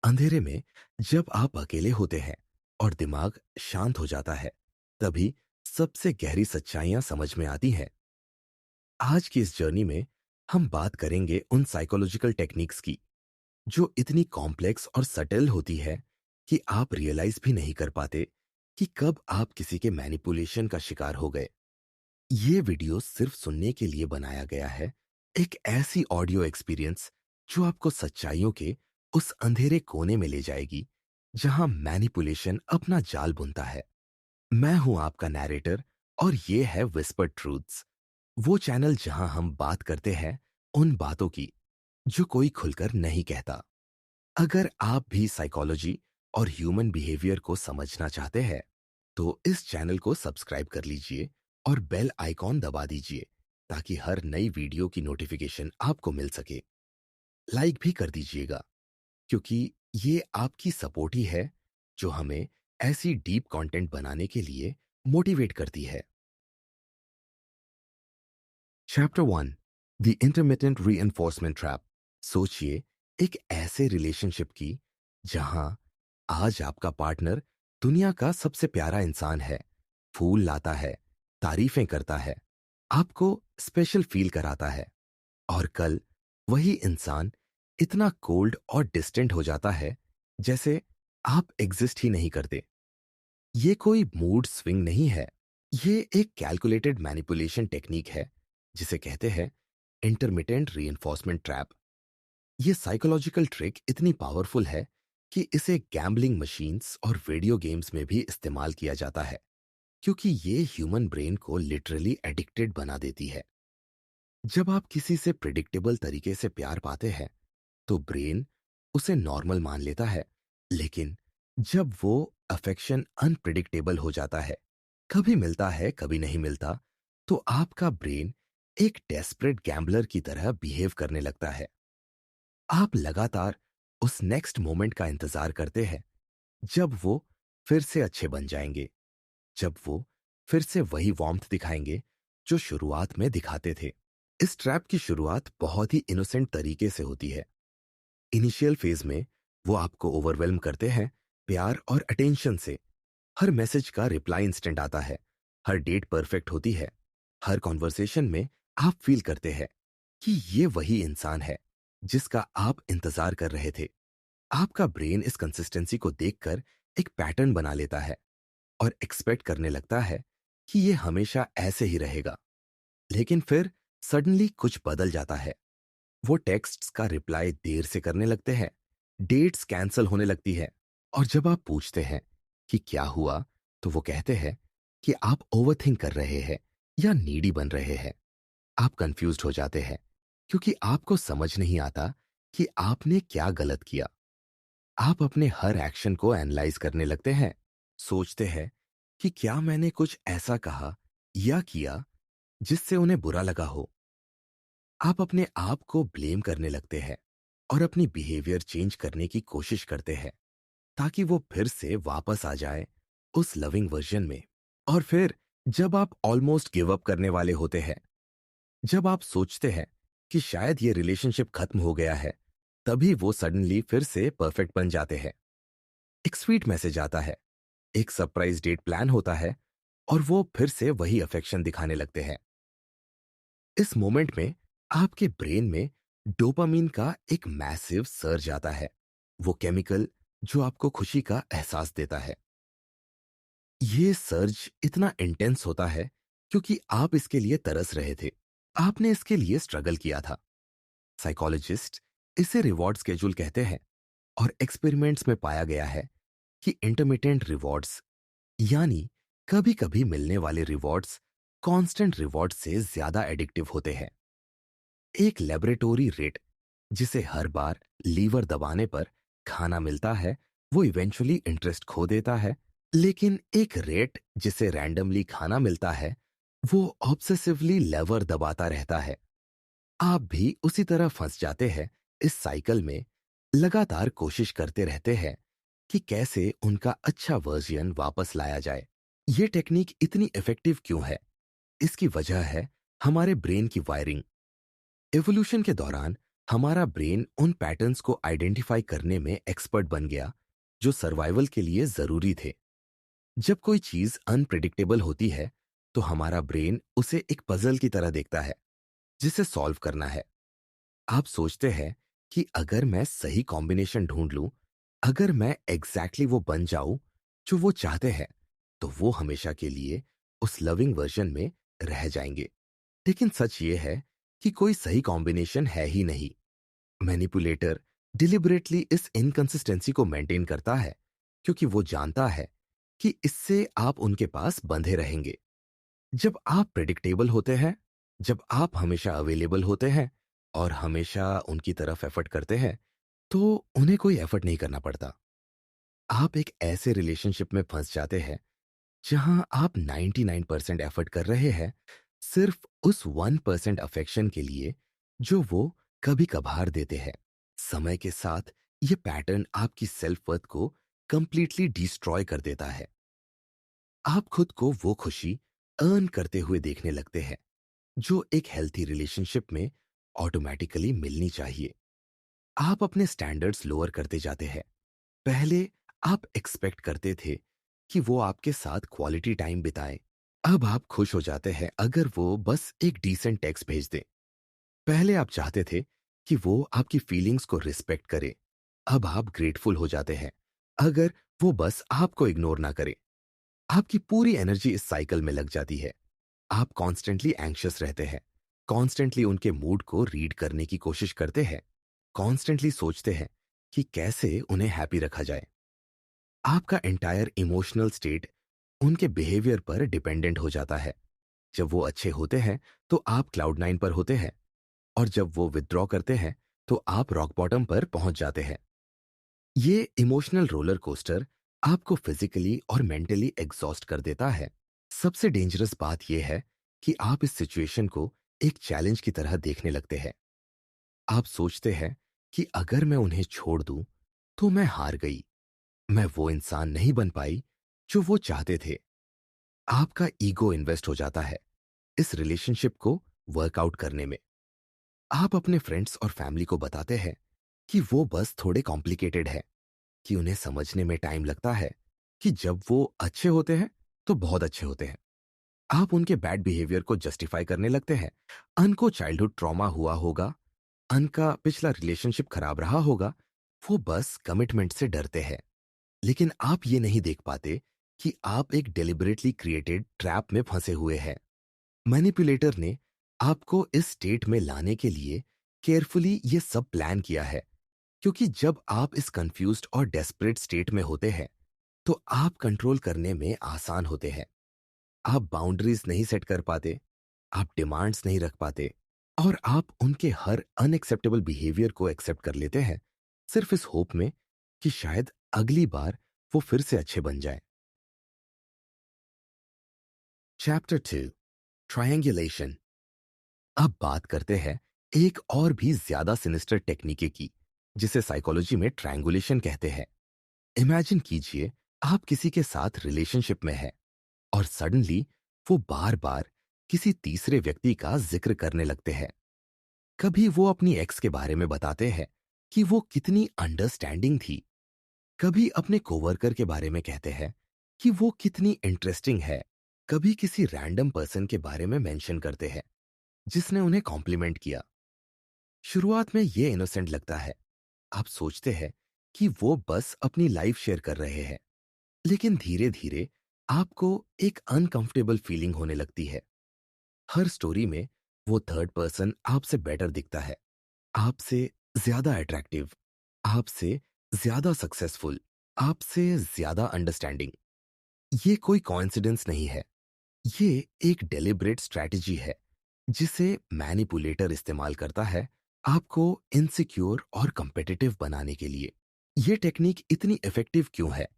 अंधेरे में जब आप अकेले होते हैं और दिमाग शांत हो जाता है, तभी सबसे गहरी सच्चाइयां समझ में आती हैं। आज की इस जर्नी में हम बात करेंगे उन साइकोलॉजिकल टेक्निक्स की जो इतनी कॉम्प्लेक्स और सटल होती है कि आप रियलाइज भी नहीं कर पाते कि कब आप किसी के मैनिपुलेशन का शिकार हो गए। ये वीडियो सिर्फ सुनने के लिए बनाया गया है, एक ऐसी ऑडियो एक्सपीरियंस जो आपको सच्चाइयों के उस अंधेरे कोने में ले जाएगी जहां मैनिपुलेशन अपना जाल बुनता है। मैं हूं आपका नैरेटर और ये है विस्पर्ड ट्रूथ्स, वो चैनल जहां हम बात करते हैं उन बातों की जो कोई खुलकर नहीं कहता। अगर आप भी साइकोलॉजी और ह्यूमन बिहेवियर को समझना चाहते हैं, तो इस चैनल को सब्सक्राइब कर लीजिए और बेल आइकॉन दबा दीजिए ताकि हर नई वीडियो की नोटिफिकेशन आपको मिल सके। लाइक भी कर दीजिएगा क्योंकि ये आपकी सपोर्ट ही है जो हमें ऐसी डीप कंटेंट बनाने के लिए मोटिवेट करती है। Chapter 1, the intermittent reinforcement trap. सोचिए एक ऐसे रिलेशनशिप की जहां आज आपका पार्टनर दुनिया का सबसे प्यारा इंसान है, फूल लाता है, तारीफें करता है, आपको स्पेशल फील कराता है, और कल वही इंसान इतना कोल्ड और डिस्टेंट हो जाता है जैसे आप एग्जिस्ट ही नहीं करते। ये कोई मूड स्विंग नहीं है, ये एक कैलकुलेटेड मैनिपुलेशन टेक्निक है जिसे कहते हैं इंटरमिटेंट रीइंफोर्समेंट ट्रैप। ये साइकोलॉजिकल ट्रिक इतनी पावरफुल है कि इसे गैम्बलिंग मशीन्स और वीडियो गेम्स में भी इस्तेमाल किया जाता है, क्योंकि ये ह्यूमन ब्रेन को लिटरली एडिक्टेड बना देती है। जब आप किसी से प्रिडिक्टेबल तरीके से प्यार पाते हैं तो ब्रेन उसे नॉर्मल मान लेता है, लेकिन जब वो अफेक्शन अनप्रिडिक्टेबल हो जाता है, कभी मिलता है कभी नहीं मिलता, तो आपका ब्रेन एक डेस्परेट गैम्बलर की तरह बिहेव करने लगता है। आप लगातार उस नेक्स्ट मोमेंट का इंतजार करते हैं जब वो फिर से अच्छे बन जाएंगे, जब वो फिर से वही वार्मथ दिखाएंगे जो शुरुआत में दिखाते थे। इस ट्रैप की शुरुआत बहुत ही इनोसेंट तरीके से होती है। इनिशियल फेज में वो आपको ओवरवेल्म करते हैं प्यार और अटेंशन से। हर मैसेज का रिप्लाई इंस्टेंट आता है, हर डेट परफेक्ट होती है, हर कॉन्वर्सेशन में आप फील करते हैं कि ये वही इंसान है जिसका आप इंतजार कर रहे थे। आपका ब्रेन इस कंसिस्टेंसी को देखकर एक पैटर्न बना लेता है और एक्सपेक्ट करने लगता है कि ये हमेशा ऐसे ही रहेगा। लेकिन फिर सडनली कुछ बदल जाता है। वो टेक्स्ट्स का रिप्लाई देर से करने लगते हैं, डेट्स कैंसल होने लगती है, और जब आप पूछते हैं कि क्या हुआ, तो वो कहते हैं कि आप ओवरथिंक कर रहे हैं या नीडी बन रहे हैं। आप कंफ्यूज्ड हो जाते हैं क्योंकि आपको समझ नहीं आता कि आपने क्या गलत किया। आप अपने हर एक्शन को एनालाइज करने लगते हैं, सोचते हैं कि क्या मैंने कुछ ऐसा कहा या किया जिससे उन्हें बुरा लगा हो। आप अपने आप को ब्लेम करने लगते हैं और अपनी बिहेवियर चेंज करने की कोशिश करते हैं ताकि वो फिर से वापस आ जाए उस लविंग वर्जन में। और फिर जब आप ऑलमोस्ट गिव अप करने वाले होते हैं, जब आप सोचते हैं कि शायद ये रिलेशनशिप खत्म हो गया है, तभी वो सडनली फिर से परफेक्ट बन जाते हैं। एक स्वीट मैसेज आता है, एक सरप्राइज डेट प्लान होता है, और वो फिर से वही अफेक्शन दिखाने लगते हैं। इस मोमेंट में आपके ब्रेन में डोपामीन का एक मैसिव सर्ज आता है, वो केमिकल जो आपको खुशी का एहसास देता है। ये सर्ज इतना इंटेंस होता है क्योंकि आप इसके लिए तरस रहे थे, आपने इसके लिए स्ट्रगल किया था। साइकोलॉजिस्ट इसे रिवॉर्ड स्केड्यूल कहते हैं, और एक्सपेरिमेंट्स में पाया गया है कि इंटरमिटेंट रिवॉर्ड्स, यानी कभी कभी मिलने वाले रिवॉर्ड्स, कांस्टेंट रिवॉर्ड से ज्यादा एडिक्टिव होते हैं। एक लेबोरेटरी रेट जिसे हर बार लीवर दबाने पर खाना मिलता है, वो इवेंचुअली इंटरेस्ट खो देता है, लेकिन एक रेट जिसे रैंडमली खाना मिलता है, वो ऑब्सेसिवली लेवर दबाता रहता है। आप भी उसी तरह फंस जाते हैं इस साइकिल में, लगातार कोशिश करते रहते हैं कि कैसे उनका अच्छा वर्जन वापस लाया जाए। ये टेक्निक इतनी इफेक्टिव क्यों है? इसकी वजह है हमारे ब्रेन की वायरिंग। एवोल्यूशन के दौरान हमारा ब्रेन उन पैटर्न्स को आइडेंटिफाई करने में एक्सपर्ट बन गया जो सर्वाइवल के लिए जरूरी थे। जब कोई चीज अनप्रिडिक्टेबल होती है तो हमारा ब्रेन उसे एक पजल की तरह देखता है जिसे सॉल्व करना है। आप सोचते हैं कि अगर मैं सही कॉम्बिनेशन ढूंढ लूं, अगर मैं एग्जैक्टली वो बन जाऊं जो वो चाहते हैं, तो वो हमेशा के लिए उस लविंग वर्जन में रह जाएंगे। लेकिन सच ये है कि कोई सही कॉम्बिनेशन है ही नहीं। मैनिपुलेटर डिलिबरेटली इस इनकंसिस्टेंसी को मेंटेन करता है क्योंकि वो जानता है कि इससे आप उनके पास बंधे रहेंगे। जब आप प्रेडिक्टेबल होते हैं, जब आप हमेशा अवेलेबल होते हैं और हमेशा उनकी तरफ एफर्ट करते हैं, तो उन्हें कोई एफर्ट नहीं करना पड़ता। आप एक ऐसे रिलेशनशिप में फंस जाते हैं जहां आप 99% एफर्ट कर रहे हैं सिर्फ उस 1% अफेक्शन के लिए जो वो कभी कभार देते हैं। समय के साथ ये पैटर्न आपकी सेल्फ वर्थ को कंप्लीटली डिस्ट्रॉय कर देता है। आप खुद को वो खुशी अर्न करते हुए देखने लगते हैं जो एक हेल्थी रिलेशनशिप में ऑटोमेटिकली मिलनी चाहिए। आप अपने स्टैंडर्ड्स लोअर करते जाते हैं। पहले आप एक्सपेक्ट करते थे कि वो आपके साथ क्वालिटी टाइम बिताए। अब आप खुश हो जाते हैं अगर वो बस एक डिसेंट टेक्स्ट भेज दे। पहले आप चाहते थे कि वो आपकी फीलिंग्स को रिस्पेक्ट करे। अब आप ग्रेटफुल हो जाते हैं अगर वो बस आपको इग्नोर ना करे। आपकी पूरी एनर्जी इस साइकिल में लग जाती है। आप कॉन्स्टेंटली एंग्शियस रहते हैं, कॉन्स्टेंटली उनके मूड को रीड करने की कोशिश करते हैं, कॉन्स्टेंटली सोचते हैं कि कैसे उन्हें हैप्पी रखा जाए। आपका एंटायर इमोशनल स्टेट उनके बिहेवियर पर डिपेंडेंट हो जाता है। जब वो अच्छे होते हैं तो आप क्लाउड नाइन पर होते हैं और जब वो विथड्रॉ करते हैं तो आप रॉक बॉटम पर पहुंच जाते हैं। ये इमोशनल रोलर कोस्टर आपको फिजिकली और मेंटली एग्जॉस्ट कर देता है। सबसे डेंजरस बात यह है कि आप इस सिचुएशन को एक चैलेंज की तरह देखने लगते हैं। आप सोचते हैं कि अगर मैं उन्हें छोड़ दूं तो मैं हार गई, मैं वो इंसान नहीं बन पाई जो वो चाहते थे। आपका ईगो इन्वेस्ट हो जाता है इस रिलेशनशिप को वर्कआउट करने में। आप अपने फ्रेंड्स और फैमिली को बताते हैं कि वो बस थोड़े कॉम्प्लिकेटेड है, कि उन्हें समझने में टाइम लगता है, कि जब वो अच्छे होते हैं तो बहुत अच्छे होते हैं। आप उनके बैड बिहेवियर को जस्टिफाई करने लगते हैं। अनको चाइल्डहुड ट्रॉमा हुआ होगा, अनका पिछला रिलेशनशिप खराब रहा होगा, वो बस कमिटमेंट से डरते हैं। लेकिन आप ये नहीं देख पाते कि आप एक डेलिबरेटली क्रिएटेड ट्रैप में फंसे हुए हैं। मैनिपुलेटर ने आपको इस स्टेट में लाने के लिए केयरफुली ये सब प्लान किया है, क्योंकि जब आप इस कंफ्यूज्ड और डेस्परेट स्टेट में होते हैं तो आप कंट्रोल करने में आसान होते हैं। आप बाउंड्रीज नहीं सेट कर पाते, आप डिमांड्स नहीं रख पाते और आप उनके हर अनएक्सेप्टेबल बिहेवियर को एक्सेप्ट कर लेते हैं सिर्फ इस होप में कि शायद अगली बार वो फिर से अच्छे बन जाए। Chapter 2, triangulation. अब बात करते हैं एक और भी ज्यादा सिनिस्टर टेक्निक की जिसे साइकोलॉजी में ट्रायंगुलेशन कहते हैं। इमेजिन कीजिए आप किसी के साथ रिलेशनशिप में हैं और सडनली वो बार बार किसी तीसरे व्यक्ति का जिक्र करने लगते हैं। कभी वो अपनी एक्स के बारे में बताते हैं कि वो कितनी अंडरस्टैंडिंग थी, कभी अपने कोवर्कर के बारे में कहते हैं कि वो कितनी इंटरेस्टिंग है, कभी किसी रैंडम पर्सन के बारे में मेंशन करते हैं जिसने उन्हें कॉम्प्लीमेंट किया। शुरुआत में ये इनोसेंट लगता है। आप सोचते हैं कि वो बस अपनी लाइफ शेयर कर रहे हैं, लेकिन धीरे धीरे आपको एक अनकंफर्टेबल फीलिंग होने लगती है। हर स्टोरी में वो थर्ड पर्सन आपसे बेटर दिखता है, आपसे ज्यादा अट्रैक्टिव, आपसे ज्यादा सक्सेसफुल, आपसे ज्यादा अंडरस्टैंडिंग। ये कोई कॉइंसिडेंस नहीं है, ये एक डेलिब्रेट स्ट्रैटेजी है जिसे मैनिपुलेटर इस्तेमाल करता है आपको इनसिक्योर और कंपेटिटिव बनाने के लिए। ये टेक्निक इतनी इफेक्टिव क्यों है?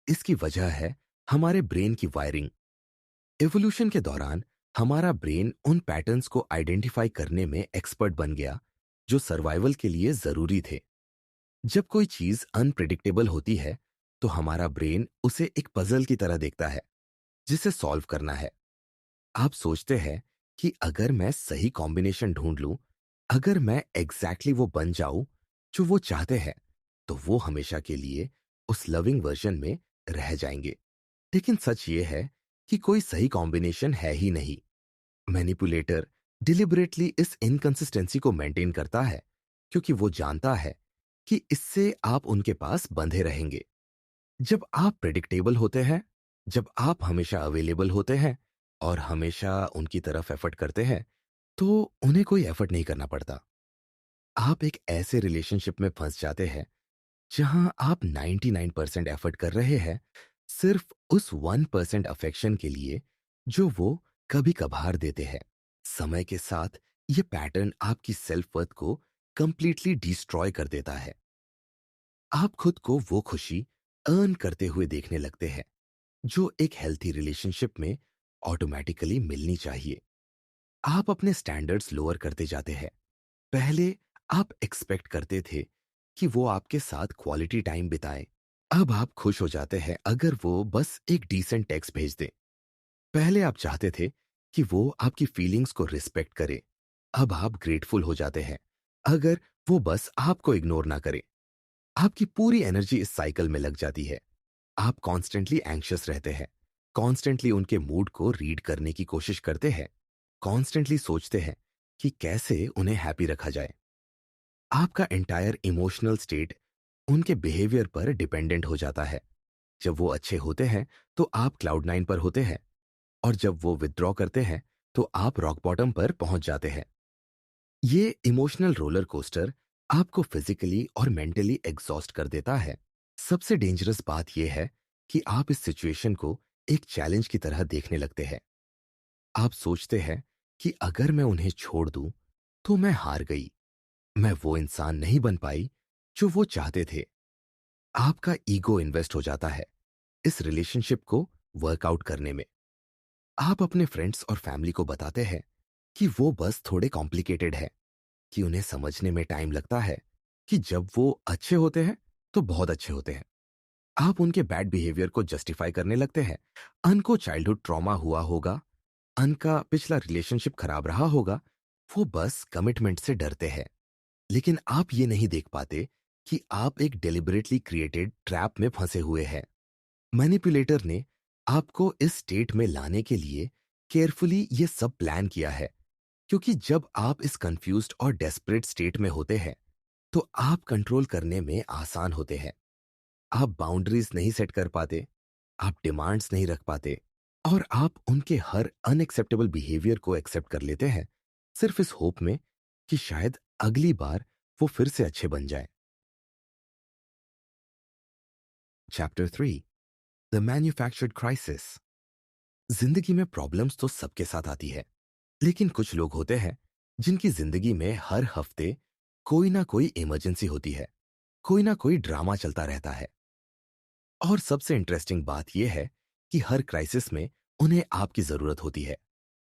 इसकी वजह है हमारे ब्रेन की वायरिंग। एवोल्यूशन के दौरान हमारा ब्रेन उन पैटर्न्स को आइडेंटिफाई करने में एक्सपर्ट बन गया जो सर्वाइवल के लिए जरूरी थे। जब कोई चीज अनप्रिडिक्टेबल होती है तो हमारा ब्रेन उसे एक पजल की तरह देखता है जिसे सॉल्व करना है। आप सोचते हैं कि अगर मैं सही कॉम्बिनेशन ढूंढ लूं, अगर मैं एग्जैक्टली वो बन जाऊं जो वो चाहते हैं, तो वो हमेशा के लिए उस लविंग वर्जन में रह जाएंगे। लेकिन सच ये है कि कोई सही कॉम्बिनेशन है ही नहीं। मैनिपुलेटर डिलिबरेटली इस इनकंसिस्टेंसी को मेंटेन करता है क्योंकि वो जानता है कि इससे आप उनके पास बंधे रहेंगे। जब आप प्रेडिक्टेबल होते हैं, जब आप हमेशा अवेलेबल होते हैं और हमेशा उनकी तरफ एफर्ट करते हैं, तो उन्हें कोई एफर्ट नहीं करना पड़ता। आप एक ऐसे रिलेशनशिप में फंस जाते हैं जहां आप 99% एफर्ट कर रहे हैं सिर्फ उस 1% अफेक्शन के लिए जो वो कभी कभार देते हैं। समय के साथ ये पैटर्न आपकी सेल्फ वर्थ को कंप्लीटली डिस्ट्रॉय कर देता है। आप खुद को वो खुशी अर्न करते हुए देखने लगते हैं जो एक हेल्थी रिलेशनशिप में ऑटोमेटिकली मिलनी चाहिए। आप अपने स्टैंडर्ड्स लोअर करते जाते हैं। पहले आप एक्सपेक्ट करते थे कि वो आपके साथ क्वालिटी टाइम बिताए। अब आप खुश हो जाते हैं अगर वो बस एक डिसेंट टेक्स्ट भेज दे। पहले आप चाहते थे कि वो आपकी फीलिंग्स को रिस्पेक्ट करे। अब आप ग्रेटफुल हो जाते हैं अगर वो बस आपको इग्नोर ना करे। आपकी पूरी एनर्जी इस साइकिल में लग जाती है। आप कॉन्स्टेंटली एंग्शियस रहते हैं, कॉन्स्टेंटली उनके मूड को रीड करने की कोशिश करते हैं, कॉन्स्टेंटली सोचते हैं कि कैसे उन्हें हैप्पी रखा जाए। आपका एंटायर इमोशनल स्टेट उनके बिहेवियर पर डिपेंडेंट हो जाता है। जब वो अच्छे होते हैं तो आप क्लाउड नाइन पर होते हैं, और जब वो विथड्रॉ करते हैं तो आप रॉक बॉटम पर पहुंच जाते हैं। ये इमोशनल रोलर कोस्टर आपको फिजिकली और मेंटली एग्जॉस्ट कर देता है। सबसे डेंजरस बात यह है कि आप इस सिचुएशन को एक चैलेंज की तरह देखने लगते हैं। आप सोचते हैं कि अगर मैं उन्हें छोड़ दूं तो मैं हार गई, मैं वो इंसान नहीं बन पाई जो वो चाहते थे। आपका ईगो इन्वेस्ट हो जाता है इस रिलेशनशिप को वर्कआउट करने में। आप अपने फ्रेंड्स और फैमिली को बताते हैं कि वो बस थोड़े कॉम्प्लिकेटेड है, कि उन्हें समझने में टाइम लगता है, कि जब वो अच्छे होते हैं तो बहुत अच्छे होते हैं। आप उनके बैड बिहेवियर को जस्टिफाई करने लगते हैं। अनको चाइल्डहुड ट्रॉमा हुआ होगा, अनका पिछला रिलेशनशिप खराब रहा होगा, वो बस कमिटमेंट से डरते हैं। लेकिन आप ये नहीं देख पाते कि आप एक डेलिबरेटली क्रिएटेड ट्रैप में फंसे हुए हैं। मैनिपुलेटर ने आपको इस स्टेट में लाने के लिए केयरफुली ये सब प्लान किया है, क्योंकि जब आप इस कंफ्यूज्ड और डेस्परेट स्टेट में होते हैं तो आप कंट्रोल करने में आसान होते हैं। आप बाउंड्रीज नहीं सेट कर पाते, आप डिमांड्स नहीं रख पाते, और आप उनके हर अनएक्सेप्टेबल बिहेवियर को एक्सेप्ट कर लेते हैं सिर्फ इस होप में कि शायद अगली बार वो फिर से अच्छे बन जाए। Chapter 3, the manufactured crisis. जिंदगी में प्रॉब्लम्स तो सबके साथ आती है, लेकिन कुछ लोग होते हैं जिनकी जिंदगी में हर हफ्ते कोई ना कोई इमरजेंसी होती है, कोई ना कोई ड्रामा चलता रहता है। और सबसे इंटरेस्टिंग बात यह है कि हर क्राइसिस में उन्हें आपकी जरूरत होती है।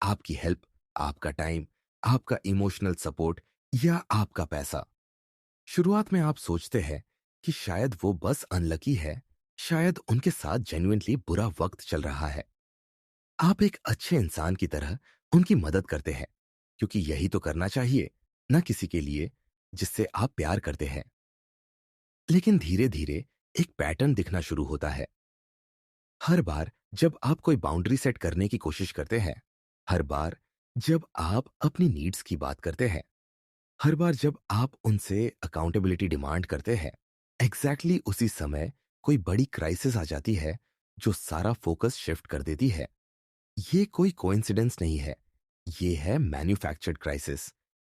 आपकी हेल्प, आपका टाइम, आपका इमोशनल सपोर्ट, या आपका पैसा। शुरुआत में आप सोचते हैं कि शायद वो बस अनलकी है, शायद उनके साथ जेन्युइनली बुरा वक्त चल रहा है। आप एक अच्छे इंसान की तरह उनकी मदद करते हैं, क्योंकि यही तो करना चाहिए ना, किसी के लिए जिससे आप प्यार करते हैं। लेकिन धीरे धीरे एक पैटर्न दिखना शुरू होता है। हर बार जब आप कोई बाउंड्री सेट करने की कोशिश करते हैं, हर बार जब आप अपनी नीड्स की बात करते हैं, हर बार जब आप उनसे अकाउंटेबिलिटी डिमांड करते हैं, एग्जैक्टली उसी समय कोई बड़ी क्राइसिस आ जाती है जो सारा फोकस शिफ्ट कर देती है। ये कोई कोइंसिडेंस नहीं है, ये है मैन्युफैक्चर्ड क्राइसिस,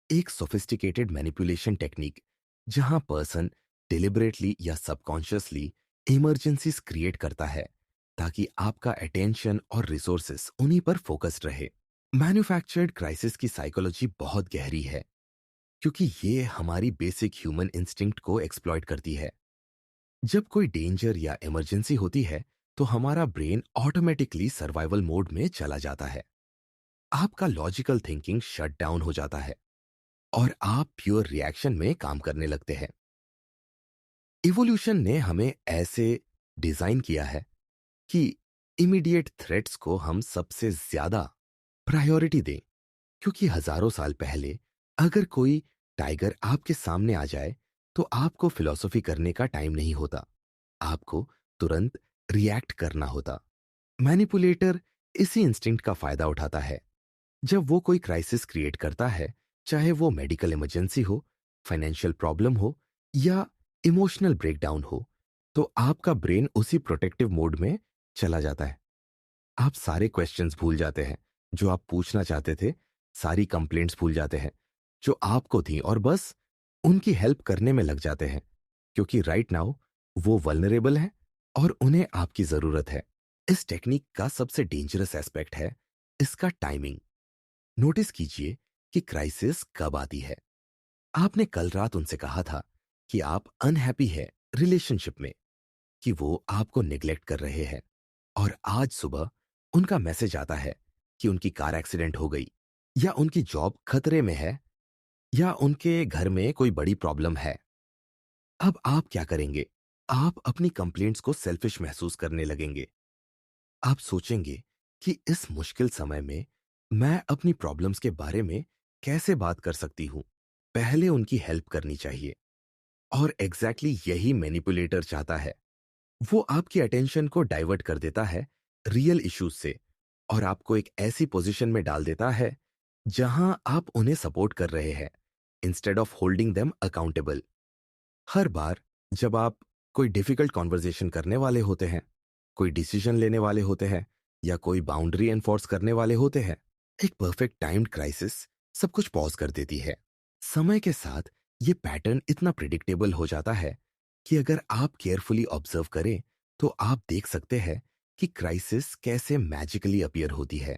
एक सोफिस्टिकेटेड मैनिपुलेशन टेक्निक जहां पर्सन डिलिबरेटली या सबकॉन्शियसली इमरजेंसीज क्रिएट करता है ताकि आपका अटेंशन और रिसोर्सेस उन्हीं पर फोकस्ड रहे। मैन्युफैक्चर्ड क्राइसिस की साइकोलॉजी बहुत गहरी है, क्योंकि ये हमारी बेसिक ह्यूमन इंस्टिंक्ट को एक्सप्लॉइट करती है। जब कोई डेंजर या इमरजेंसी होती है तो हमारा ब्रेन ऑटोमेटिकली सर्वाइवल मोड में चला जाता है। आपका लॉजिकल थिंकिंग शट डाउन हो जाता है और आप प्योर रिएक्शन में काम करने लगते हैं। इवोल्यूशन ने हमें ऐसे डिजाइन किया है कि इमीडिएट थ्रेट्स को हम सबसे ज्यादा प्रायोरिटी दें, क्योंकि हजारों साल पहले अगर कोई टाइगर आपके सामने आ जाए तो आपको फिलॉसफी करने का टाइम नहीं होता, आपको तुरंत रिएक्ट करना होता। मैनिपुलेटर इसी इंस्टिंक्ट का फायदा उठाता है। जब वो कोई क्राइसिस क्रिएट करता है, चाहे वो मेडिकल इमरजेंसी हो, फाइनेंशियल प्रॉब्लम हो या इमोशनल ब्रेकडाउन हो, तो आपका ब्रेन उसी प्रोटेक्टिव मोड में चला जाता है। आप सारे क्वेश्चंस भूल जाते हैं जो आप पूछना चाहते थे, सारी कंप्लेंट्स भूल जाते हैं जो आपको थी और बस उनकी हेल्प करने में लग जाते हैं, क्योंकि राइट नाउ वो वल्नरेबल हैं और उन्हें आपकी जरूरत है। इस टेक्निक का सबसे डेंजरस एस्पेक्ट है इसका टाइमिंग। नोटिस कीजिए कि क्राइसिस कब आती है। आपने कल रात उनसे कहा था कि आप अनहैप्पी है रिलेशनशिप में, कि वो आपको निग्लेक्ट कर रहे हैं, और आज सुबह उनका मैसेज आता है कि उनकी कार एक्सीडेंट हो गई, या उनकी जॉब खतरे में है, या उनके घर में कोई बड़ी प्रॉब्लम है। अब आप क्या करेंगे? आप अपनी कंप्लेंट्स को सेल्फिश महसूस करने लगेंगे। आप सोचेंगे कि इस मुश्किल समय में मैं अपनी प्रॉब्लम्स के बारे में कैसे बात कर सकती हूं, पहले उनकी हेल्प करनी चाहिए। और यही मैनिपुलेटर चाहता है। वो आपकी अटेंशन को डाइवर्ट कर देता है रियल इश्यूज से, और आपको एक ऐसी पोजीशन में डाल देता है जहां आप उन्हें सपोर्ट कर रहे हैं instead of holding them accountable. हर बार जब आप कोई डिफिकल्ट कॉन्वर्जेशन करने वाले होते हैं, कोई डिसीजन लेने वाले होते हैं, या कोई बाउंड्री एनफोर्स करने वाले होते हैं, एक परफेक्ट टाइम्ड क्राइसिस सब कुछ पॉज कर देती है। समय के साथ ये पैटर्न इतना प्रिडिक्टेबल हो जाता है कि अगर आप केयरफुली ऑब्जर्व करें तो आप देख सकते हैं कि क्राइसिस कैसे मैजिकली अपीयर होती है।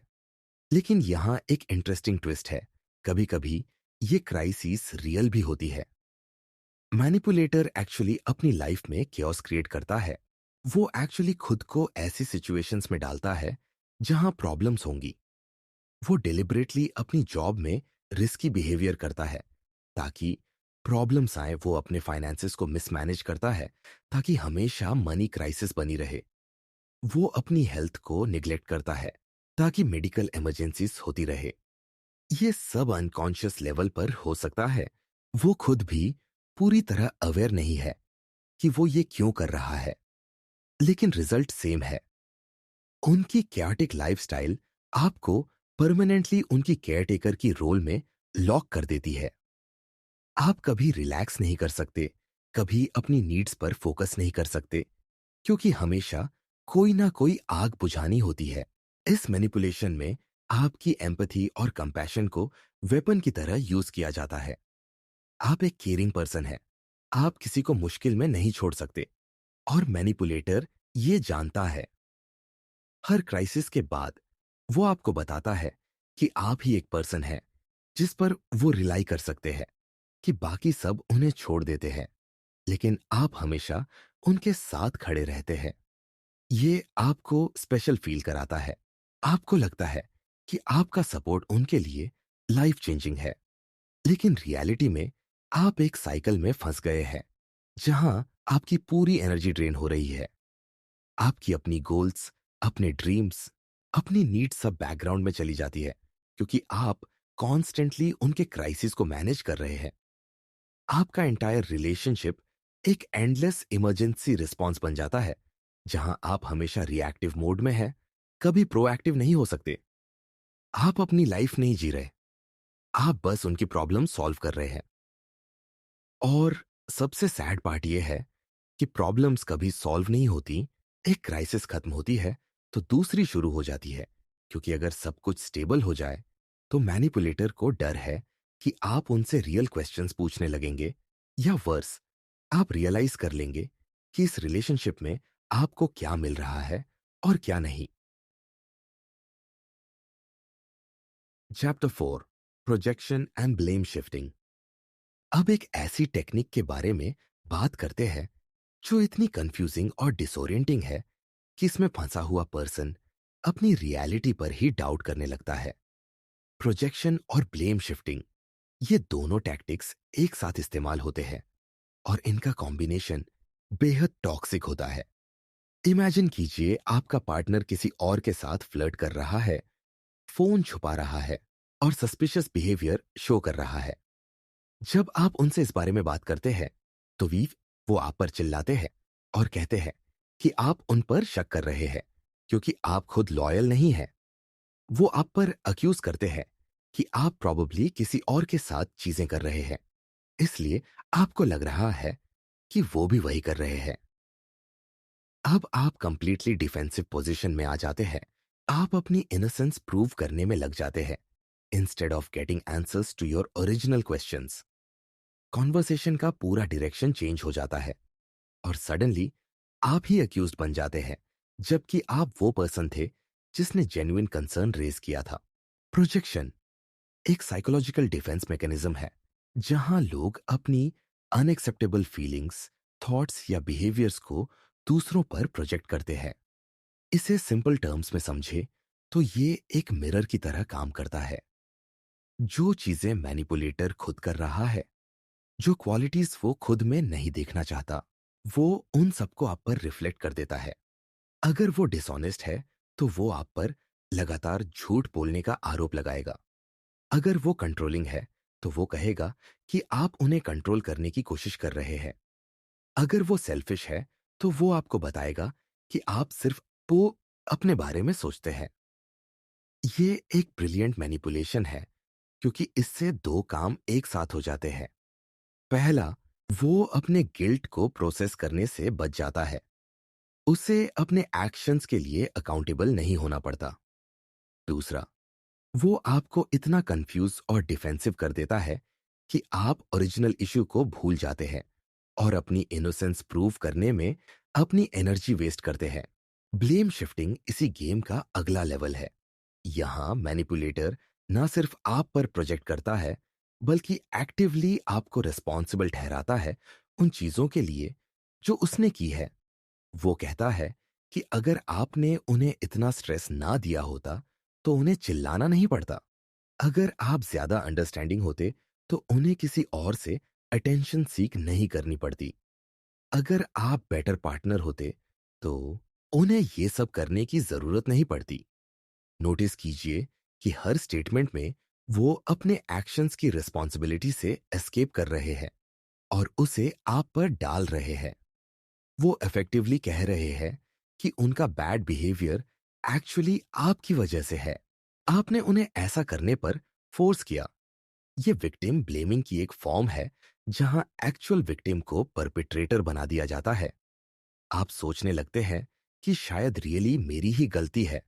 लेकिन यहां एक इंटरेस्टिंग ट्विस्ट है। कभी कभी ये क्राइसिस रियल भी होती है। मैनिपुलेटर एक्चुअली अपनी लाइफ में chaos क्रिएट करता है। वो एक्चुअली खुद को ऐसी सिचुएशंस में डालता है जहां प्रॉब्लम्स होंगी। वो डिलिबरेटली अपनी जॉब में रिस्की बिहेवियर करता है ताकि प्रॉब्लम्स आए। वो अपने फाइनेंसेस को मिसमैनेज करता है ताकि हमेशा मनी क्राइसिस बनी रहे। वो अपनी हेल्थ को निग्लेक्ट करता है ताकि मेडिकल इमरजेंसीज होती रहे। ये सब अनकॉन्शियस लेवल पर हो सकता है। वो खुद भी पूरी तरह अवेयर नहीं है कि वो ये क्यों कर रहा है, लेकिन रिजल्ट सेम है। उनकी क्याटिक लाइफस्टाइल आपको परमानेंटली उनकी केयरटेकर की रोल में लॉक कर देती है। आप कभी रिलैक्स नहीं कर सकते, कभी अपनी नीड्स पर फोकस नहीं कर सकते, क्योंकि हमेशा कोई ना कोई आग बुझानी होती है। इस मैनिपुलेशन में आपकी एम्पैथी और कंपैशन को वेपन की तरह यूज किया जाता है। आप एक केयरिंग पर्सन है, आप किसी को मुश्किल में नहीं छोड़ सकते, और मैनिपुलेटर ये जानता है। हर क्राइसिस के बाद वो आपको बताता है कि आप ही एक पर्सन है जिस पर वो रिलाई कर सकते हैं, कि बाकी सब उन्हें छोड़ देते हैं, लेकिन आप हमेशा उनके साथ खड़े रहते हैं। ये आपको स्पेशल फील कराता है। आपको लगता है कि आपका सपोर्ट उनके लिए लाइफ चेंजिंग है, लेकिन रियलिटी में आप एक साइकिल में फंस गए हैं जहां आपकी पूरी एनर्जी ड्रेन हो रही है। आपकी अपनी गोल्स, अपने ड्रीम्स, अपनी नीड्स सब बैकग्राउंड में चली जाती है, क्योंकि आप कॉन्स्टेंटली उनके क्राइसिस को मैनेज कर रहे हैं। आपका एंटायर रिलेशनशिप एक एंडलेस इमरजेंसी रिस्पॉन्स बन जाता है जहां आप हमेशा रिएक्टिव मोड में हैं, कभी प्रोएक्टिव नहीं हो सकते। आप अपनी लाइफ नहीं जी रहे, आप बस उनकी प्रॉब्लम सॉल्व कर रहे हैं। और सबसे सैड पार्ट यह है कि प्रॉब्लम्स कभी सॉल्व नहीं होती। एक क्राइसिस खत्म होती है तो दूसरी शुरू हो जाती है, क्योंकि अगर सब कुछ स्टेबल हो जाए तो मैनिपुलेटर को डर है कि आप उनसे रियल क्वेश्चंस पूछने लगेंगे, या वर्स, आप रियलाइज कर लेंगे कि इस रिलेशनशिप में आपको क्या मिल रहा है और क्या नहीं। Chapter 4, projection and blame shifting. अब एक ऐसी टेक्निक के बारे में बात करते हैं जो इतनी कंफ्यूजिंग और डिसोरिएंटिंग है कि इसमें फंसा हुआ पर्सन अपनी रियलिटी पर ही डाउट करने लगता है। प्रोजेक्शन और ब्लेम शिफ्टिंग, ये दोनों टैक्टिक्स एक साथ इस्तेमाल होते हैं, और इनका कॉम्बिनेशन बेहद टॉक्सिक होता है। इमेजिन कीजिए आपका पार्टनर किसी और के साथ फ्लर्ट कर रहा है, फोन छुपा रहा है और सस्पिशियस बिहेवियर शो कर रहा है। जब आप उनसे इस बारे में बात करते हैं, तो वो आप पर चिल्लाते हैं और कहते हैं कि आप उन पर शक कर रहे हैं, क्योंकि आप खुद लॉयल नहीं हैं। वो आप पर अक्यूज करते हैं कि आप प्रॉब्ली किसी और के साथ चीजें कर रहे हैं, इसलिए आपको लग रहा है कि वो भी वही कर रहे हैं। अब आप कंप्लीटली डिफेंसिव पोजीशन में आ जाते हैं। आप अपनी इनोसेंस प्रूव करने में लग जाते हैं instead of getting answers to your original questions. Conversation का पूरा डायरेक्शन चेंज हो जाता है और सडनली आप ही अक्यूज्ड बन जाते हैं, जबकि आप वो पर्सन थे जिसने जेन्युइन कंसर्न रेज किया था। प्रोजेक्शन एक साइकोलॉजिकल डिफेंस मैकेनिज्म है जहां लोग अपनी अनएक्सेप्टेबल फीलिंग्स, थॉट्स या बिहेवियर्स को दूसरों पर प्रोजेक्ट करते हैं। इसे सिंपल टर्म्स में समझे तो ये एक मिरर की तरह काम करता है। जो चीजें मैनिपुलेटर खुद कर रहा है, जो क्वालिटीज वो खुद में नहीं देखना चाहता, वो उन सबको आप पर रिफ्लेक्ट कर देता है। अगर वो डिसऑनेस्ट है, तो वो आप पर लगातार झूठ बोलने का आरोप लगाएगा। अगर वो कंट्रोलिंग है, तो वो कहेगा कि आप उन्हें कंट्रोल करने की कोशिश कर रहे हैं। अगर वो सेल्फिश है, तो वो आपको बताएगा कि आप सिर्फ वो अपने बारे में सोचते हैं। ये एक ब्रिलियंट मैनिपुलेशन है, क्योंकि इससे दो काम एक साथ हो जाते हैं। पहला, वो अपने गिल्ट को प्रोसेस करने से बच जाता है। उसे अपने एक्शंस के लिए अकाउंटेबल नहीं होना पड़ता। दूसरा, वो आपको इतना कंफ्यूज और डिफेंसिव कर देता है कि आप ओरिजिनल इश्यू को भूल जाते हैं और अपनी इनोसेंस प्रूव करने में अपनी एनर्जी वेस्ट करते हैं। ब्लेम शिफ्टिंग इसी गेम का अगला लेवल है। यहां मैनिपुलेटर ना सिर्फ आप पर प्रोजेक्ट करता है, बल्कि एक्टिवली आपको रिस्पॉन्सिबल ठहराता है उन चीजों के लिए जो उसने की है। वो कहता है कि अगर आपने उन्हें इतना स्ट्रेस ना दिया होता, तो उन्हें चिल्लाना नहीं पड़ता। अगर आप ज्यादा अंडरस्टैंडिंग होते, तो उन्हें किसी और से अटेंशन सीख नहीं करनी पड़ती। अगर आप बेटर पार्टनर होते, तो उन्हें ये सब करने की जरूरत नहीं पड़ती। नोटिस कीजिए कि हर स्टेटमेंट में वो अपने एक्शंस की रिस्पॉन्सिबिलिटी से एस्केप कर रहे हैं और उसे आप पर डाल रहे हैं। वो इफेक्टिवली कह रहे हैं कि उनका बैड बिहेवियर एक्चुअली आपकी वजह से है। आपने उन्हें ऐसा करने पर फोर्स किया। ये विक्टिम ब्लेमिंग की एक फॉर्म है, जहां एक्चुअल विक्टिम को परपिट्रेटर बना दिया जाता है। आप सोचने लगते हैं कि शायद रियली मेरी ही गलती है,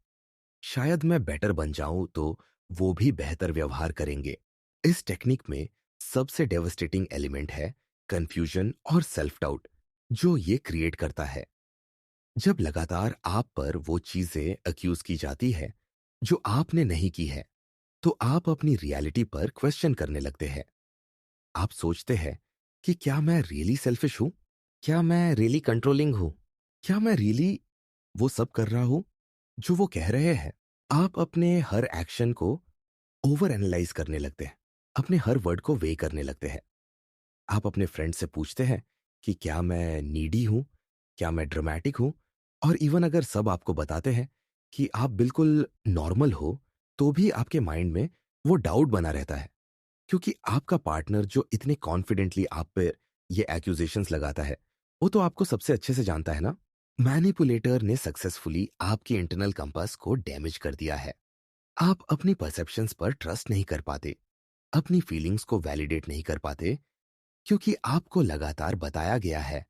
शायद मैं बेटर बन जाऊं तो वो भी बेहतर व्यवहार करेंगे। इस टेक्निक में सबसे डेवस्टेटिंग एलिमेंट है कंफ्यूजन और सेल्फ डाउट, जो ये क्रिएट करता है। जब लगातार आप पर वो चीजें अक्यूज की जाती है जो आपने नहीं की है, तो आप अपनी रियलिटी पर क्वेश्चन करने लगते हैं। आप सोचते हैं कि क्या मैं रियली सेल्फिश हूं? क्या मैं रियली कंट्रोलिंग हूं? क्या मैं रियली वो सब कर रहा हूं जो वो कह रहे हैं? आप अपने हर एक्शन को ओवर एनालाइज करने लगते हैं, अपने हर वर्ड को वे करने लगते हैं। आप अपने फ्रेंड से पूछते हैं कि क्या मैं नीडी हूं? क्या मैं ड्रामेटिक हूं? और इवन अगर सब आपको बताते हैं कि आप बिल्कुल नॉर्मल हो, तो भी आपके माइंड में वो डाउट बना रहता है, क्योंकि आपका पार्टनर जो इतने कॉन्फिडेंटली आप पे ये एक्यूजेशंस लगाता है, वो तो आपको सबसे अच्छे से जानता है ना। मैनिपुलेटर ने सक्सेसफुली आपकी इंटरनल कंपास को डैमेज कर दिया है। आप अपनी परसेप्शंस पर ट्रस्ट नहीं कर पाते, अपनी फीलिंग्स को वैलिडेट नहीं कर पाते, क्योंकि आपको लगातार बताया गया है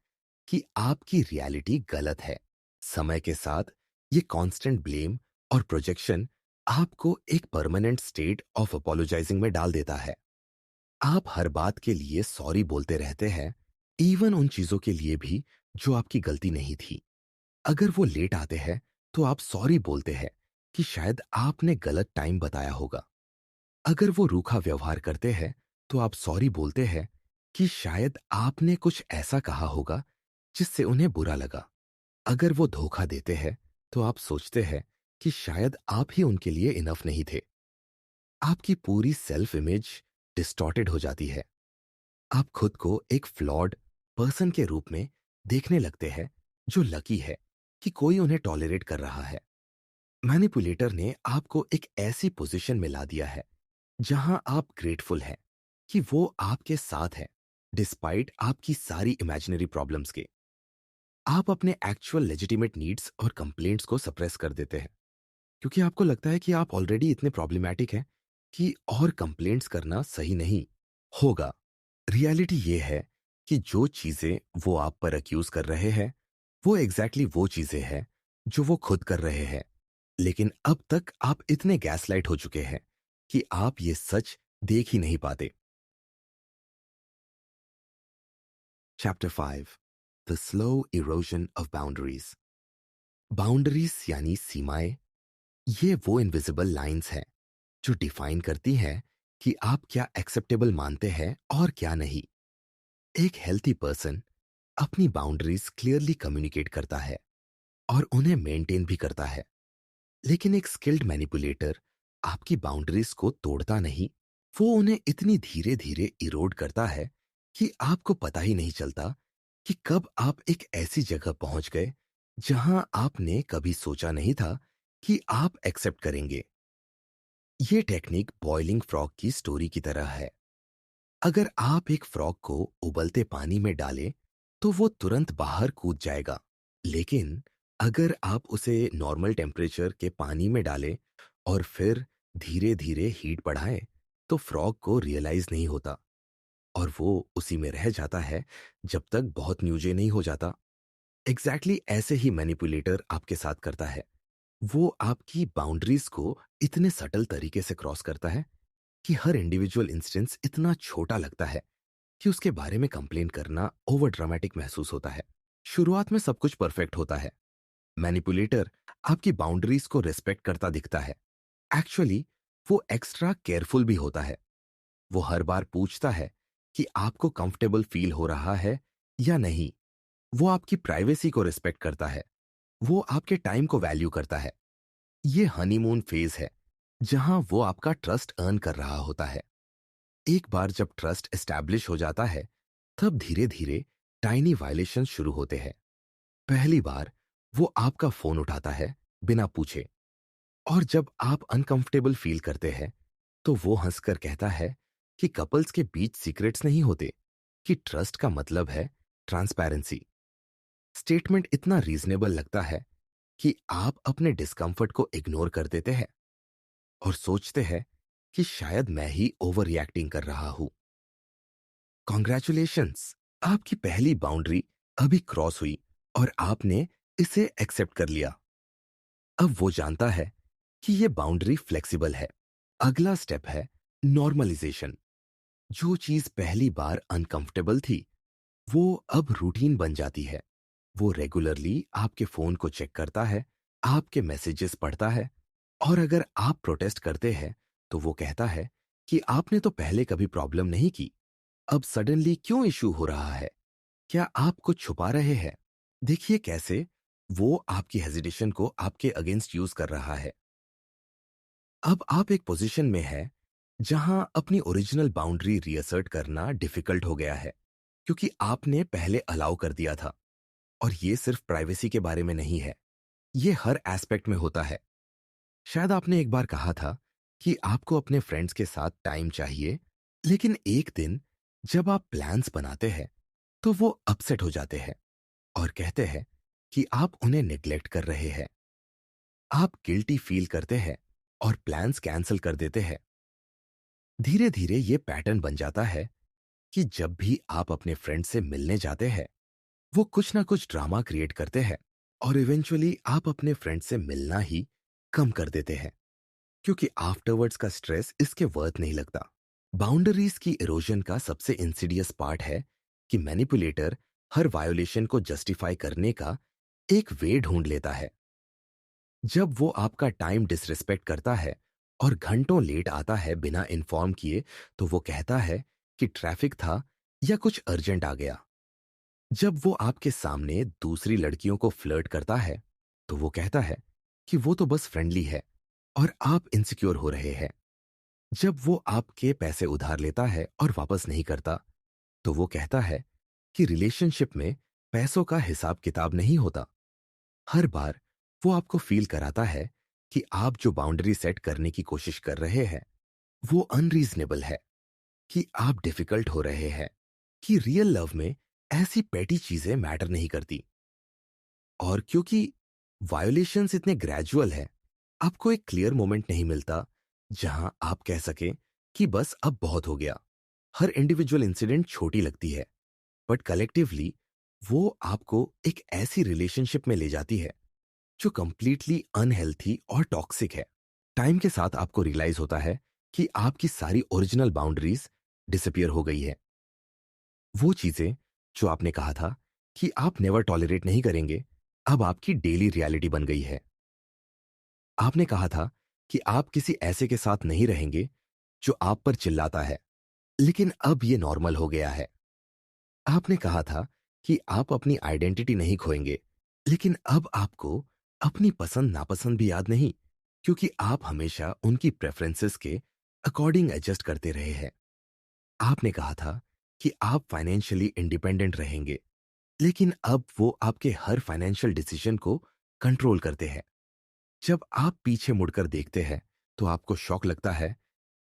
कि आपकी रियलिटी गलत है। समय के साथ ये कांस्टेंट ब्लेम और प्रोजेक्शन आपको एक परमानेंट स्टेट ऑफ अपोलोजाइजिंग में डाल देता है। आप हर बात के लिए सॉरी बोलते रहते हैं, इवन उन चीजों के लिए भी जो आपकी गलती नहीं थी। अगर वो लेट आते हैं, तो आप सॉरी बोलते हैं कि शायद आपने गलत टाइम बताया होगा। अगर वो रूखा व्यवहार करते हैं, तो आप सॉरी बोलते हैं कि शायद आपने कुछ ऐसा कहा होगा जिससे उन्हें बुरा लगा। अगर वो धोखा देते हैं, तो आप सोचते हैं कि शायद आप ही उनके लिए इनफ नहीं थे। आपकी पूरी सेल्फ इमेज डिस्टॉर्टेड हो जाती है। आप खुद को एक फ्लॉड पर्सन के रूप में देखने लगते हैं, जो लकी है कि कोई उन्हें टॉलरेट कर रहा है। मैनिपुलेटर ने आपको एक ऐसी पोजीशन में ला दिया है जहां आप ग्रेटफुल हैं, कि वो आपके साथ है डिस्पाइट आपकी सारी इमेजिनरी प्रॉब्लम्स के। आप अपने एक्चुअल लेजिटिमेट नीड्स और कंप्लेंट्स को सप्रेस कर देते हैं क्योंकि आपको लगता है कि आप ऑलरेडी इतने प्रॉब्लमैटिक हैं कि और कंप्लेंट्स करना सही नहीं होगा। रियलिटी ये है कि जो चीजें वो आप पर अक्यूज कर रहे हैं वो एग्जैक्टली वो चीजें हैं जो वो खुद कर रहे हैं। लेकिन अब तक आप इतने गैसलाइट हो चुके हैं कि आप ये सच देख ही नहीं पाते। Chapter 5, the slow erosion of boundaries. Boundaries यानी सीमाएं, ये वो इनविजिबल लाइंस हैं जो डिफाइन करती हैं कि आप क्या एक्सेप्टेबल मानते हैं और क्या नहीं। एक हेल्थी पर्सन अपनी बाउंड्रीज क्लियरली कम्युनिकेट करता है और उन्हें मेंटेन भी करता है। लेकिन एक स्किल्ड मैनिपुलेटर आपकी बाउंड्रीज को तोड़ता नहीं, वो उन्हें इतनी धीरे धीरे इरोड करता है कि आपको पता ही नहीं चलता कि कब आप एक ऐसी जगह पहुंच गए जहां आपने कभी सोचा नहीं था कि आप एक्सेप्ट करेंगे। ये टेक्निक बॉइलिंग फ्रॉग की स्टोरी की तरह है। अगर आप एक फ्रॉग को उबलते पानी में डालें तो वो तुरंत बाहर कूद जाएगा। लेकिन अगर आप उसे नॉर्मल टेम्परेचर के पानी में डालें और फिर धीरे धीरे हीट बढ़ाएं तो फ्रॉग को रियलाइज नहीं होता और वो उसी में रह जाता है जब तक बहुत न्यूजे नहीं हो जाता। एग्जैक्टली ऐसे ही मैनिपुलेटर आपके साथ करता है। वो आपकी बाउंड्रीज को इतने सटल तरीके से क्रॉस करता है कि हर इंडिविजुअल इंस्टेंस इतना छोटा लगता है कि उसके बारे में कंप्लेन करना ओवर ड्रामेटिक महसूस होता है। शुरुआत में सब कुछ परफेक्ट होता है। मैनिपुलेटर आपकी बाउंड्रीज को रिस्पेक्ट करता दिखता है। एक्चुअली वो एक्स्ट्रा केयरफुल भी होता है। वो हर बार पूछता है कि आपको कंफर्टेबल फील हो रहा है या नहीं। वो आपकी प्राइवेसी को रिस्पेक्ट करता है। वो आपके टाइम को वैल्यू करता है। ये हनीमून फेज है जहां वो आपका ट्रस्ट अर्न कर रहा होता है। एक बार जब ट्रस्ट एस्टैब्लिश हो जाता है तब धीरे धीरे टाइनी वायलेशन शुरू होते हैं। पहली बार वो आपका फोन उठाता है बिना पूछे, और जब आप अनकंफर्टेबल फील करते हैं तो वो हंसकर कहता है कि कपल्स के बीच सीक्रेट्स नहीं होते, कि ट्रस्ट का मतलब है ट्रांसपेरेंसी। स्टेटमेंट इतना रीजनेबल लगता है कि आप अपने डिस्कंफर्ट को इग्नोर कर देते हैं और सोचते हैं कि शायद मैं ही ओवर रिएक्टिंग कर रहा हूं। कॉन्ग्रेचुलेशंस, आपकी पहली बाउंड्री अभी क्रॉस हुई और आपने इसे एक्सेप्ट कर लिया। अब वो जानता है कि ये बाउंड्री फ्लेक्सिबल है। अगला स्टेप है नॉर्मलाइजेशन। जो चीज पहली बार अनकंफर्टेबल थी वो अब रूटीन बन जाती है। वो रेगुलरली आपके फोन को चेक करता है, आपके मैसेजेस पढ़ता है, और अगर आप प्रोटेस्ट करते हैं तो वो कहता है कि आपने तो पहले कभी प्रॉब्लम नहीं की, अब सडनली क्यों इशू हो रहा है? क्या आप कुछ छुपा रहे हैं? देखिए कैसे वो आपकी हेजिटेशन को आपके अगेंस्ट यूज कर रहा है। अब आप एक पोजीशन में है जहां अपनी ओरिजिनल बाउंड्री रीअसर्ट करना डिफिकल्ट हो गया है क्योंकि आपने पहले अलाउ कर दिया था। और ये सिर्फ प्राइवेसी के बारे में नहीं है, ये हर एस्पेक्ट में होता है। शायद आपने एक बार कहा था कि आपको अपने फ्रेंड्स के साथ टाइम चाहिए, लेकिन एक दिन जब आप प्लान्स बनाते हैं तो वो अपसेट हो जाते हैं और कहते हैं कि आप उन्हें निग्लेक्ट कर रहे हैं। आप गिल्टी फील करते हैं और प्लान्स कैंसिल कर देते हैं। धीरे धीरे ये पैटर्न बन जाता है कि जब भी आप अपने फ्रेंड से मिलने जाते हैं वो कुछ ना कुछ ड्रामा क्रिएट करते हैं और इवेंचुअली आप अपने फ्रेंड से मिलना ही कम कर देते हैं क्योंकि आफ्टरवर्ड्स का स्ट्रेस इसके वर्थ नहीं लगता। बाउंड्रीज की इरोजन का सबसे इंसिडियस पार्ट है कि मैनिपुलेटर हर वायोलेशन को जस्टिफाई करने का एक वे ढूंढ लेता है। जब वो आपका टाइम डिसरिस्पेक्ट करता है और घंटों लेट आता है बिना इन्फॉर्म किए तो वो कहता है कि ट्रैफिक था या कुछ अर्जेंट आ गया। जब वो आपके सामने दूसरी लड़कियों को फ्लर्ट करता है तो वो कहता है कि वो तो बस फ्रेंडली है और आप इनसिक्योर हो रहे हैं। जब वो आपके पैसे उधार लेता है और वापस नहीं करता तो वो कहता है कि रिलेशनशिप में पैसों का हिसाब किताब नहीं होता। हर बार वो आपको फील कराता है कि आप जो बाउंड्री सेट करने की कोशिश कर रहे हैं वो अनरीजनेबल है, कि आप डिफिकल्ट हो रहे हैं, कि रियल लव में ऐसी पेटी चीजें मैटर नहीं करती। और क्योंकि वायोलेशंस इतने ग्रेजुअल है, आपको एक क्लियर मोमेंट नहीं मिलता जहां आप कह सकें कि बस अब बहुत हो गया। हर इंडिविजुअल इंसिडेंट छोटी लगती है, बट कलेक्टिवली वो आपको एक ऐसी रिलेशनशिप में ले जाती है जो कंप्लीटली अनहेल्थी और टॉक्सिक है। टाइम के साथ आपको रियलाइज होता है कि आपकी सारी ओरिजिनल बाउंड्रीज डिसअपियर हो गई है। वो चीजें जो आपने कहा था कि आप नेवर टॉलरेट नहीं करेंगे, अब आपकी डेली रियलिटी बन गई है। आपने कहा था कि आप किसी ऐसे के साथ नहीं रहेंगे जो आप पर चिल्लाता है, लेकिन अब ये नॉर्मल हो गया है। आपने कहा था कि आप अपनी आइडेंटिटी नहीं खोएंगे, लेकिन अब आपको अपनी पसंद नापसंद भी याद नहीं, क्योंकि आप हमेशा उनकी प्रेफरेंसेस के अकॉर्डिंग एडजस्ट करते रहे हैं। आपने कहा था कि आप फाइनेंशियली इंडिपेंडेंट रहेंगे, लेकिन अब वो आपके हर फाइनेंशियल डिसीजन को कंट्रोल करते हैं। जब आप पीछे मुड़कर देखते हैं, तो आपको शॉक लगता है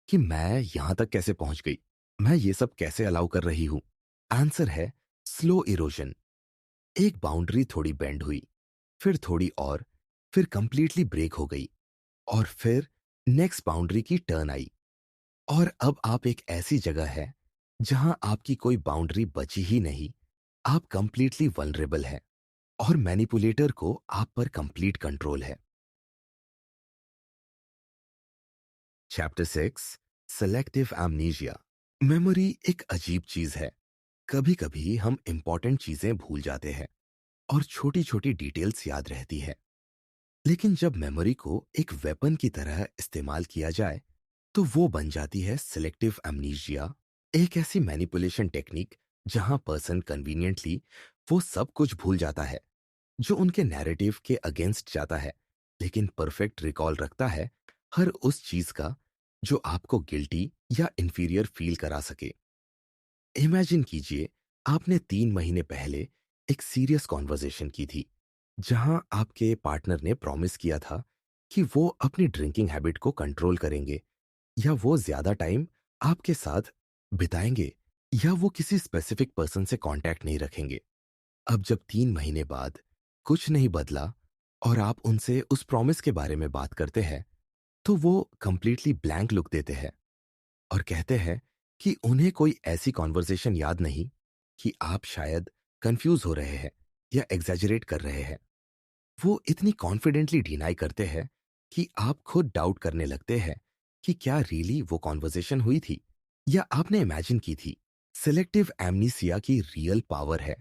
कि मैं यहां तक कैसे पहुंच गई, मैं ये सब कैसे अलाउ कर रही हूं। आंसर है स्लो इरोजन। एक बाउंड्री थोड़ी बेंड हुई, फिर थोड़ी और, फिर कंप्लीटली ब्रेक हो गई, और फिर नेक्स्ट बाउंड्री की टर्न आई। और अब आप एक ऐसी जगह है जहां आपकी कोई बाउंड्री बची ही नहीं। आप कंप्लीटली वल्नरेबल हैं, और मैनिपुलेटर को आप पर कंप्लीट कंट्रोल है। Chapter 6, selective amnesia. मेमोरी एक अजीब चीज है। कभी कभी हम इंपॉर्टेंट चीजें भूल जाते हैं और छोटी छोटी डिटेल्स याद रहती है। लेकिन जब मेमोरी को एक वेपन की तरह इस्तेमाल किया जाए, तो वो बन जाती है सिलेक्टिव एमनीजिया। एक ऐसी मैनिपुलेशन टेक्निक जहां पर्सन कन्वीनियंटली वो सब कुछ भूल जाता है जो उनके नैरेटिव के अगेंस्ट जाता है, लेकिन परफेक्ट रिकॉल रखता है हर उस चीज का जो आपको गिल्टी या इंफीरियर फील करा सके। इमेजिन कीजिए, आपने 3 महीने पहले एक सीरियस कॉन्वर्जेशन की थी जहां आपके पार्टनर ने प्रॉमिस किया था कि वो अपनी ड्रिंकिंग हैबिट को कंट्रोल करेंगे, या वो ज्यादा टाइम आपके साथ बिताएंगे, या वो किसी स्पेसिफिक पर्सन से कांटेक्ट नहीं रखेंगे। अब जब 3 महीने बाद कुछ नहीं बदला और आप उनसे उस प्रॉमिस के बारे में बात करते हैं, तो वो कंप्लीटली ब्लैंक लुक देते हैं और कहते हैं कि उन्हें कोई ऐसी कॉन्वर्सेशन याद नहीं, कि आप शायद कंफ्यूज हो रहे हैं या एग्जैजरेट कर रहे हैं। वो इतनी कॉन्फिडेंटली डिनाई करते हैं कि आप खुद डाउट करने लगते हैं कि क्या रियली वो कॉन्वर्सेशन हुई थी या आपने इमेजिन की थी। सिलेक्टिव एमनीसिया की रियल पावर है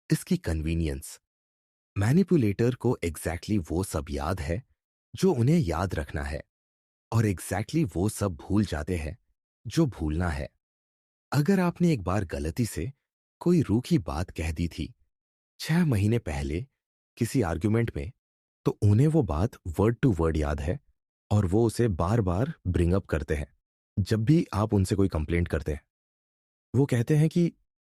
इसकी कन्वीनियंस। मैनिपुलेटर को एग्जैक्टली वो सब याद है जो उन्हें याद रखना है, और एग्जैक्टली वो सब भूल जाते हैं जो भूलना है। अगर आपने एक बार गलती से कोई रूखी बात कह दी थी 6 महीने पहले किसी आर्ग्यूमेंट में, तो उन्हें वो बात वर्ड टू वर्ड याद है, और वो उसे बार बार ब्रिंग अप करते हैं जब भी आप उनसे कोई कंप्लेंट करते हैं। वो कहते हैं कि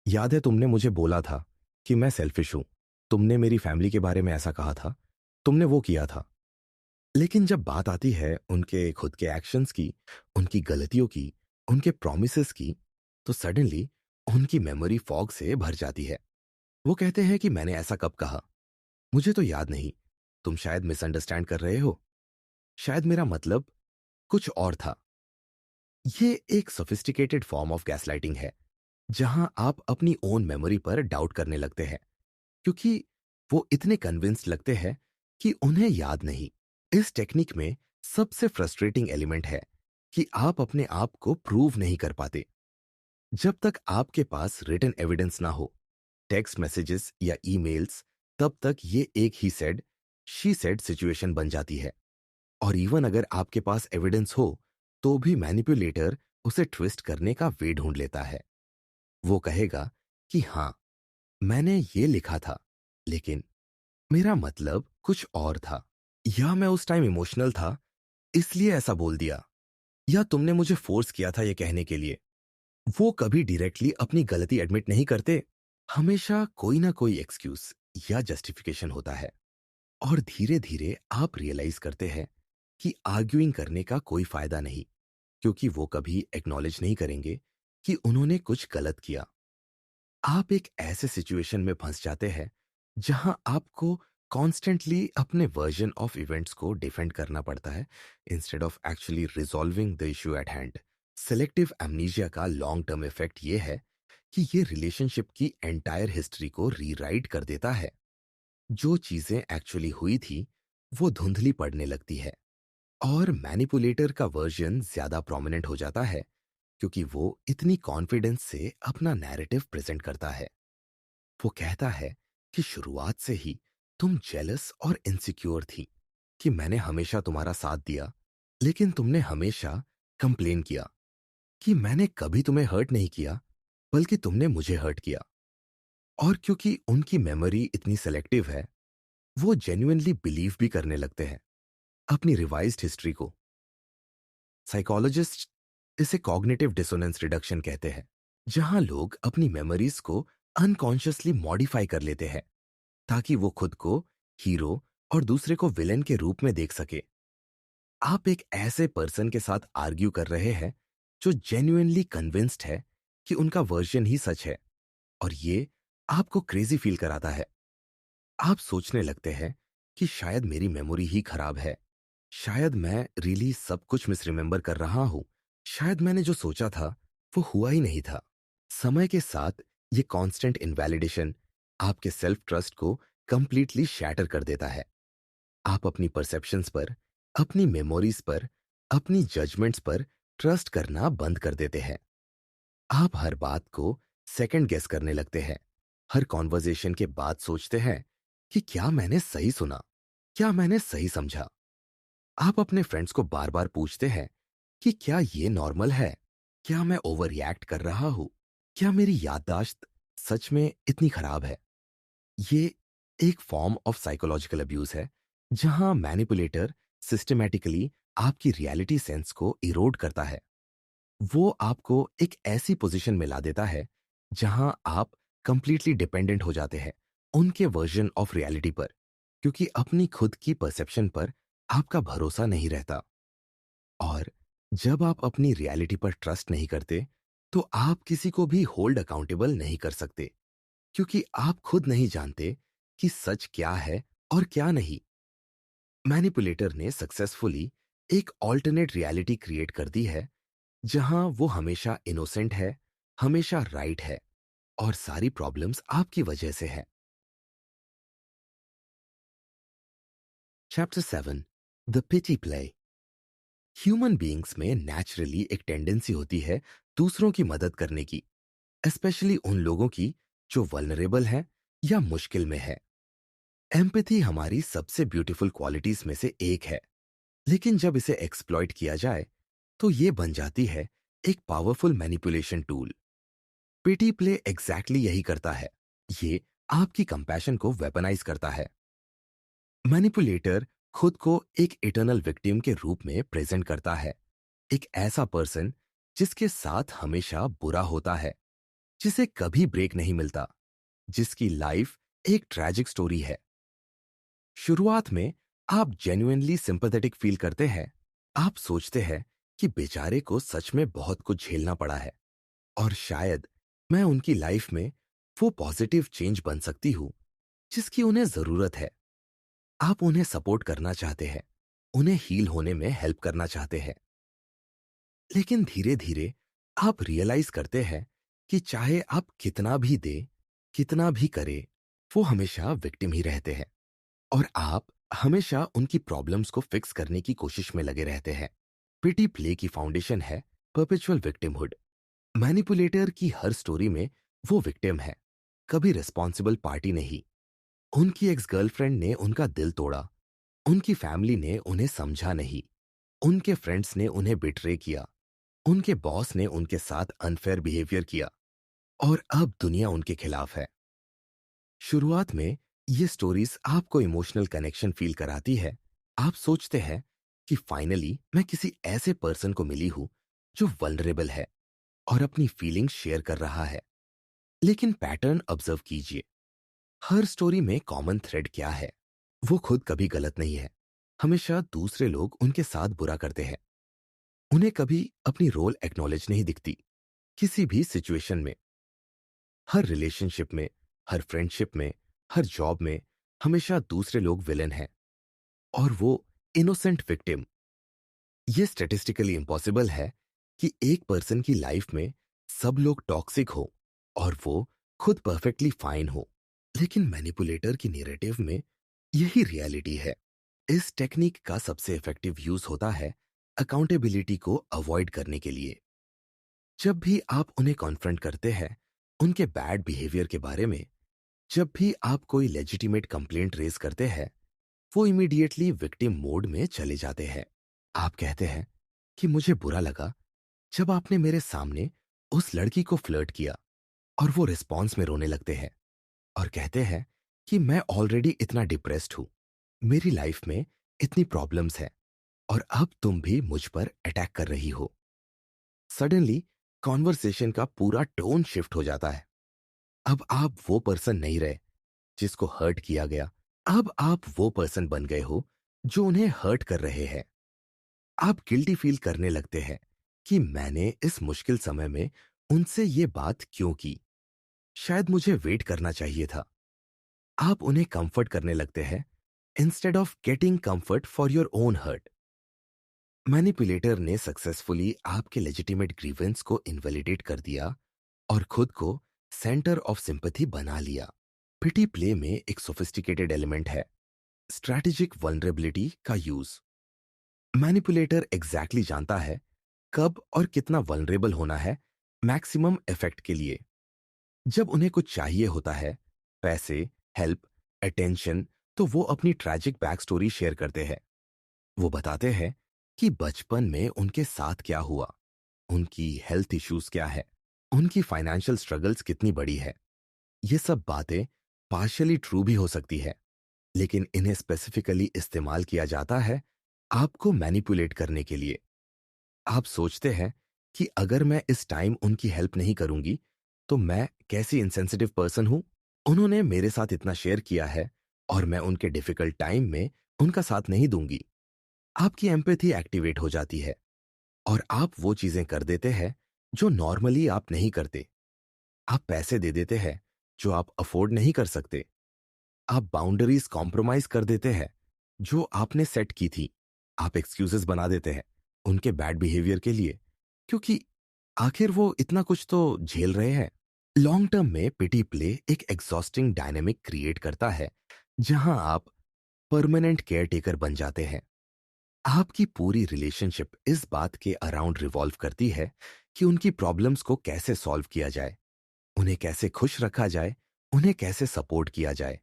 याद है तुमने मुझे बोला था कि मैं सेल्फिश हूं, तुमने मेरी फैमिली के बारे में ऐसा कहा था, तुमने वो किया था। लेकिन जब बात आती है उनके खुद के एक्शंस की, उनकी गलतियों की, उनके प्रोमिसेस की, तो सडनली उनकी मेमोरी फॉग से भर जाती है। वो कहते हैं कि मैंने ऐसा कब कहा, मुझे तो याद नहीं, तुम शायद मिसअंडरस्टैंड कर रहे हो, शायद मेरा मतलब कुछ और था। ये एक सोफिस्टिकेटेड फॉर्म ऑफ गैसलाइटिंग है जहां आप अपनी ओन मेमोरी पर डाउट करने लगते हैं, क्योंकि वो इतने कन्विंस्ड लगते हैं कि उन्हें याद नहीं। इस टेक्निक में सबसे फ्रस्ट्रेटिंग एलिमेंट है कि आप अपने आप को प्रूव नहीं कर पाते। जब तक आपके पास रिटन एविडेंस ना हो, टेक्स्ट मैसेजेस या ईमेल्स, तब तक ये एक he said she said situation बन जाती है। और इवन अगर आपके पास एविडेंस हो, तो भी मैनिपुलेटर उसे ट्विस्ट करने का वे ढूंढ लेता है। वो कहेगा कि हाँ, मैंने ये लिखा था, लेकिन मेरा मतलब कुछ और था, या मैं उस टाइम इमोशनल था इसलिए ऐसा बोल दिया, या तुमने मुझे फोर्स किया था ये कहने के लिए। वो कभी डायरेक्टली अपनी गलती एडमिट नहीं करते, हमेशा कोई ना कोई एक्सक्यूज या जस्टिफिकेशन होता है। और धीरे धीरे आप रियलाइज करते हैं कि आर्ग्यूइंग करने का कोई फायदा नहीं, क्योंकि वो कभी एक्नॉलेज नहीं करेंगे कि उन्होंने कुछ गलत किया। आप एक ऐसे सिचुएशन में फंस जाते हैं जहां आपको कॉन्स्टेंटली अपने वर्जन ऑफ इवेंट्स को डिफेंड करना पड़ता है instead of actually resolving the issue at hand. Selective amnesia का लॉन्ग टर्म इफेक्ट ये है कि ये रिलेशनशिप की एंटायर हिस्ट्री को रीराइट कर देता है। जो चीजें एक्चुअली हुई थी वो धुंधली पड़ने लगती है और मैनिपुलेटर का वर्जन ज्यादा प्रोमिनेंट हो जाता है क्योंकि वो इतनी कॉन्फिडेंस से अपना नैरेटिव प्रेजेंट करता है। वो कहता है कि शुरुआत से ही तुम जेलस और इनसिक्योर थी, कि मैंने हमेशा तुम्हारा साथ दिया लेकिन तुमने हमेशा कंप्लेन किया, कि मैंने कभी तुम्हें हर्ट नहीं किया बल्कि तुमने मुझे हर्ट किया। और क्योंकि उनकी मेमोरी इतनी सेलेक्टिव है, वो जेन्युइनली बिलीव भी करने लगते हैं अपनी रिवाइज्ड हिस्ट्री को। साइकोलॉजिस्ट इसे कॉग्निटिव डिसोनेंस रिडक्शन कहते हैं, जहां लोग अपनी मेमोरीज को अनकॉन्शियसली मॉडिफाई कर लेते हैं ताकि वो खुद को हीरो और दूसरे को विलेन के रूप में देख सके। आप एक ऐसे पर्सन के साथ आर्ग्यू कर रहे हैं जो जेन्युइनली कन्विंस्ड है कि उनका वर्जन ही सच है, और ये आपको क्रेजी फील कराता है। आप सोचने लगते हैं कि शायद मेरी मेमोरी ही खराब है, शायद मैं रियली सब कुछ मिस रिमेंबर कर रहा हूं, शायद मैंने जो सोचा था वो हुआ ही नहीं था। समय के साथ ये कांस्टेंट इनवैलिडेशन आपके सेल्फ ट्रस्ट को कंप्लीटली शैटर कर देता है। आप अपनी परसेप्शंस पर, अपनी मेमोरीज पर, अपनी जजमेंट्स पर ट्रस्ट करना बंद कर देते हैं। आप हर बात को सेकंड गेस करने लगते हैं। हर कॉन्वर्जेशन के बाद सोचते हैं कि क्या मैंने सही सुना, क्या मैंने सही समझा। आप अपने फ्रेंड्स को बार बार पूछते हैं कि क्या ये नॉर्मल है, क्या मैं ओवर रिएक्ट कर रहा हूं, क्या मेरी याददाश्त सच में इतनी खराब है। ये एक फॉर्म ऑफ साइकोलॉजिकल अब्यूज है जहां मैनिपुलेटर सिस्टमैटिकली आपकी रियलिटी सेंस को इरोड करता है। वो आपको एक ऐसी पोजीशन में ला देता है जहां आप कंप्लीटली डिपेंडेंट हो जाते हैं उनके वर्जन ऑफ रियलिटी पर, क्योंकि अपनी खुद की परसेप्शन पर आपका भरोसा नहीं रहता। और जब आप अपनी रियलिटी पर ट्रस्ट नहीं करते तो आप किसी को भी होल्ड अकाउंटेबल नहीं कर सकते, क्योंकि आप खुद नहीं जानते कि सच क्या है और क्या नहीं। मैनिपुलेटर ने सक्सेसफुली एक ऑल्टरनेट रियलिटी क्रिएट कर दी है जहां वो हमेशा इनोसेंट है, हमेशा राइट है, और सारी प्रॉब्लम्स आपकी वजह से है। Chapter 7, the pity play. Human beings में नेचुरली एक टेंडेंसी होती है दूसरों की मदद करने की, स्पेशली उन लोगों की जो वल्नरेबल हैं या मुश्किल में है। एम्पैथी हमारी सबसे ब्यूटीफुल क्वालिटीज में से एक है, लेकिन जब इसे एक्सप्लॉइट किया जाए तो ये बन जाती है एक पावरफुल मैनिपुलेशन टूल। पिटी प्ले एग्जैक्टली यही करता है। ये आपकी कंपैशन को वेपनाइज करता है। मैनिपुलेटर खुद को एक इटर्नल विक्टिम के रूप में प्रेजेंट करता है, एक ऐसा पर्सन जिसके साथ हमेशा बुरा होता है, जिसे कभी ब्रेक नहीं मिलता, जिसकी लाइफ एक ट्रैजिक स्टोरी है। शुरुआत में आप जेन्युइनली सिंपैथेटिक फील करते हैं। आप सोचते हैं कि बेचारे को सच में बहुत कुछ झेलना पड़ा है और शायद मैं उनकी लाइफ में वो पॉजिटिव चेंज बन सकती हूँ जिसकी उन्हें जरूरत है। आप उन्हें सपोर्ट करना चाहते हैं, उन्हें हील होने में हेल्प करना चाहते हैं। लेकिन धीरे धीरे आप रियलाइज करते हैं कि चाहे आप कितना भी दे, कितना भी करे, वो हमेशा विक्टिम ही रहते हैं, और आप हमेशा उनकी प्रॉब्लम्स को फिक्स करने की कोशिश में लगे रहते हैं। पिटी प्ले की फाउंडेशन है परपेचुअल विक्टिमहुड। मैनिपुलेटर की हर स्टोरी में वो विक्टिम है, कभी रिस्पॉन्सिबल पार्टी नहीं। उनकी एक्स गर्लफ्रेंड ने उनका दिल तोड़ा, उनकी फैमिली ने उन्हें समझा नहीं, उनके फ्रेंड्स ने उन्हें बिट्रे किया, उनके बॉस ने उनके साथ अनफेयर बिहेवियर किया, और अब दुनिया उनके खिलाफ है। शुरुआत में ये स्टोरीज आपको इमोशनल कनेक्शन फील कराती है। आप सोचते हैं कि फाइनली मैं किसी ऐसे पर्सन को मिली हूं जो वल्नरेबल है और अपनी फीलिंग्स शेयर कर रहा है। लेकिन पैटर्न ऑब्जर्व कीजिए। हर स्टोरी में कॉमन थ्रेड क्या है? वो खुद कभी गलत नहीं है, हमेशा दूसरे लोग उनके साथ बुरा करते हैं। उन्हें कभी अपनी रोल एक्नॉलेज नहीं दिखती। किसी भी सिचुएशन में, हर रिलेशनशिप में, हर फ्रेंडशिप में, हर जॉब में हमेशा दूसरे लोग विलेन हैं और वो इनोसेंट विक्टिम। ये स्टैटिस्टिकली इम्पॉसिबल है कि एक पर्सन की लाइफ में सब लोग टॉक्सिक हो और वो खुद परफेक्टली फाइन हो। लेकिन मैनिपुलेटर की नैरेटिव में यही रियलिटी है। इस टेक्निक का सबसे इफेक्टिव यूज होता है अकाउंटेबिलिटी को अवॉइड करने के लिए। जब भी आप उन्हें कॉन्फ्रंट करते हैं उनके बैड बिहेवियर के बारे में, जब भी आप कोई लेजिटिमेट कंप्लेंट रेज करते हैं, वो इमीडिएटली विक्टिम मोड में चले जाते हैं। आप कहते हैं कि मुझे बुरा लगा जब आपने मेरे सामने उस लड़की को फ्लर्ट किया, और वो रिस्पॉन्स में रोने लगते हैं और कहते हैं कि मैं ऑलरेडी इतना डिप्रेस्ड हूं, मेरी लाइफ में इतनी प्रॉब्लम्स हैं और अब तुम भी मुझ पर अटैक कर रही हो। सडनली कॉन्वर्सेशन का पूरा टोन शिफ्ट हो जाता है। अब आप वो पर्सन नहीं रहे जिसको हर्ट किया गया, अब आप वो पर्सन बन गए हो जो उन्हें हर्ट कर रहे हैं। आप गिल्टी फील करने लगते हैं कि मैंने इस मुश्किल समय में उनसे ये बात क्यों की, शायद मुझे वेट करना चाहिए था। आप उन्हें कंफर्ट करने लगते हैं instead of getting comfort for your own hurt. Manipulator ने सक्सेसफुली आपके लेजिटिमेट ग्रीवेंस को इनवैलिडेट कर दिया और खुद को सेंटर ऑफ सिंपैथी बना लिया। पिटी प्ले में एक सोफिस्टिकेटेड एलिमेंट है, स्ट्रैटेजिक वल्नरेबिलिटी का यूज। मैनिपुलेटर एग्जैक्टली जानता है कब और कितना वल्नरेबल होना है मैक्सिमम इफेक्ट के लिए। जब उन्हें कुछ चाहिए होता है, पैसे, हेल्प, अटेंशन, तो वो अपनी ट्रैजिक बैक स्टोरी शेयर करते हैं। वो बताते हैं कि बचपन में उनके साथ क्या हुआ, उनकी हेल्थ इश्यूज क्या है, उनकी फाइनेंशियल स्ट्रगल्स कितनी बड़ी है। ये सब बातें पार्शियली ट्रू भी हो सकती है, लेकिन इन्हें स्पेसिफिकली इस्तेमाल किया जाता है आपको मैनिपुलेट करने के लिए। आप सोचते हैं कि अगर मैं इस टाइम उनकी हेल्प नहीं करूंगी तो मैं कैसी इंसेंसिटिव पर्सन हूं, उन्होंने मेरे साथ इतना शेयर किया है और मैं उनके डिफिकल्ट टाइम में उनका साथ नहीं दूंगी। आपकी एम्पैथी एक्टिवेट हो जाती है और आप वो चीजें कर देते हैं जो नॉर्मली आप नहीं करते। आप पैसे दे देते हैं जो आप अफोर्ड नहीं कर सकते। आप बाउंड्रीज कॉम्प्रोमाइज कर देते हैं जो आपने सेट की थी। आप एक्सक्यूजेस बना देते हैं उनके बैड बिहेवियर के लिए, क्योंकि आखिर वो इतना कुछ तो झेल रहे हैं। लॉन्ग टर्म में पिटी प्ले एक एग्जॉस्टिंग डायनेमिक क्रिएट करता है जहां आप परमानेंट केयर टेकर बन जाते हैं। आपकी पूरी रिलेशनशिप इस बात के अराउंड रिवॉल्व करती है कि उनकी प्रॉब्लम्स को कैसे सॉल्व किया जाए, उन्हें कैसे खुश रखा जाए, उन्हें कैसे सपोर्ट किया जाए।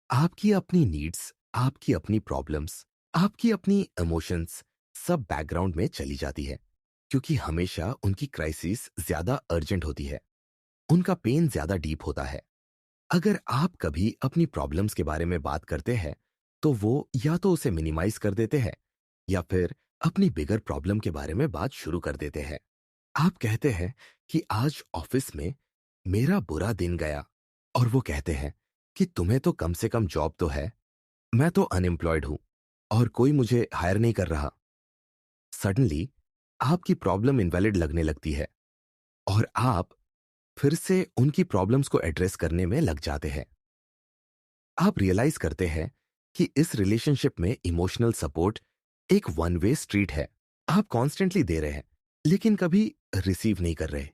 आपकी अपनी नीड्स, आपकी अपनी प्रॉब्लम्स, आपकी अपनी इमोशंस सब बैकग्राउंड में चली जाती है, क्योंकि हमेशा उनकी क्राइसिस ज्यादा अर्जेंट होती है, उनका पेन ज्यादा डीप होता है। अगर आप कभी अपनी प्रॉब्लम्स के बारे में बात करते हैं तो वो या तो उसे मिनिमाइज कर देते हैं या फिर अपनी बिगर प्रॉब्लम के बारे में बात शुरू कर देते हैं। आप कहते हैं कि आज ऑफिस में मेरा बुरा दिन गया, और वो कहते हैं कि तुम्हें तो कम से कम जॉब तो है, मैं तो अनएम्प्लॉयड हूं और कोई मुझे हायर नहीं कर रहा। सडनली आपकी प्रॉब्लम इनवैलिड लगने लगती है और आप फिर से उनकी प्रॉब्लम्स को एड्रेस करने में लग जाते हैं। आप रियलाइज करते हैं कि इस रिलेशनशिप में इमोशनल सपोर्ट एक वन वे स्ट्रीट है। आप कॉन्स्टेंटली दे रहे हैं लेकिन कभी रिसीव नहीं कर रहे।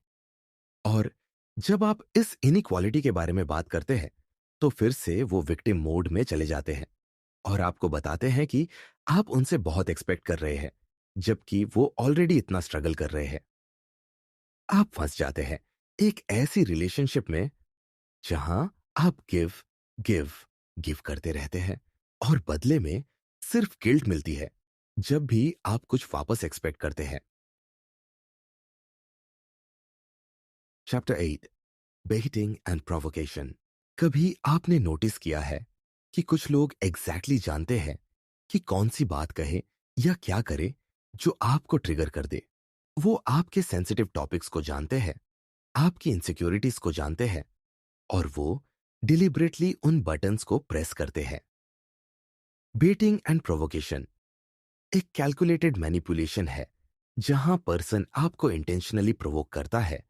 और जब आप इस इनइक्वालिटी के बारे में बात करते हैं तो फिर से वो विक्टिम मोड में चले जाते हैं और आपको बताते हैं कि आप उनसे बहुत एक्सपेक्ट कर रहे हैं जबकि वो ऑलरेडी इतना स्ट्रगल कर रहे हैं। आप फंस जाते हैं एक ऐसी रिलेशनशिप में जहां आप गिव गिव गिव करते रहते हैं और बदले में सिर्फ गिल्ट मिलती है जब भी आप कुछ वापस एक्सपेक्ट करते हैं। Chapter 8, baiting and provocation. कभी आपने नोटिस किया है कि कुछ लोग एग्जैक्टली जानते हैं कि कौन सी बात कहे या क्या करे जो आपको ट्रिगर कर दे। वो आपके सेंसिटिव टॉपिक्स को जानते हैं, आपकी इनसिक्योरिटीज को जानते हैं और वो डिलिबरेटली उन बटन्स को प्रेस करते हैं। बेटिंग एंड प्रोवोकेशन एक कैलकुलेटेड मैनिपुलेशन है जहां पर्सन आपको इंटेंशनली प्रोवोक करता है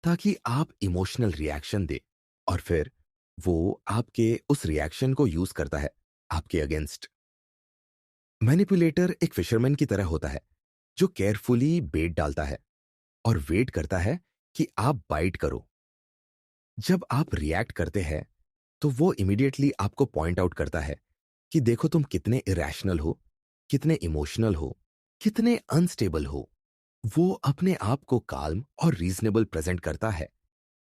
ताकि आप इमोशनल रिएक्शन दे, और फिर वो आपके उस रिएक्शन को यूज करता है आपके अगेंस्ट। मैनिपुलेटर एक फिशरमैन की तरह होता है जो केयरफुली बेट डालता है और वेट करता है कि आप बाइट करो। जब आप रिएक्ट करते हैं तो वो इमीडिएटली आपको पॉइंट आउट करता है कि देखो तुम कितने इरेशनल हो, कितने इमोशनल हो, कितने अनस्टेबल हो। वो अपने आप को काल्म और रीजनेबल प्रेजेंट करता है,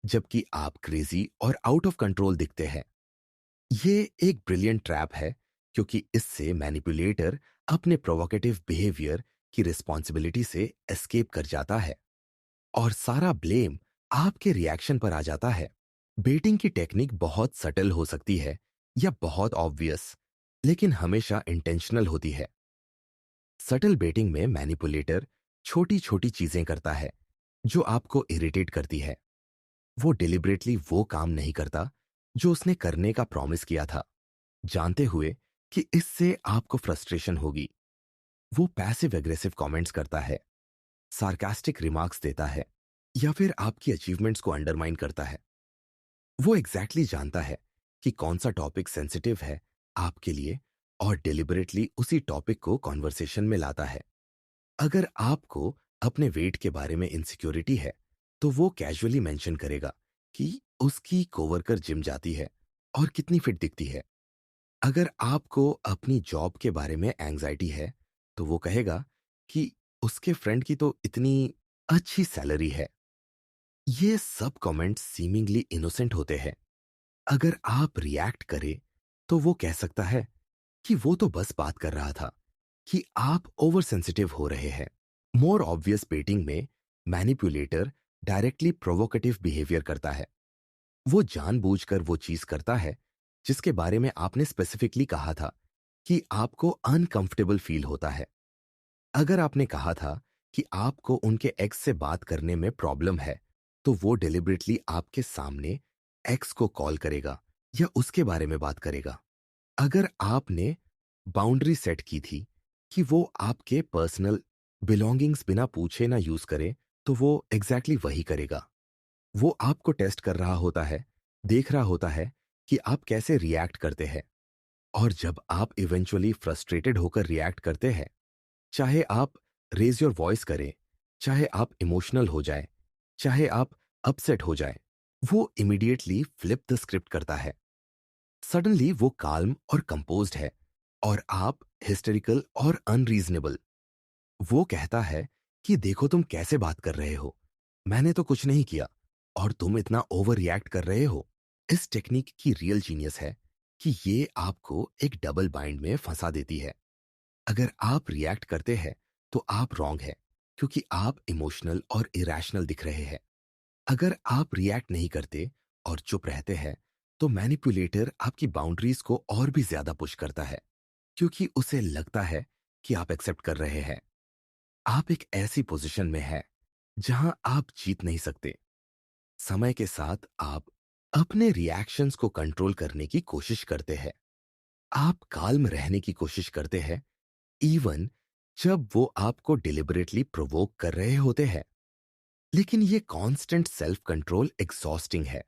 जबकि आप क्रेजी और आउट ऑफ कंट्रोल दिखते हैं। ये एक ब्रिलियंट ट्रैप है, क्योंकि इससे मैनिपुलेटर अपने प्रोवोकेटिव बिहेवियर की रिस्पॉन्सिबिलिटी से एस्केप कर जाता है और सारा ब्लेम आपके रिएक्शन पर आ जाता है। बेटिंग की टेक्निक बहुत सटल हो सकती है या बहुत ऑब्वियस, लेकिन हमेशा इंटेंशनल होती है। सटल बेटिंग में मैनिपुलेटर छोटी छोटी चीजें करता है जो आपको इरिटेट करती है। वो डिलिबरेटली वो काम नहीं करता जो उसने करने का प्रॉमिस किया था, जानते हुए कि इससे आपको फ्रस्ट्रेशन होगी। वो पैसिव एग्रेसिव कमेंट्स करता है, सार्कास्टिक रिमार्क्स देता है, या फिर आपकी अचीवमेंट्स को अंडरमाइन करता है। वो एग्जैक्टली जानता है कि कौन सा टॉपिक सेंसिटिव है आपके लिए और डिलिबरेटली उसी टॉपिक को कॉन्वर्सेशन में लाता है। अगर आपको अपने वेट के बारे में इनसिक्योरिटी है, तो वो कैजुअली मेंशन करेगा कि उसकी कोवर्कर जिम जाती है और कितनी फिट दिखती है। अगर आपको अपनी जॉब के बारे में एंग्जाइटी है, तो वो कहेगा कि उसके फ्रेंड की तो इतनी अच्छी सैलरी है। ये सब कमेंट्स सीमिंगली इनोसेंट होते हैं। अगर आप रिएक्ट करें, तो वो कह सकता है कि वो तो बस बात कर रहा था, कि आप ओवर सेंसिटिव हो रहे हैं। मोर ऑब्वियस बेटिंग में मैनिपुलेटर डायरेक्टली प्रोवोकेटिव बिहेवियर करता है। वो जानबूझकर वो चीज करता है जिसके बारे में आपने स्पेसिफिकली कहा था कि आपको अनकंफर्टेबल फील होता है। अगर आपने कहा था कि आपको उनके एक्स से बात करने में प्रॉब्लम है, तो वो डिलिबरेटली आपके सामने एक्स को कॉल करेगा या उसके बारे में बात करेगा। अगर आपने बाउंड्री सेट की थी कि वो आपके पर्सनल बिलोंगिंग्स बिना पूछे ना यूज करे, तो वो एग्जैक्टली वही करेगा। वो आपको टेस्ट कर रहा होता है, देख रहा होता है कि आप कैसे रिएक्ट करते हैं। और जब आप इवेंचुअली फ्रस्ट्रेटेड होकर रिएक्ट करते हैं, चाहे आप रेज योर वॉइस करें, चाहे आप इमोशनल हो जाए, चाहे आप अपसेट हो जाए, वो इमीडिएटली फ्लिप द स्क्रिप्ट करता है। सडनली वो काल्म और कंपोज्ड है और आप हिस्टेरिकल और अनरीजनेबल। वो कहता है कि देखो तुम कैसे बात कर रहे हो, मैंने तो कुछ नहीं किया और तुम इतना ओवर रिएक्ट कर रहे हो। इस टेक्निक की रियल जीनियस है कि ये आपको एक डबल बाइंड में फंसा देती है। अगर आप रिएक्ट करते हैं तो आप रॉन्ग है, क्योंकि आप इमोशनल और इरेशनल दिख रहे हैं। अगर आप रिएक्ट नहीं करते और चुप रहते हैं, तो मैनिपुलेटर आपकी बाउंड्रीज को और भी ज्यादा पुश करता है, क्योंकि उसे लगता है कि आप एक्सेप्ट कर रहे हैं। आप एक ऐसी पोजीशन में हैं जहां आप जीत नहीं सकते। समय के साथ आप अपने रिएक्शंस को कंट्रोल करने की कोशिश करते हैं। आप काल्म रहने की कोशिश करते हैं, इवन जब वो आपको डिलिबरेटली प्रोवोक कर रहे होते हैं। लेकिन ये कांस्टेंट सेल्फ कंट्रोल एग्जॉस्टिंग है।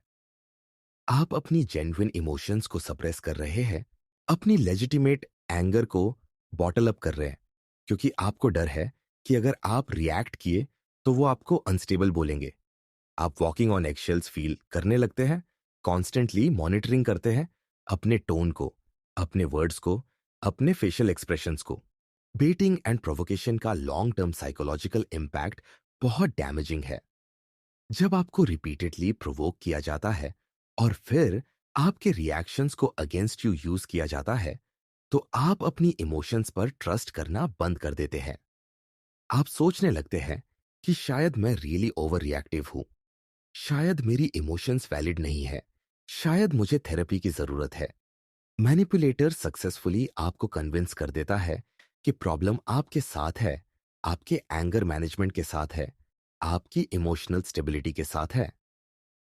आप अपनी जेन्युइन इमोशंस को सप्रेस कर रहे हैं, अपनी लेजिटिमेट एंगर को बॉटल अप कर रहे हैं, क्योंकि आपको डर है कि अगर आप रिएक्ट किए तो वो आपको अनस्टेबल बोलेंगे। आप वॉकिंग ऑन एक्शेल्स फील करने लगते हैं, कॉन्स्टेंटली मॉनिटरिंग करते हैं अपने टोन को, अपने वर्ड्स को, अपने फेशियल एक्सप्रेशंस को। बेटिंग एंड प्रोवोकेशन का लॉन्ग टर्म साइकोलॉजिकल इम्पैक्ट बहुत डैमेजिंग है। जब आपको रिपीटेडली प्रोवोक किया जाता है और फिर आपके रिएक्शंस को अगेंस्ट यू यूज किया जाता है, तो आप अपनी इमोशंस पर ट्रस्ट करना बंद कर देते हैं। आप सोचने लगते हैं कि शायद मैं रियली ओवर रिएक्टिव हूं, शायद मेरी इमोशंस वैलिड नहीं है, शायद मुझे थेरेपी की जरूरत है। मैनिपुलेटर सक्सेसफुली आपको कन्विंस कर देता है कि प्रॉब्लम आपके साथ है, आपके एंगर मैनेजमेंट के साथ है, आपकी इमोशनल स्टेबिलिटी के साथ है।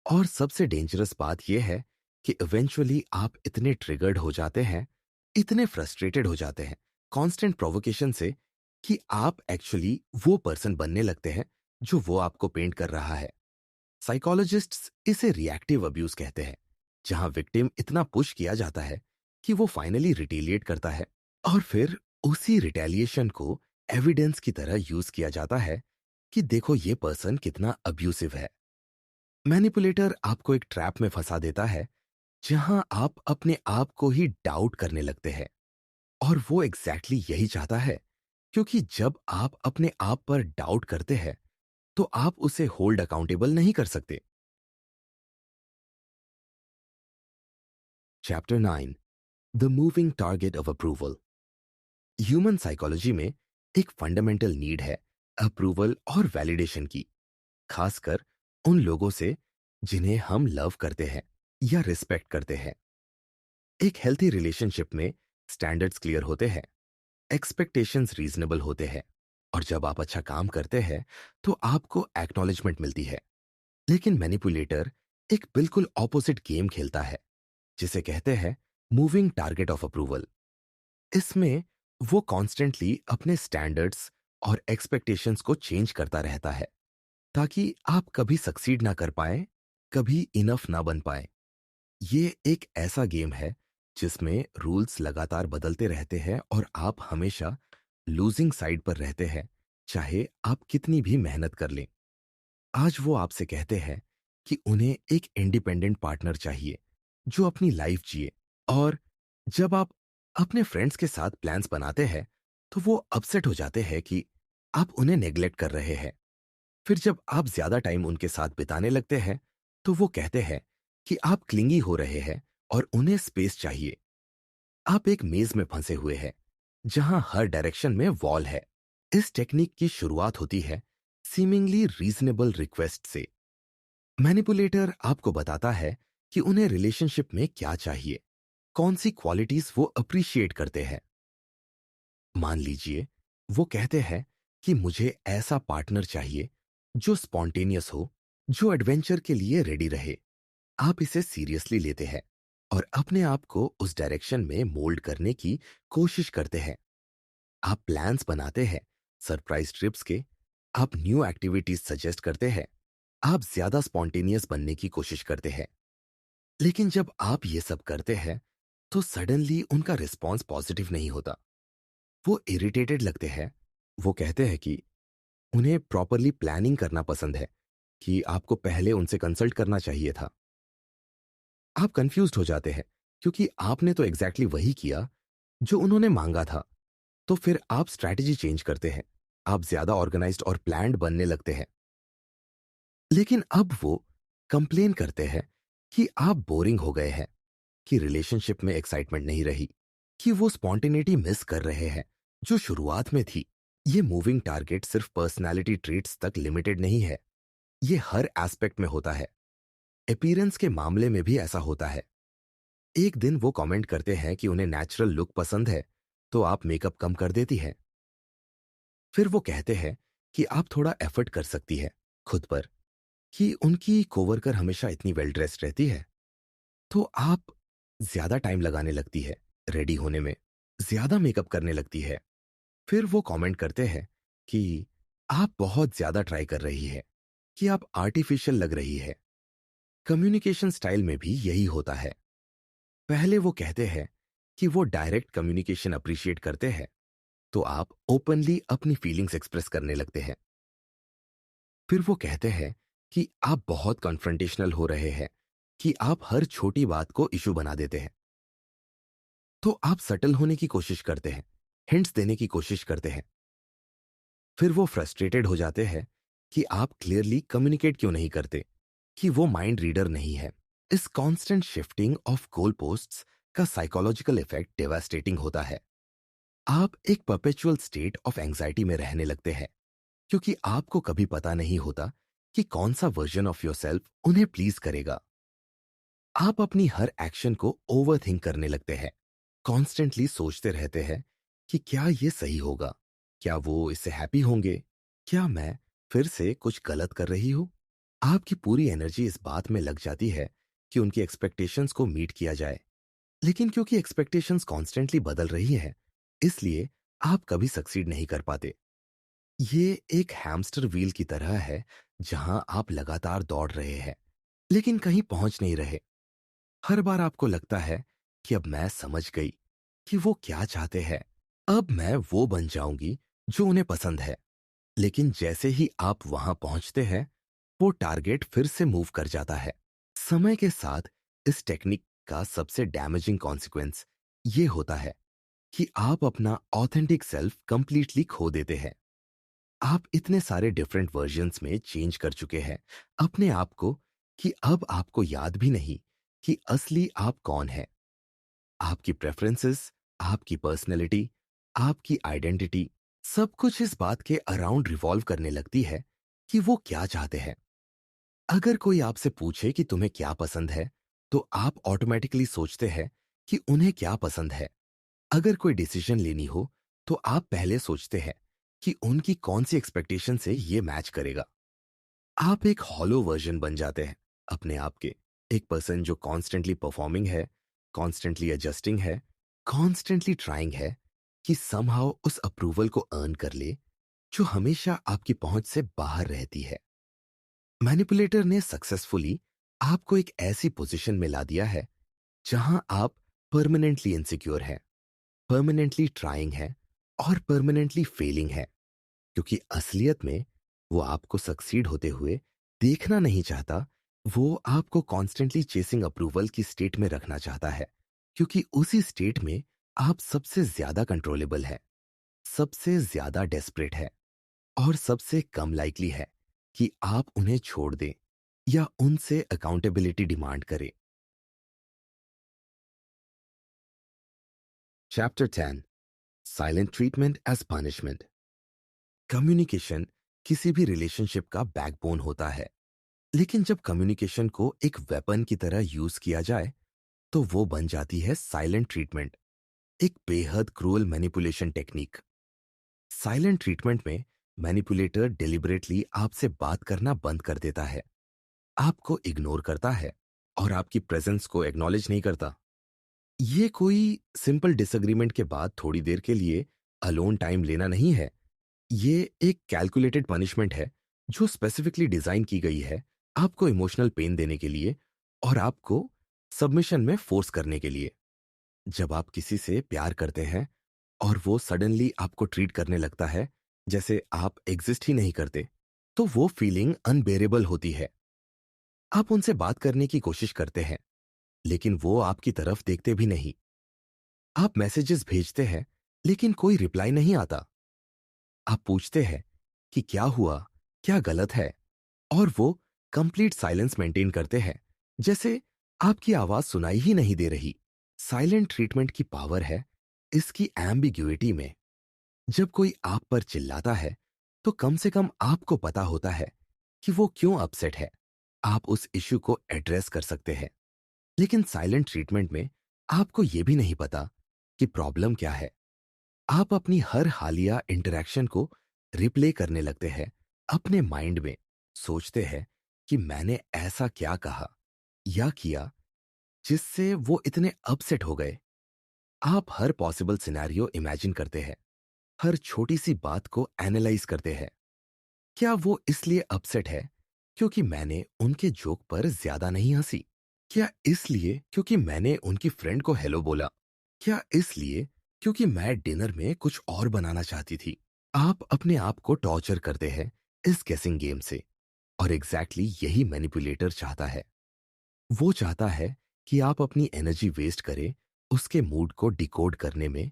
और सबसे डेंजरस बात यह है कि इवेंचुअली आप इतने ट्रिगर्ड हो जाते हैं, इतने फ्रस्ट्रेटेड हो जाते हैं कांस्टेंट प्रोवोकेशन से, कि आप एक्चुअली वो पर्सन बनने लगते हैं जो वो आपको पेंट कर रहा है। साइकोलॉजिस्ट्स इसे रिएक्टिव अब्यूज कहते हैं, जहां विक्टिम इतना पुश किया जाता है कि वो फाइनली रिटेलिएट करता है, और फिर उसी रिटेलिएशन को एविडेंस की तरह यूज किया जाता है कि देखो ये पर्सन कितना अब्यूसिव है। मैनिपुलेटर आपको एक ट्रैप में फंसा देता है जहां आप अपने आप को ही डाउट करने लगते हैं, और वो एग्जैक्टली यही चाहता है, क्योंकि जब आप अपने आप पर डाउट करते हैं तो आप उसे होल्ड अकाउंटेबल नहीं कर सकते। Chapter 9, the moving target of approval. Human psychology में एक फंडामेंटल नीड है अप्रूवल और वैलिडेशन की, खासकर उन लोगों से जिन्हें हम लव करते हैं या रिस्पेक्ट करते हैं। एक हेल्थी रिलेशनशिप में स्टैंडर्ड्स क्लियर होते हैं, एक्सपेक्टेशंस रीजनेबल होते हैं, और जब आप अच्छा काम करते हैं तो आपको एक्नॉलेजमेंट मिलती है। लेकिन मैनिपुलेटर एक बिल्कुल ऑपोजिट गेम खेलता है, जिसे कहते हैं मूविंग टारगेट ऑफ अप्रूवल। इसमें वो कॉन्स्टेंटली अपने स्टैंडर्ड्स और एक्सपेक्टेशंस को चेंज करता रहता है, ताकि आप कभी सक्सीड ना कर पाए, कभी इनफ ना बन पाए। ये एक ऐसा गेम है जिसमें रूल्स लगातार बदलते रहते हैं और आप हमेशा लूजिंग साइड पर रहते हैं, चाहे आप कितनी भी मेहनत कर लें। आज वो आपसे कहते हैं कि उन्हें एक इंडिपेंडेंट पार्टनर चाहिए जो अपनी लाइफ जिए, और जब आप अपने फ्रेंड्स के साथ प्लान्स बनाते हैं तो वो अपसेट हो जाते हैं कि आप उन्हें नेग्लेक्ट कर रहे हैं। फिर जब आप ज्यादा टाइम उनके साथ बिताने लगते हैं तो वो कहते हैं कि आप क्लिंगी हो रहे हैं और उन्हें स्पेस चाहिए। आप एक मेज में फंसे हुए हैं जहां हर डायरेक्शन में वॉल है। इस टेक्निक की शुरुआत होती है सीमिंगली रीजनेबल रिक्वेस्ट से। मैनिपुलेटर आपको बताता है कि उन्हें रिलेशनशिप में क्या चाहिए, कौन सी क्वालिटीज वो अप्रिशिएट करते हैं। मान लीजिए वो कहते हैं कि मुझे ऐसा पार्टनर चाहिए जो स्पॉन्टेनियस हो, जो एडवेंचर के लिए रेडी रहे। आप इसे सीरियसली लेते हैं और अपने आप को उस डायरेक्शन में मोल्ड करने की कोशिश करते हैं। आप प्लान्स बनाते हैं, सरप्राइज ट्रिप्स के, आप न्यू एक्टिविटीज सजेस्ट करते हैं, आप ज्यादा स्पॉन्टेनियस बनने की कोशिश करते हैं। लेकिन जब आप ये सब करते हैं तो सडनली उनका रिस्पॉन्स पॉजिटिव नहीं होता। वो इरिटेटेड लगते हैं। वो कहते हैं कि उन्हें प्रॉपरली प्लानिंग करना पसंद है, कि आपको पहले उनसे कंसल्ट करना चाहिए था। आप कंफ्यूज्ड हो जाते हैं क्योंकि आपने तो एग्जैक्टली वही किया जो उन्होंने मांगा था। तो फिर आप स्ट्रैटेजी चेंज करते हैं, आप ज्यादा ऑर्गेनाइज्ड और प्लान्ड बनने लगते हैं। लेकिन अब वो कंप्लेन करते हैं कि आप बोरिंग हो गए हैं, कि रिलेशनशिप में एक्साइटमेंट नहीं रही, कि वो स्पॉन्टेनिटी मिस कर रहे हैं जो शुरुआत में थी। ये मूविंग टारगेट सिर्फ पर्सनालिटी ट्रेट्स तक लिमिटेड नहीं है, ये हर एस्पेक्ट में होता है। अपीयरेंस के मामले में भी ऐसा होता है। एक दिन वो कमेंट करते हैं कि उन्हें नेचुरल लुक पसंद है, तो आप मेकअप कम कर देती हैं। फिर वो कहते हैं कि आप थोड़ा एफर्ट कर सकती है खुद पर, कि उनकी कोवर्कर हमेशा इतनी वेल ड्रेस्ड रहती है, तो आप ज्यादा टाइम लगाने लगती है रेडी होने में, ज्यादा मेकअप करने लगती है। फिर वो कमेंट करते हैं कि आप बहुत ज्यादा ट्राई कर रही है, कि आप आर्टिफिशियल लग रही है। कम्युनिकेशन स्टाइल में भी यही होता है। पहले वो कहते हैं कि वो डायरेक्ट कम्युनिकेशन अप्रिशिएट करते हैं, तो आप ओपनली अपनी फीलिंग्स एक्सप्रेस करने लगते हैं। फिर वो कहते हैं कि आप बहुत कॉन्फ्रंटेशनल हो रहे हैं, कि आप हर छोटी बात को इशू बना देते हैं। तो आप सटल होने की कोशिश करते हैं, हिंट्स देने की कोशिश करते हैं। फिर वो फ्रस्ट्रेटेड हो जाते हैं कि आप क्लियरली कम्युनिकेट क्यों नहीं करते, कि वो माइंड रीडर नहीं है। इस constant shifting of goal posts का साइकोलॉजिकल इफेक्ट डेवास्टेटिंग होता है। आप एक परपेचुअल स्टेट ऑफ एंजाइटी में रहने लगते हैं, क्योंकि आपको कभी पता नहीं होता कि कौन सा वर्जन ऑफ योरसेल्फ उन्हें प्लीज करेगा। आप अपनी हर एक्शन को ओवरथिंक करने लगते हैं, कॉन्स्टेंटली सोचते रहते हैं कि क्या ये सही होगा, क्या वो इससे हैप्पी होंगे, क्या मैं फिर से कुछ गलत कर रही हूं। आपकी पूरी एनर्जी इस बात में लग जाती है कि उनकी एक्सपेक्टेशंस को मीट किया जाए। लेकिन क्योंकि एक्सपेक्टेशंस कॉन्स्टेंटली बदल रही है, इसलिए आप कभी सक्सीड नहीं कर पाते। ये एक हैमस्टर व्हील की तरह है जहां आप लगातार दौड़ रहे हैं लेकिन कहीं पहुंच नहीं रहे। हर बार आपको लगता है कि अब मैं समझ गई कि वो क्या चाहते हैं, अब मैं वो बन जाऊंगी जो उन्हें पसंद है। लेकिन जैसे ही आप वहां पहुंचते हैं, वो टारगेट फिर से मूव कर जाता है। समय के साथ इस टेक्निक का सबसे डैमेजिंग कॉन्सिक्वेंस ये होता है कि आप अपना ऑथेंटिक सेल्फ कंप्लीटली खो देते हैं। आप इतने सारे डिफरेंट वर्जन्स में चेंज कर चुके हैं अपने आप को कि अब आपको याद भी नहीं कि असली आप कौन है। आपकी प्रेफरेंसेस, आपकी पर्सनैलिटी, आपकी आइडेंटिटी, सब कुछ इस बात के अराउंड रिवॉल्व करने लगती है कि वो क्या चाहते हैं। अगर कोई आपसे पूछे कि तुम्हें क्या पसंद है, तो आप ऑटोमेटिकली सोचते हैं कि उन्हें क्या पसंद है। अगर कोई डिसीजन लेनी हो, तो आप पहले सोचते हैं कि उनकी कौन सी एक्सपेक्टेशन से ये मैच करेगा। आप एक हॉलो वर्जन बन जाते हैं अपने आप के। एक पर्सन जो कॉन्स्टेंटली परफॉर्मिंग है, कॉन्स्टेंटली एडजस्टिंग है, कॉन्स्टेंटली ट्राइंग है कि समहाउ उस अप्रूवल को अर्न कर ले जो हमेशा आपकी पहुंच से बाहर रहती है। मैनिपुलेटर ने सक्सेसफुली आपको एक ऐसी पोजीशन में ला दिया है जहां आप परमानेंटली इनसिक्योर हैं, परमानेंटली ट्राइंग है और परमानेंटली फेलिंग है, क्योंकि असलियत में वो आपको सक्सीड होते हुए देखना नहीं चाहता। वो आपको कॉन्स्टेंटली चेसिंग अप्रूवल की स्टेट में रखना चाहता है, क्योंकि उसी स्टेट में आप सबसे ज्यादा कंट्रोलेबल है, सबसे ज्यादा डेस्परेट है और सबसे कम लाइकली है कि आप उन्हें छोड़ दें या उनसे अकाउंटेबिलिटी डिमांड करें। Chapter 10, silent treatment as punishment. Communication किसी भी रिलेशनशिप का बैकबोन होता है, लेकिन जब कम्युनिकेशन को एक वेपन की तरह यूज किया जाए, तो वो बन जाती है साइलेंट ट्रीटमेंट, एक बेहद cruel manipulation technique. Silent treatment में मैनिपुलेटर डिलिबरेटली आपसे बात करना बंद कर देता है, आपको इग्नोर करता है और आपकी प्रेजेंस को एक्नॉलेज नहीं करता। ये कोई सिंपल डिसएग्रीमेंट के बाद थोड़ी देर के लिए अलोन टाइम लेना नहीं है। ये एक कैलकुलेटेड पनिशमेंट है जो स्पेसिफिकली डिजाइन की गई है आपको इमोशनल पेन देने के लिए और आपको सबमिशन में फोर्स करने के लिए। जब आप किसी से प्यार करते हैं और वो सडनली आपको ट्रीट करने लगता है जैसे आप एग्जिस्ट ही नहीं करते, तो वो फीलिंग अनबेरेबल होती है। आप उनसे बात करने की कोशिश करते हैं, लेकिन वो आपकी तरफ देखते भी नहीं। आप मैसेजेस भेजते हैं, लेकिन कोई रिप्लाई नहीं आता। आप पूछते हैं कि क्या हुआ, क्या गलत है, और वो कंप्लीट साइलेंस मेंटेन करते हैं, जैसे आपकी आवाज सुनाई ही नहीं दे रही। साइलेंट ट्रीटमेंट की पावर है इसकी एम्बिग्युइटी में। जब कोई आप पर चिल्लाता है, तो कम से कम आपको पता होता है कि वो क्यों अपसेट है। आप उस इश्यू को एड्रेस कर सकते हैं। लेकिन साइलेंट ट्रीटमेंट में आपको यह भी नहीं पता कि प्रॉब्लम क्या है। आप अपनी हर हालिया इंटरैक्शन को रिप्ले करने लगते हैं अपने माइंड में। सोचते हैं कि मैंने ऐसा क्या कहा या किया जिससे वो इतने अपसेट हो गए। आप हर पॉसिबल सिनेरियो इमेजिन करते हैं, हर छोटी सी बात को एनालाइज करते हैं। क्या वो इसलिए अपसेट है क्योंकि मैंने उनके जोक पर ज्यादा नहीं हंसी? क्या इसलिए क्योंकि मैंने उनकी फ्रेंड को हेलो बोला? क्या इसलिए क्योंकि मैं डिनर में कुछ और बनाना चाहती थी? आप अपने आप को टॉर्चर करते हैं इस गेसिंग गेम से, और यही मैनिपुलेटर चाहता है। वो चाहता है कि आप अपनी एनर्जी वेस्ट करें उसके मूड को डिकोड करने में,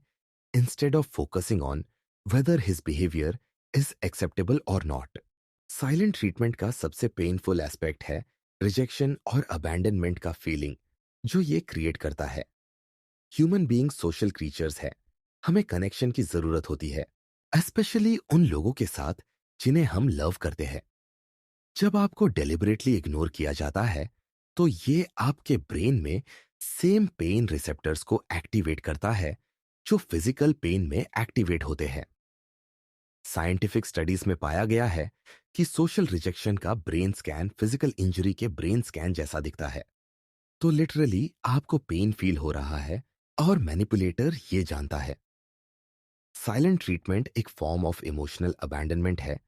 instead of focusing on whether his behaviour is acceptable और नॉट। साइलेंट ट्रीटमेंट का सबसे पेनफुल एस्पेक्ट है रिजेक्शन और अबैंडनमेंट का फीलिंग जो ये क्रिएट करता है। ह्यूमन बीइंग सोशल क्रीचर्स है, हमें कनेक्शन की जरूरत होती है, स्पेशली उन लोगों के साथ जिन्हें हम लव करते हैं। जब आपको डेलिबरेटली इग्नोर किया जाता है, तो ये आपके ब्रेन में सेम पेन रिसेप्टर्स को एक्टिवेट करता है जो फिजिकल पेन में एक्टिवेट होते हैं। साइंटिफिक स्टडीज में पाया गया है कि सोशल रिजेक्शन का ब्रेन स्कैन फिजिकल इंजरी के ब्रेन स्कैन जैसा दिखता है। तो लिटरली आपको पेन फील हो रहा है और मैनिपुलेटर ये जानता है। साइलेंट ट्रीटमेंट एक फॉर्म ऑफ इमोशनल अबैंडनमेंट है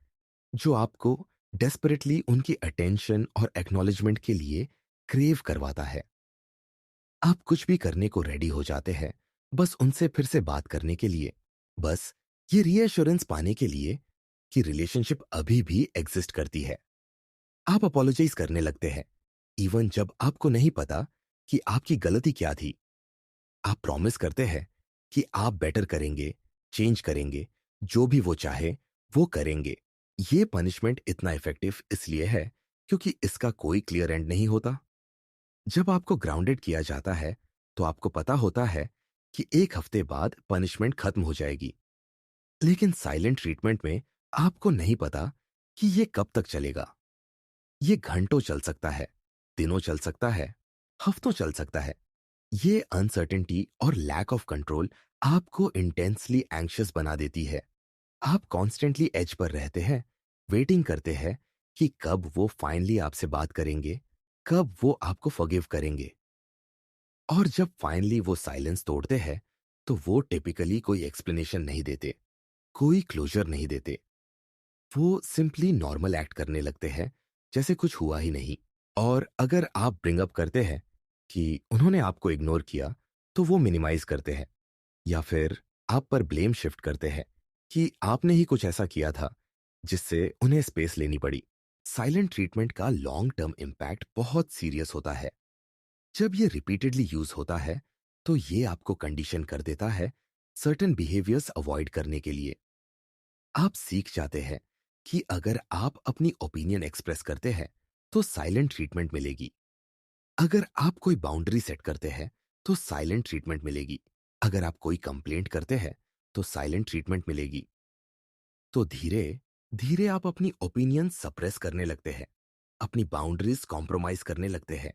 जो आपको डेस्परेटली उनकी अटेंशन और एक्नॉलेजमेंट के लिए क्रेव करवाता है। आप कुछ भी करने को रेडी हो जाते हैं, बस उनसे फिर से बात करने के लिए, बस ये रीएश्योरेंस पाने के लिए कि रिलेशनशिप अभी भी एग्जिस्ट करती है। आप अपोलोजाइज करने लगते हैं, इवन जब आपको नहीं पता कि आपकी गलती क्या थी। आप प्रॉमिस करते हैं कि आप बेटर करेंगे, चेंज करेंगे, जो भी वो चाहे, वो करेंगे। ये पनिशमेंट इतना इफेक्टिव इसलिए है क्योंकि इसका कोई क्लियर एंड नहीं होता। जब आपको ग्राउंडेड किया जाता है, तो आपको पता होता है कि एक हफ्ते बाद पनिशमेंट खत्म हो जाएगी। लेकिन साइलेंट ट्रीटमेंट में आपको नहीं पता कि ये कब तक चलेगा। ये घंटों चल सकता है, दिनों चल सकता है, हफ्तों चल सकता है। ये अनसर्टेनिटी और लैक ऑफ कंट्रोल आपको इंटेंसली एंग्शियस बना देती है। आप कॉन्स्टेंटली एज पर रहते हैं, वेटिंग करते हैं कि कब वो फाइनली आपसे बात करेंगे, कब वो आपको फॉरगिव करेंगे। और जब फाइनली वो साइलेंस तोड़ते हैं, तो वो टिपिकली कोई एक्सप्लेनेशन नहीं देते, कोई क्लोजर नहीं देते। वो सिंपली नॉर्मल एक्ट करने लगते हैं, जैसे कुछ हुआ ही नहीं। और अगर आप ब्रिंग अप करते हैं कि उन्होंने आपको इग्नोर किया, तो वो मिनिमाइज करते हैं या फिर आप पर ब्लेम शिफ्ट करते हैं कि आपने ही कुछ ऐसा किया था जिससे उन्हें स्पेस लेनी पड़ी। साइलेंट ट्रीटमेंट का लॉन्ग टर्म इम्पैक्ट बहुत सीरियस होता है। जब ये रिपीटेडली यूज होता है, तो ये आपको कंडीशन कर देता है सर्टेन बिहेवियर्स अवॉइड करने के लिए। आप सीख जाते हैं कि अगर आप अपनी ओपिनियन एक्सप्रेस करते हैं, तो साइलेंट ट्रीटमेंट मिलेगी। अगर आप कोई बाउंड्री सेट करते हैं, तो साइलेंट ट्रीटमेंट मिलेगी। अगर आप कोई कंप्लेंट करते हैं, तो साइलेंट ट्रीटमेंट मिलेगी। तो धीरे धीरे आप अपनी ओपिनियन सप्रेस करने लगते हैं, अपनी बाउंड्रीज कॉम्प्रोमाइज करने लगते हैं,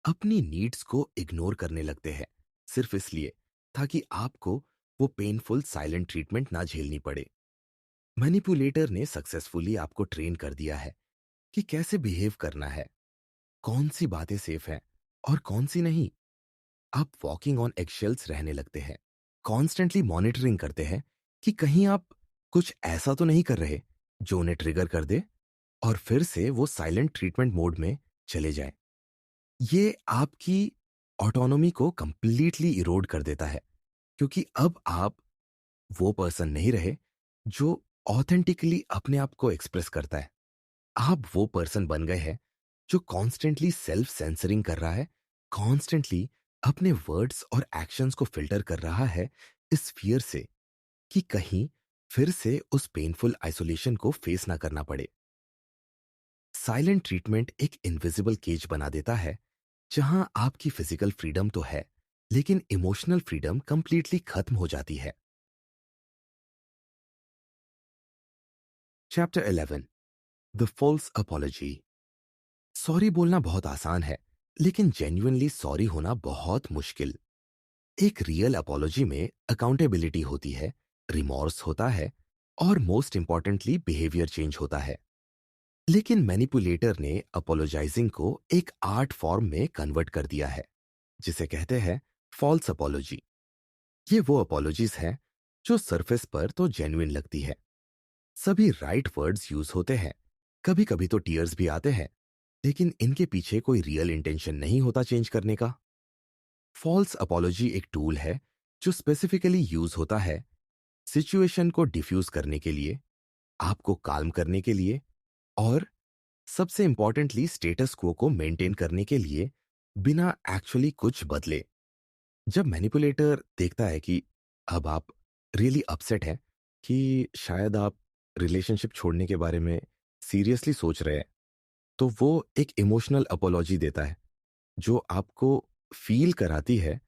अपनी नीड्स को इग्नोर करने लगते हैं, सिर्फ इसलिए ताकि आपको वो पेनफुल साइलेंट ट्रीटमेंट ना झेलनी पड़े। मैनिपुलेटर ने सक्सेसफुली आपको ट्रेन कर दिया है कि कैसे बिहेव करना है, कौन सी बातें सेफ हैं और कौन सी नहीं। आप वॉकिंग ऑन एगशेल्स रहने लगते हैं, कॉन्स्टेंटली मॉनिटरिंग करते हैं कि कहीं आप कुछ ऐसा तो नहीं कर रहे जो उन्हें ट्रिगर कर दे और फिर से वो साइलेंट ट्रीटमेंट मोड में चले जाएं। ये आपकी ऑटोनॉमी को कंप्लीटली इरोड कर देता है, क्योंकि अब आप वो पर्सन नहीं रहे जो ऑथेंटिकली अपने आप को एक्सप्रेस करता है। आप वो पर्सन बन गए हैं जो कॉन्स्टेंटली सेल्फ सेंसरिंग कर रहा है, कॉन्स्टेंटली अपने वर्ड्स और एक्शंस को फिल्टर कर रहा है, इस फियर से कि कहीं फिर से उस पेनफुल आइसोलेशन को फेस ना करना पड़े। साइलेंट ट्रीटमेंट एक इनविजिबल केज बना देता है, जहां आपकी फिजिकल फ्रीडम तो है, लेकिन इमोशनल फ्रीडम कंप्लीटली खत्म हो जाती है। Chapter 11, the false apology. Sorry बोलना बहुत आसान है, लेकिन जेन्युइनली सॉरी होना बहुत मुश्किल। एक रियल अपॉलॉजी में अकाउंटेबिलिटी होती है, रिमॉर्स होता है और मोस्ट इंपॉर्टेंटली बिहेवियर चेंज होता है। लेकिन मैनिपुलेटर ने अपोलोजाइजिंग को एक आर्ट फॉर्म में कन्वर्ट कर दिया है, जिसे कहते हैं फॉल्स अपॉलॉजी। ये वो अपॉलॉजीज हैं जो सरफेस पर तो जेन्युइन लगती है, सभी राइट वर्ड्स यूज होते हैं, कभी कभी तो टीयर्स भी आते हैं, लेकिन इनके पीछे कोई रियल इंटेंशन नहीं होता चेंज करने का। फॉल्स अपॉलॉजी एक टूल है जो स्पेसिफिकली यूज होता है सिचुएशन को डिफ्यूज करने के लिए, आपको काल्म करने के लिए और सबसे इंपॉर्टेंटली स्टेटस क्वो को मेंटेन करने के लिए, बिना एक्चुअली कुछ बदले। जब मैनिपुलेटर देखता है कि अब आप रियली अपसेट हैं, कि शायद आप रिलेशनशिप छोड़ने के बारे में सीरियसली सोच रहे हैं, तो वो एक इमोशनल अपोलॉजी देता है जो आपको फील कराती है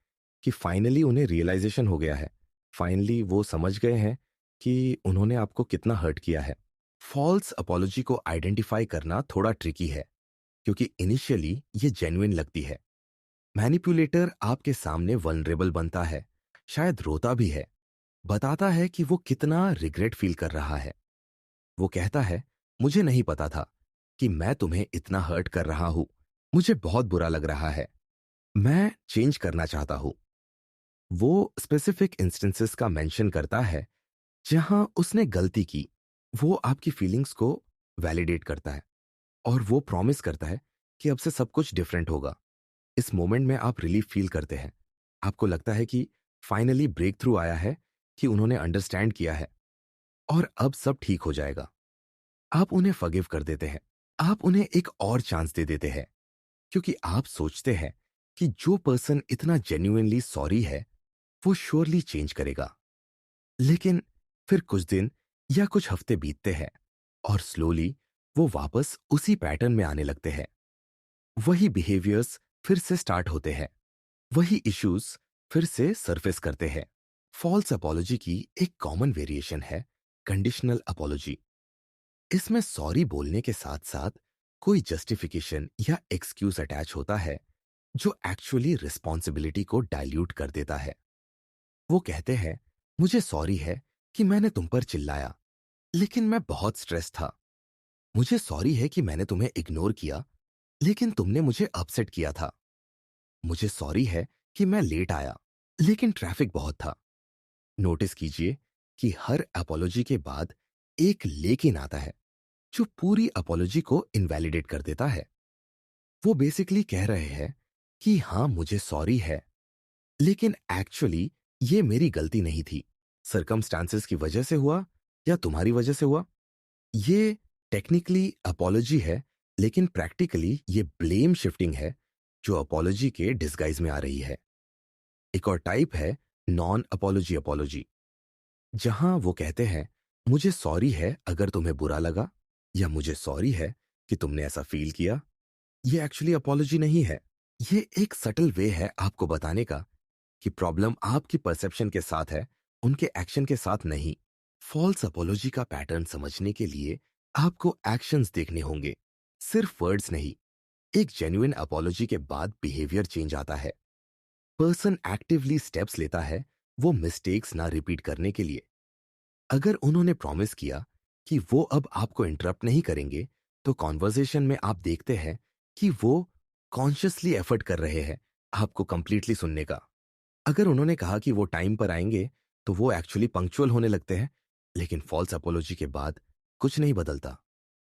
कि फाइनली उन्हें रियलाइजेशन हो गया है, फाइनली वो समझ गए हैं कि उन्होंने आपको कितना हर्ट किया है। फॉल्स अपोलॉजी को आइडेंटिफाई करना थोड़ा ट्रिकी है, क्योंकि इनिशियली ये जेन्युइन लगती है। मैनिपुलेटर आपके सामने वल्नरेबल बनता है, शायद रोता भी है, बताता है कि वो कितना रिग्रेट फील कर रहा है। वो कहता है, मुझे नहीं पता था कि मैं तुम्हें इतना हर्ट कर रहा हूं, मुझे बहुत बुरा लग रहा है, मैं चेंज करना चाहता हूं। वो स्पेसिफिक इंस्टेंसेस का मेंशन करता है जहां उसने गलती की, वो आपकी फीलिंग्स को वैलिडेट करता है। और वो प्रॉमिस करता है कि अब से सब कुछ डिफरेंट होगा। इस मोमेंट में आप रिलीफ फील करते हैं। आपको लगता है कि फाइनली ब्रेक थ्रू आया है, कि उन्होंने अंडरस्टैंड किया है और अब सब ठीक हो जाएगा। आप उन्हें फॉरगिव कर देते हैं। आप उन्हें एक और चांस दे देते हैं, क्योंकि आप सोचते हैं कि जो पर्सन इतना जेन्युइनली सॉरी है, वो श्योरली चेंज करेगा। लेकिन फिर कुछ दिन या कुछ हफ्ते बीतते हैं और स्लोली वो वापस उसी पैटर्न में आने लगते हैं। वही बिहेवियर्स फिर से स्टार्ट होते हैं। वही इश्यूज फिर से सरफेस करते हैं। फॉल्स अपॉलॉजी की एक कॉमन वेरिएशन है कंडीशनल अपॉलॉजी। इसमें सॉरी बोलने के साथ साथ कोई जस्टिफिकेशन या एक्सक्यूज अटैच होता है, जो एक्चुअली रिस्पॉन्सिबिलिटी को डाइल्यूट कर देता है। वो कहते हैं, मुझे सॉरी है कि मैंने तुम पर चिल्लाया, लेकिन मैं बहुत स्ट्रेस था। मुझे सॉरी है कि मैंने तुम्हें इग्नोर किया, लेकिन तुमने मुझे अपसेट किया था। मुझे सॉरी है कि मैं लेट आया, लेकिन ट्रैफिक बहुत था। नोटिस कीजिए कि हर अपॉलॉजी के बाद एक लेकिन आता है, जो पूरी अपॉलॉजी को इनवैलिडेट कर देता है। वो बेसिकली कह रहे हैं कि हाँ, मुझे सॉरी है, लेकिन एक्चुअली ये मेरी गलती नहीं थी। सर्कमस्टांसेस की वजह से हुआ या तुम्हारी वजह से हुआ। ये टेक्निकली अपॉलॉजी है, लेकिन प्रैक्टिकली ये ब्लेम शिफ्टिंग है, जो अपॉलॉजी के डिस्गाइज में आ रही है। एक और टाइप है नॉन अपॉलॉजी अपॉलॉजी, जहां वो कहते हैं, मुझे सॉरी है अगर तुम्हें बुरा लगा, या मुझे सॉरी है कि तुमने ऐसा फील किया। ये एक्चुअली अपॉलॉजी नहीं है। ये एक सटल वे है आपको बताने का कि प्रॉब्लम आपकी परसेप्शन के साथ है, उनके एक्शन के साथ नहीं। फॉल्स अपॉलॉजी का पैटर्न समझने के लिए आपको एक्शंस देखने होंगे, सिर्फ वर्ड्स नहीं। एक जेन्युइन अपॉलॉजी के बाद बिहेवियर चेंज आता है। पर्सन एक्टिवली स्टेप्स लेता है वो मिस्टेक्स ना रिपीट करने के लिए। अगर उन्होंने प्रॉमिस किया कि वो अब आपको इंटरप्ट नहीं करेंगे, तो कॉन्वर्सेशन में आप देखते हैं कि वो कॉन्शियसली एफर्ट कर रहे हैं आपको कंप्लीटली सुनने का। अगर उन्होंने कहा कि वो टाइम पर आएंगे, तो वो एक्चुअली पंक्चुअल होने लगते हैं। लेकिन फॉल्स अपोलॉजी के बाद कुछ नहीं बदलता।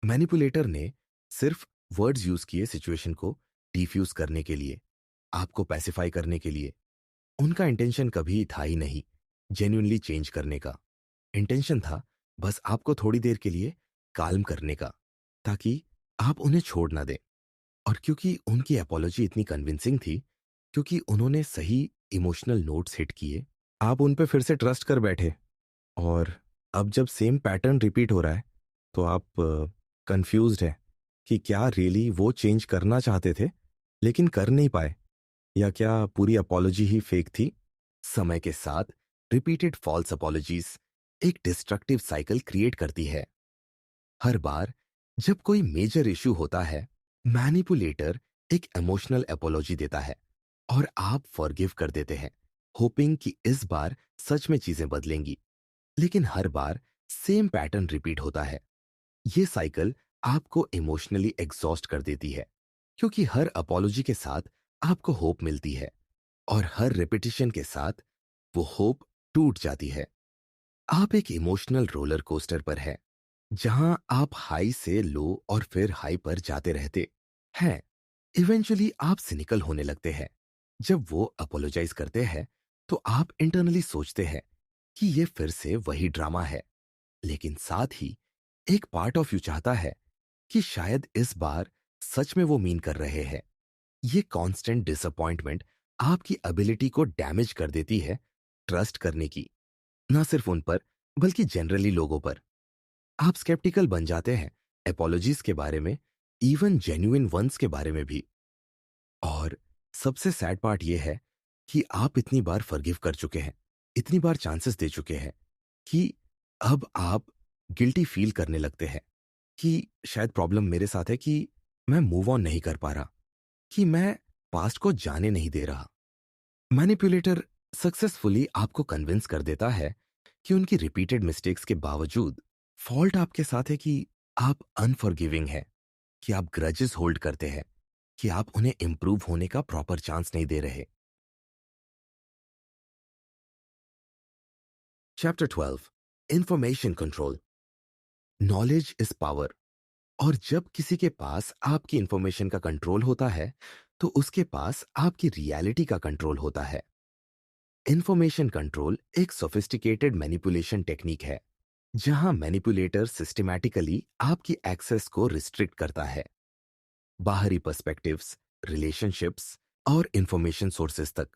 मैनिपुलेटर ने सिर्फ वर्ड्स यूज किए सिचुएशन को डिफ्यूज करने के लिए, आपको पैसिफाई करने के लिए। उनका इंटेंशन कभी था ही नहीं जेन्युइनली चेंज करने का। इंटेंशन था बस आपको थोड़ी देर के लिए काल्म करने का, ताकि आप उन्हें छोड़ ना दें। और क्योंकि उनकी अपोलॉजी इतनी कन्विंसिंग थी, क्योंकि उन्होंने सही इमोशनल नोट्स हिट किए, आप उन पे फिर से ट्रस्ट कर बैठे। और अब जब सेम पैटर्न रिपीट हो रहा है, तो आप कंफ्यूज्ड है कि क्या रियली वो चेंज करना चाहते थे लेकिन कर नहीं पाए, या क्या पूरी अपोलॉजी ही फेक थी। समय के साथ रिपीटेड फॉल्स अपोलॉजीज एक डिस्ट्रक्टिव साइकिल क्रिएट करती है। हर बार जब कोई मेजर इशू होता है, मैनिपुलेटर एक इमोशनल अपोलॉजी देता है और आप फॉरगिव कर देते हैं, होपिंग कि इस बार सच में चीजें बदलेंगी। लेकिन हर बार सेम पैटर्न रिपीट होता है। ये साइकिल आपको इमोशनली एग्जॉस्ट कर देती है, क्योंकि हर अपोलॉजी के साथ आपको होप मिलती है और हर रिपीटिशन के साथ वो होप टूट जाती है। आप एक इमोशनल रोलर कोस्टर पर हैं, जहां आप हाई से लो और फिर हाई पर जाते रहते हैं। इवेंचुअली आप सिनिकल होने लगते हैं। जब वो अपोलोजाइज करते हैं, तो आप इंटरनली सोचते हैं कि ये फिर से वही ड्रामा है। लेकिन साथ ही एक पार्ट ऑफ यू चाहता है कि शायद इस बार सच में वो मीन कर रहे हैं। ये कांस्टेंट डिसअपॉइंटमेंट आपकी एबिलिटी को डैमेज कर देती है ट्रस्ट करने की, ना सिर्फ उन पर, बल्कि जनरली लोगों पर। आप स्केप्टिकल बन जाते हैं एपोलॉजीज के बारे में, इवन जेन्युइन वंस के बारे में भी। और सबसे सैड पार्ट यह है कि आप इतनी बार फॉरगिव कर चुके हैं, इतनी बार चांसेस दे चुके हैं, कि अब आप गिल्टी फील करने लगते हैं कि शायद प्रॉब्लम मेरे साथ है, कि मैं मूव ऑन नहीं कर पा रहा, कि मैं पास्ट को जाने नहीं दे रहा। मैनिपुलेटर सक्सेसफुली आपको कन्विंस कर देता है कि उनकी रिपीटेड मिस्टेक्स के बावजूद फॉल्ट आपके साथ है, कि आप अनफॉरगिविंग हैं, कि आप ग्रजेस होल्ड करते हैं, कि आप उन्हें इंप्रूव होने का प्रॉपर चांस नहीं दे रहे। Chapter 12, information control. Knowledge is power. और जब किसी के पास आपकी इंफॉर्मेशन का कंट्रोल होता है, तो उसके पास आपकी रियलिटी का कंट्रोल होता है। इंफॉर्मेशन कंट्रोल एक सोफिस्टिकेटेड मैनिपुलेशन टेक्निक है, जहां मैनिपुलेटर सिस्टमैटिकली आपकी एक्सेस को रिस्ट्रिक्ट करता है, बाहरी पर्सपेक्टिव्स, रिलेशनशिप्स और इंफॉर्मेशन सोर्सेस तक।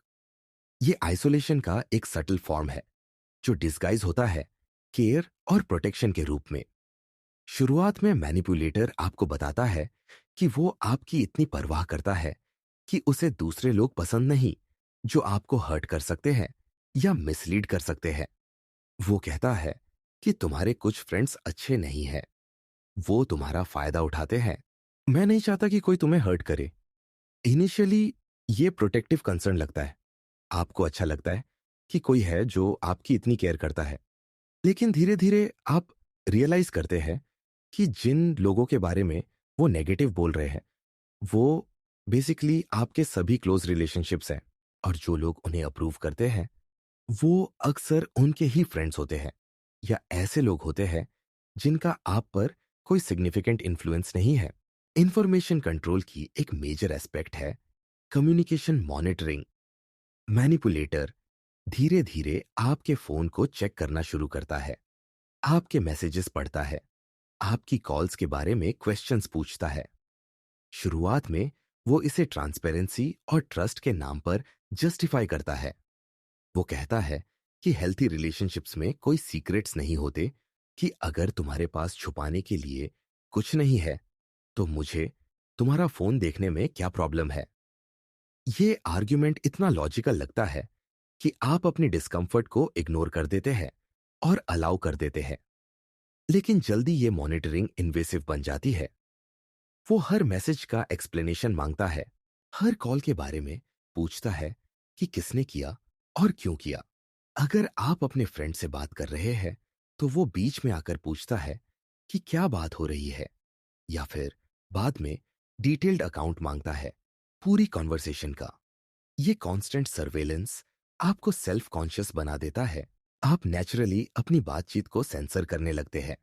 ये आइसोलेशन का एक सटल फॉर्म है, जो डिस्गाइज होता है केयर और प्रोटेक्शन के रूप में। शुरुआत में मैनिपुलेटर आपको बताता है कि वो आपकी इतनी परवाह करता है कि उसे दूसरे लोग पसंद नहीं जो आपको हर्ट कर सकते हैं या मिसलीड कर सकते हैं। वो कहता है कि तुम्हारे कुछ फ्रेंड्स अच्छे नहीं हैं, वो तुम्हारा फायदा उठाते हैं। मैं नहीं चाहता कि कोई तुम्हें हर्ट करे। इनिशियली ये प्रोटेक्टिव कंसर्न लगता है। आपको अच्छा लगता है कि कोई है जो आपकी इतनी केयर करता है। लेकिन धीरे धीरे आप रियलाइज करते हैं कि जिन लोगों के बारे में वो नेगेटिव बोल रहे हैं, वो बेसिकली आपके सभी क्लोज रिलेशनशिप्स हैं, और जो लोग उन्हें अप्रूव करते हैं वो अक्सर उनके ही फ्रेंड्स होते हैं, या ऐसे लोग होते हैं जिनका आप पर कोई सिग्निफिकेंट इन्फ्लुएंस नहीं है। इंफॉर्मेशन कंट्रोल की एक मेजर एस्पेक्ट है कम्युनिकेशन मॉनिटरिंग। मैनिपुलेटर धीरे धीरे आपके फोन को चेक करना शुरू करता है, आपके मैसेजेस पढ़ता है, आपकी कॉल्स के बारे में क्वेश्चंस पूछता है। शुरुआत में वो इसे ट्रांसपेरेंसी और ट्रस्ट के नाम पर जस्टिफाई करता है। वो कहता है कि हेल्थी रिलेशनशिप्स में कोई सीक्रेट्स नहीं होते, कि अगर तुम्हारे पास छुपाने के लिए कुछ नहीं है तो मुझे तुम्हारा फोन देखने में क्या प्रॉब्लम है। ये आर्ग्यूमेंट इतना लॉजिकल लगता है कि आप अपनी डिस्कंफर्ट को इग्नोर कर देते हैं और अलाउ कर देते हैं। लेकिन जल्दी ये मॉनिटरिंग इन्वेसिव बन जाती है। वो हर मैसेज का एक्सप्लेनेशन मांगता है, हर कॉल के बारे में पूछता है कि किसने किया और क्यों किया। अगर आप अपने फ्रेंड से बात कर रहे हैं तो वो बीच में आकर पूछता है कि क्या बात हो रही है, या फिर बाद में डिटेल्ड अकाउंट मांगता है पूरी कॉन्वर्सेशन का। ये कांस्टेंट सर्वेलेंस आपको सेल्फ कॉन्शियस बना देता है। आप नेचुरली अपनी बातचीत को सेंसर करने लगते हैं,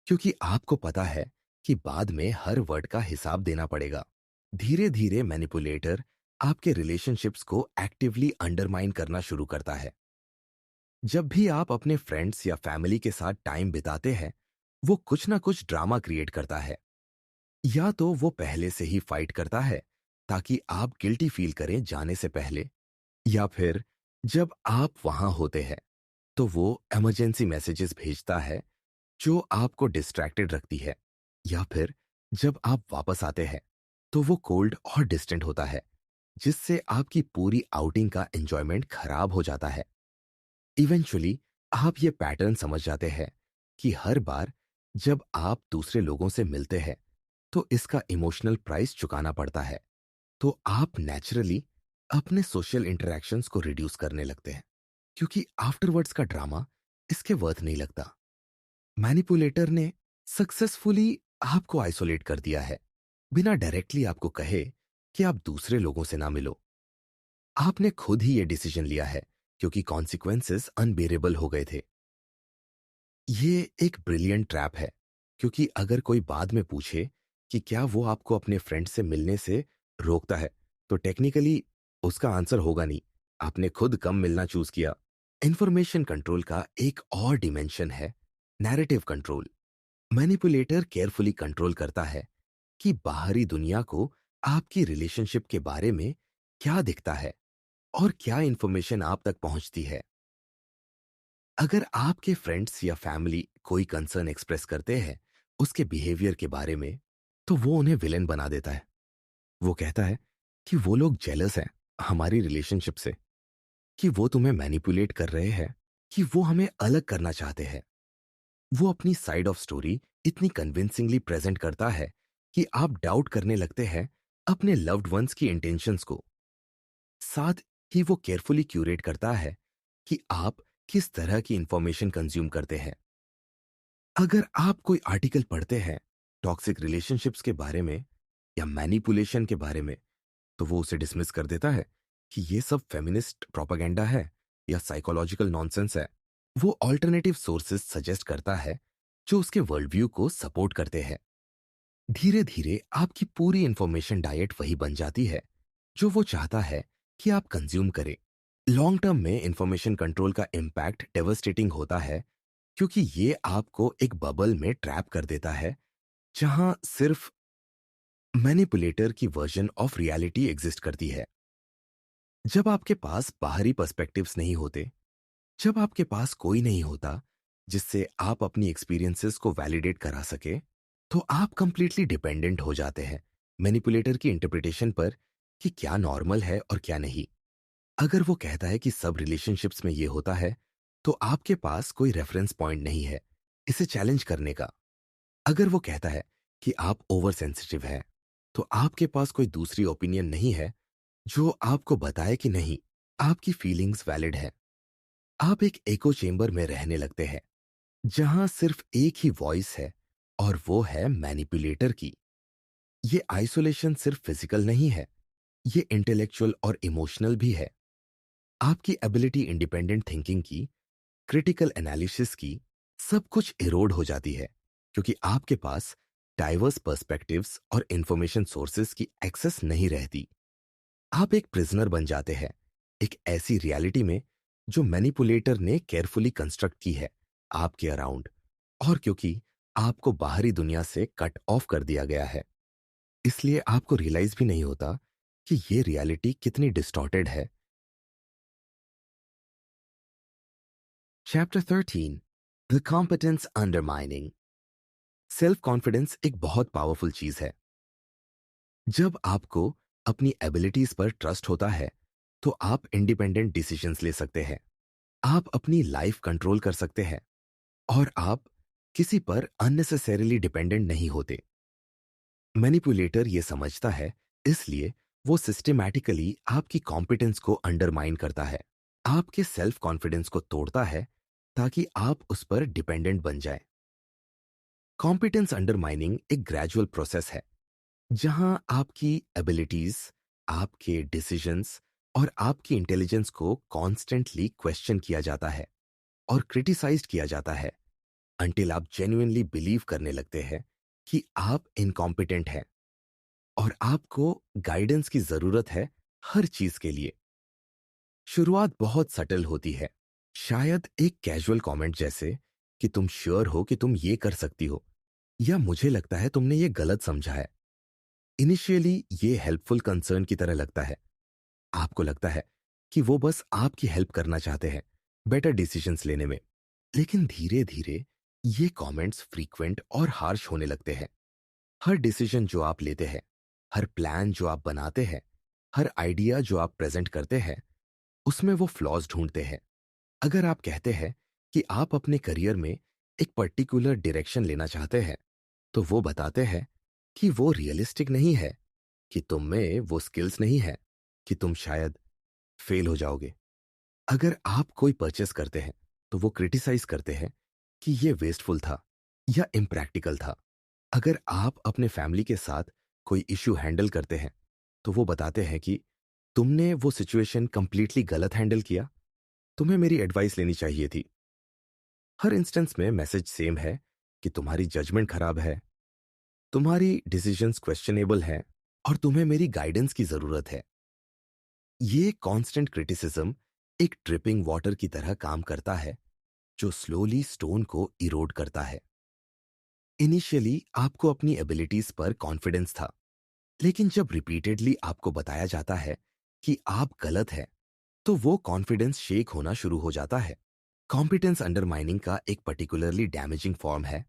क्योंकि आपको पता है कि बाद में हर वर्ड का हिसाब देना पड़ेगा। धीरे धीरे मैनिपुलेटर आपके रिलेशनशिप्स को एक्टिवली अंडरमाइन करना शुरू करता है। जब भी आप अपने फ्रेंड्स या फैमिली के साथ टाइम बिताते हैं, वो कुछ ना कुछ ड्रामा क्रिएट करता है। या तो वो पहले से ही फाइट करता है ताकि आप गिल्टी फील करें जाने से पहले, या फिर जब आप वहां होते हैं तो वो इमरजेंसी मैसेजेस भेजता है जो आपको डिस्ट्रैक्टेड रखती है, या फिर जब आप वापस आते हैं तो वो कोल्ड और डिस्टेंट होता है, जिससे आपकी पूरी आउटिंग का एंजॉयमेंट खराब हो जाता है। इवेंचुअली आप ये पैटर्न समझ जाते हैं कि हर बार जब आप दूसरे लोगों से मिलते हैं तो इसका इमोशनल प्राइस चुकाना पड़ता है। तो आप नेचुरली अपने सोशल इंटरेक्शंस को रिड्यूस करने लगते हैं, क्योंकि आफ्टरवर्ड्स का ड्रामा इसके वर्थ नहीं लगता। मैनिपुलेटर ने सक्सेसफुली आपको आइसोलेट कर दिया है, बिना डायरेक्टली आपको कहे कि आप दूसरे लोगों से ना मिलो। आपने खुद ही ये डिसीजन लिया है, क्योंकि कॉन्सिक्वेंसेस अनबेरेबल हो गए थे। ये एक ब्रिलियंट ट्रैप है, क्योंकि अगर कोई बाद में पूछे कि क्या वो आपको अपने फ्रेंड से मिलने से रोकता है, तो टेक्निकली उसका आंसर होगा नहीं, आपने खुद कम मिलना चूज किया। इंफॉर्मेशन कंट्रोल का एक और डिमेंशन है narrative control. Manipulator carefully control करता है कि बाहरी दुनिया को आपकी रिलेशनशिप के बारे में क्या दिखता है और क्या इंफॉर्मेशन आप तक पहुंचती है। अगर आपके फ्रेंड्स या फैमिली कोई कंसर्न एक्सप्रेस करते हैं उसके बिहेवियर के बारे में, तो वो उन्हें विलेन बना देता है। वो कहता है कि वो लोग जेलस हैं हमारी रिलेशनशिप से, कि वो तुम्हें मैनिपुलेट कर रहे हैं, कि वो हमें अलग करना चाहते हैं। वो अपनी साइड ऑफ स्टोरी इतनी कन्विंसिंगली प्रेजेंट करता है कि आप डाउट करने लगते हैं अपने लव्ड वंस की इंटेंशंस को। साथ ही वो केयरफुली क्यूरेट करता है कि आप किस तरह की इंफॉर्मेशन कंज्यूम करते हैं। अगर आप कोई आर्टिकल पढ़ते हैं टॉक्सिक रिलेशनशिप्स के बारे में या मैनिपुलेशन के बारे में, तो वो उसे डिसमिस कर देता है कि ये सब फेमिनिस्ट प्रोपेगेंडा है या साइकोलॉजिकल नॉनसेंस है। वो ऑल्टरनेटिव सोर्सेस सजेस्ट करता है जो उसके वर्ल्ड व्यू को सपोर्ट करते हैं। धीरे धीरे आपकी पूरी इंफॉर्मेशन डाइट वही बन जाती है जो वो चाहता है कि आप कंज्यूम करें। लॉन्ग टर्म में इंफॉर्मेशन कंट्रोल का इम्पैक्ट डेवास्टेटिंग होता है, क्योंकि ये आपको एक बबल में ट्रैप कर देता है जहां सिर्फ मैनिपुलेटर की वर्जन ऑफ रियलिटी एग्जिस्ट करती है। जब आपके पास बाहरी पर्सपेक्टिव्स नहीं होते, जब आपके पास कोई नहीं होता जिससे आप अपनी एक्सपीरियंसेस को वैलिडेट करा सके, तो आप कंप्लीटली डिपेंडेंट हो जाते हैं मैनिपुलेटर की इंटरप्रिटेशन पर कि क्या नॉर्मल है और क्या नहीं। अगर वो कहता है कि सब रिलेशनशिप्स में ये होता है, तो आपके पास कोई रेफरेंस पॉइंट नहीं है इसे चैलेंज करने का। अगर वो कहता है कि आप ओवर सेंसिटिव हैं, तो आपके पास कोई दूसरी ओपिनियन नहीं है जो आपको बताए कि नहीं, आपकी फीलिंग्स वैलिड है। आप एक एको चेंबर में रहने लगते हैं जहां सिर्फ एक ही वॉइस है, और वो है मैनिपुलेटर की। ये आइसोलेशन सिर्फ फिजिकल नहीं है, ये इंटेलेक्चुअल और इमोशनल भी है। आपकी एबिलिटी इंडिपेंडेंट थिंकिंग की, क्रिटिकल एनालिसिस की, सब कुछ इरोड हो जाती है, क्योंकि आपके पास डाइवर्स पर्सपेक्टिव्स और इंफॉर्मेशन सोर्सेस की एक्सेस नहीं रहती। आप एक प्रिजनर बन जाते हैं एक ऐसी रियलिटी में जो मैनिपुलेटर ने केयरफुली कंस्ट्रक्ट की है आपके अराउंड। और क्योंकि आपको बाहरी दुनिया से कट ऑफ कर दिया गया है, इसलिए आपको रियलाइज भी नहीं होता कि ये रियलिटी कितनी डिस्टॉर्टेड है। Chapter 13, the competence undermining. Self confidence एक बहुत पावरफुल चीज है। जब आपको अपनी एबिलिटीज पर ट्रस्ट होता है, तो आप इंडिपेंडेंट डिसीजंस ले सकते हैं, आप अपनी लाइफ कंट्रोल कर सकते हैं, और आप किसी पर अननेसेसरीली डिपेंडेंट नहीं होते। मैनिपुलेटर ये समझता है, इसलिए वो सिस्टेमैटिकली आपकी कॉम्पिटेंस को अंडरमाइन करता है, आपके सेल्फ कॉन्फिडेंस को तोड़ता है, ताकि आप उस पर डिपेंडेंट बन जाएं। कॉम्पिटेंस अंडरमाइनिंग एक ग्रेजुअल प्रोसेस है जहां आपकी एबिलिटीज, आपके डिसीजंस और आपकी इंटेलिजेंस को कॉन्स्टेंटली क्वेश्चन किया जाता है और क्रिटिसाइज्ड किया जाता है, अंटिल आप जेन्युइनली बिलीव करने लगते हैं कि आप इनकॉम्पिटेंट हैं और आपको गाइडेंस की जरूरत है हर चीज के लिए। शुरुआत बहुत सटल होती है, शायद एक कैजुअल कमेंट जैसे कि तुम श्योर हो कि तुम ये कर सकती हो, या मुझे लगता है तुमने ये गलत समझा है। इनिशियली ये हेल्पफुल कंसर्न की तरह लगता है। आपको लगता है कि वो बस आपकी हेल्प करना चाहते हैं बेटर डिसीजंस लेने में। लेकिन धीरे धीरे ये कमेंट्स फ्रीक्वेंट और हार्श होने लगते हैं। हर डिसीजन जो आप लेते हैं, हर प्लान जो आप बनाते हैं, हर आइडिया जो आप प्रेजेंट करते हैं, उसमें वो फ्लॉज ढूंढते हैं। अगर आप कहते हैं कि आप अपने करियर में एक पर्टिकुलर डायरेक्शन लेना चाहते हैं, तो वो बताते हैं कि वो रियलिस्टिक नहीं है, कि तुम में वो स्किल्स नहीं है, कि तुम शायद फेल हो जाओगे। अगर आप कोई परचेस करते हैं, तो वो क्रिटिसाइज करते हैं कि ये वेस्टफुल था या इम्प्रैक्टिकल था। अगर आप अपने फैमिली के साथ कोई इश्यू हैंडल करते हैं, तो वो बताते हैं कि तुमने वो सिचुएशन कंप्लीटली गलत हैंडल किया, तुम्हें मेरी एडवाइस लेनी चाहिए थी। हर इंस्टेंस में मैसेज सेम है कि तुम्हारी जजमेंट खराब है, तुम्हारी डिसीजंस क्वेश्चनेबल हैं, और तुम्हें मेरी गाइडेंस की जरूरत है। ये कांस्टेंट क्रिटिसिज्म एक ड्रिपिंग वाटर की तरह काम करता है जो स्लोली स्टोन को इरोड करता है। इनिशियली आपको अपनी एबिलिटीज पर कॉन्फिडेंस था, लेकिन जब रिपीटेडली आपको बताया जाता है कि आप गलत हैं, तो वो कॉन्फिडेंस शेक होना शुरू हो जाता है। कॉम्पिटेंस अंडरमाइनिंग का एक पर्टिकुलरली डैमेजिंग फॉर्म है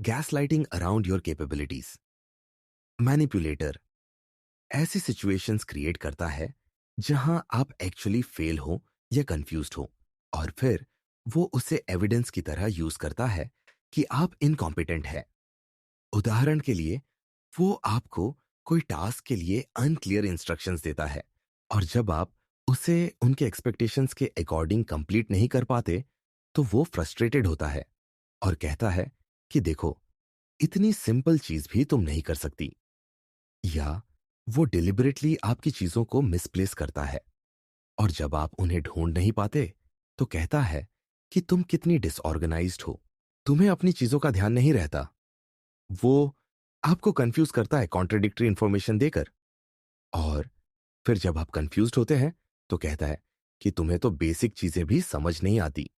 gaslighting around your capabilities. Manipulator ऐसी सिचुएशंस क्रिएट करता है जहां आप एक्चुअली फेल हो या कंफ्यूज्ड हो, और फिर वो उसे एविडेंस की तरह यूज करता है कि आप इनकॉम्पिटेंट है। उदाहरण के लिए, वो आपको कोई टास्क के लिए अनक्लियर इंस्ट्रक्शंस देता है, और जब आप उसे उनके एक्सपेक्टेशंस के अकॉर्डिंग कंप्लीट नहीं कर पाते, तो वो फ्रस्ट्रेटेड होता है और कहता है कि देखो, इतनी सिंपल चीज भी तुम नहीं कर सकती। या वो डिलिबरेटली आपकी चीजों को मिसप्लेस करता है, और जब आप उन्हें ढूंढ नहीं पाते, तो कहता है कि तुम कितनी डिसऑर्गेनाइज्ड हो, तुम्हें अपनी चीजों का ध्यान नहीं रहता। वो आपको कंफ्यूज करता है कॉन्ट्रडिक्टरी इंफॉर्मेशन देकर। और फिर जब आप कंफ्यूज्ड होते हैं तो कहता है कि तुम्हें तो बेसिक चीजें भी समझ नहीं आती।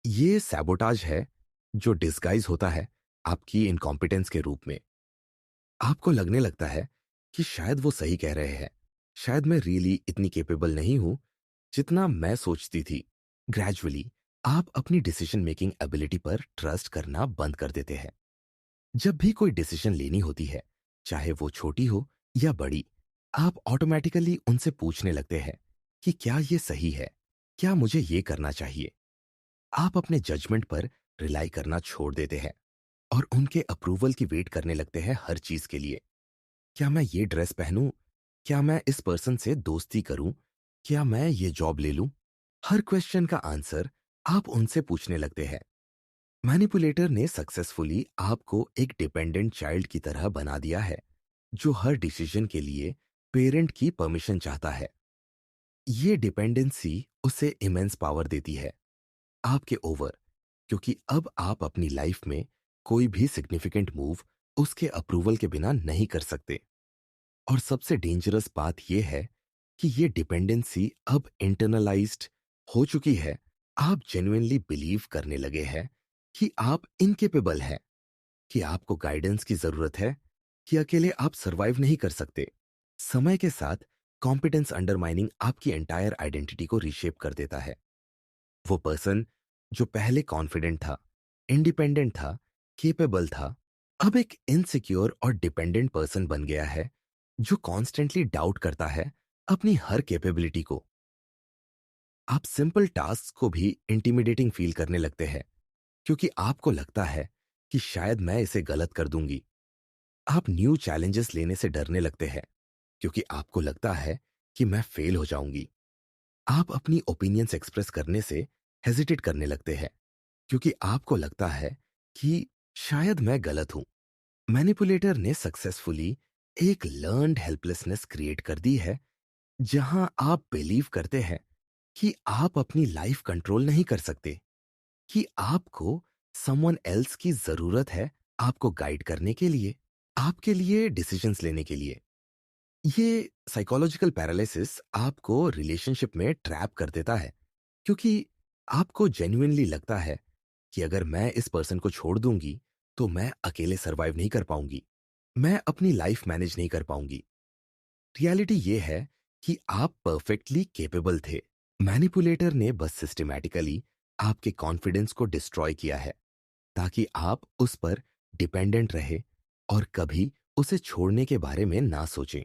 ये सैबोटाज है, जो डिस्गाइज होता है आपकी इनकॉम्पिटेंस के रूप में। आपको लगने लगता है कि शायद वो सही कह रहे हैं, शायद मैं रियली इतनी केपेबल नहीं हूं जितना मैं सोचती थी। ग्रेजुअली आप अपनी डिसीजन मेकिंग एबिलिटी पर ट्रस्ट करना बंद कर देते हैं। जब भी कोई डिसीजन लेनी होती है, चाहे वो छोटी हो या बड़ी, आप ऑटोमेटिकली उनसे पूछने लगते हैं कि क्या ये सही है, क्या मुझे ये करना चाहिए। आप अपने जजमेंट पर रिलाई करना छोड़ देते हैं और उनके अप्रूवल की वेट करने लगते हैं हर चीज के लिए। क्या मैं ये ड्रेस पहनूं? क्या मैं इस पर्सन से दोस्ती करूं? क्या मैं ये जॉब ले लूं? हर क्वेश्चन का आंसर आप उनसे पूछने लगते हैं। मैनिपुलेटर ने सक्सेसफुली आपको एक डिपेंडेंट चाइल्ड की तरह बना दिया है, जो हर डिसीजन के लिए पेरेंट की परमिशन चाहता है। ये डिपेंडेंसी उसे इमेंस पावर देती है आपके ओवर, क्योंकि अब आप अपनी लाइफ में कोई भी सिग्निफिकेंट मूव उसके अप्रूवल के बिना नहीं कर सकते। और सबसे डेंजरस बात यह है कि ये डिपेंडेंसी अब इंटरनलाइज्ड हो चुकी है। आप जेन्युइनली बिलीव करने लगे हैं कि आप इनकेपेबल हैं, कि आपको गाइडेंस की जरूरत है, कि अकेले आप सरवाइव नहीं कर सकते। समय के साथ कॉम्पिटेंस अंडरमाइनिंग आपकी एंटायर आइडेंटिटी को रीशेप कर देता है। वो पर्सन जो पहले कॉन्फिडेंट था, इंडिपेंडेंट था, केपेबल था, अब एक इनसिक्योर और डिपेंडेंट पर्सन बन गया है, जो कॉन्स्टेंटली डाउट करता है अपनी हर कैपेबिलिटी को। आप सिंपल टास्क को भी इंटिमिडेटिंग फील करने लगते हैं, क्योंकि आपको लगता है कि शायद मैं इसे गलत कर दूंगी। आप न्यू चैलेंजेस लेने से डरने लगते हैं, क्योंकि आपको लगता है कि मैं फेल हो जाऊंगी। आप अपनी ओपिनियंस एक्सप्रेस करने से हेजिटेट करने लगते हैं, क्योंकि आपको लगता है कि शायद मैं गलत हूं। मैनिपुलेटर ने सक्सेसफुली एक लर्न्ड हेल्पलेसनेस क्रिएट कर दी है, जहां आप बिलीव करते हैं कि आप अपनी लाइफ कंट्रोल नहीं कर सकते, कि आपको समवन एल्स की जरूरत है आपको गाइड करने के लिए, आपके लिए डिसीजंस लेने के लिए। ये साइकोलॉजिकल पैरालिसिस आपको रिलेशनशिप में ट्रैप कर देता है, क्योंकि आपको जेन्युइनली लगता है कि अगर मैं इस पर्सन को छोड़ दूंगी तो मैं अकेले सरवाइव नहीं कर पाऊंगी, मैं अपनी लाइफ मैनेज नहीं कर पाऊंगी। रियलिटी ये है कि आप परफेक्टली केपेबल थे। मैनिपुलेटर ने बस सिस्टमैटिकली आपके कॉन्फिडेंस को डिस्ट्रॉय किया है, ताकि आप उस पर डिपेंडेंट रहे और कभी उसे छोड़ने के बारे में ना सोचें।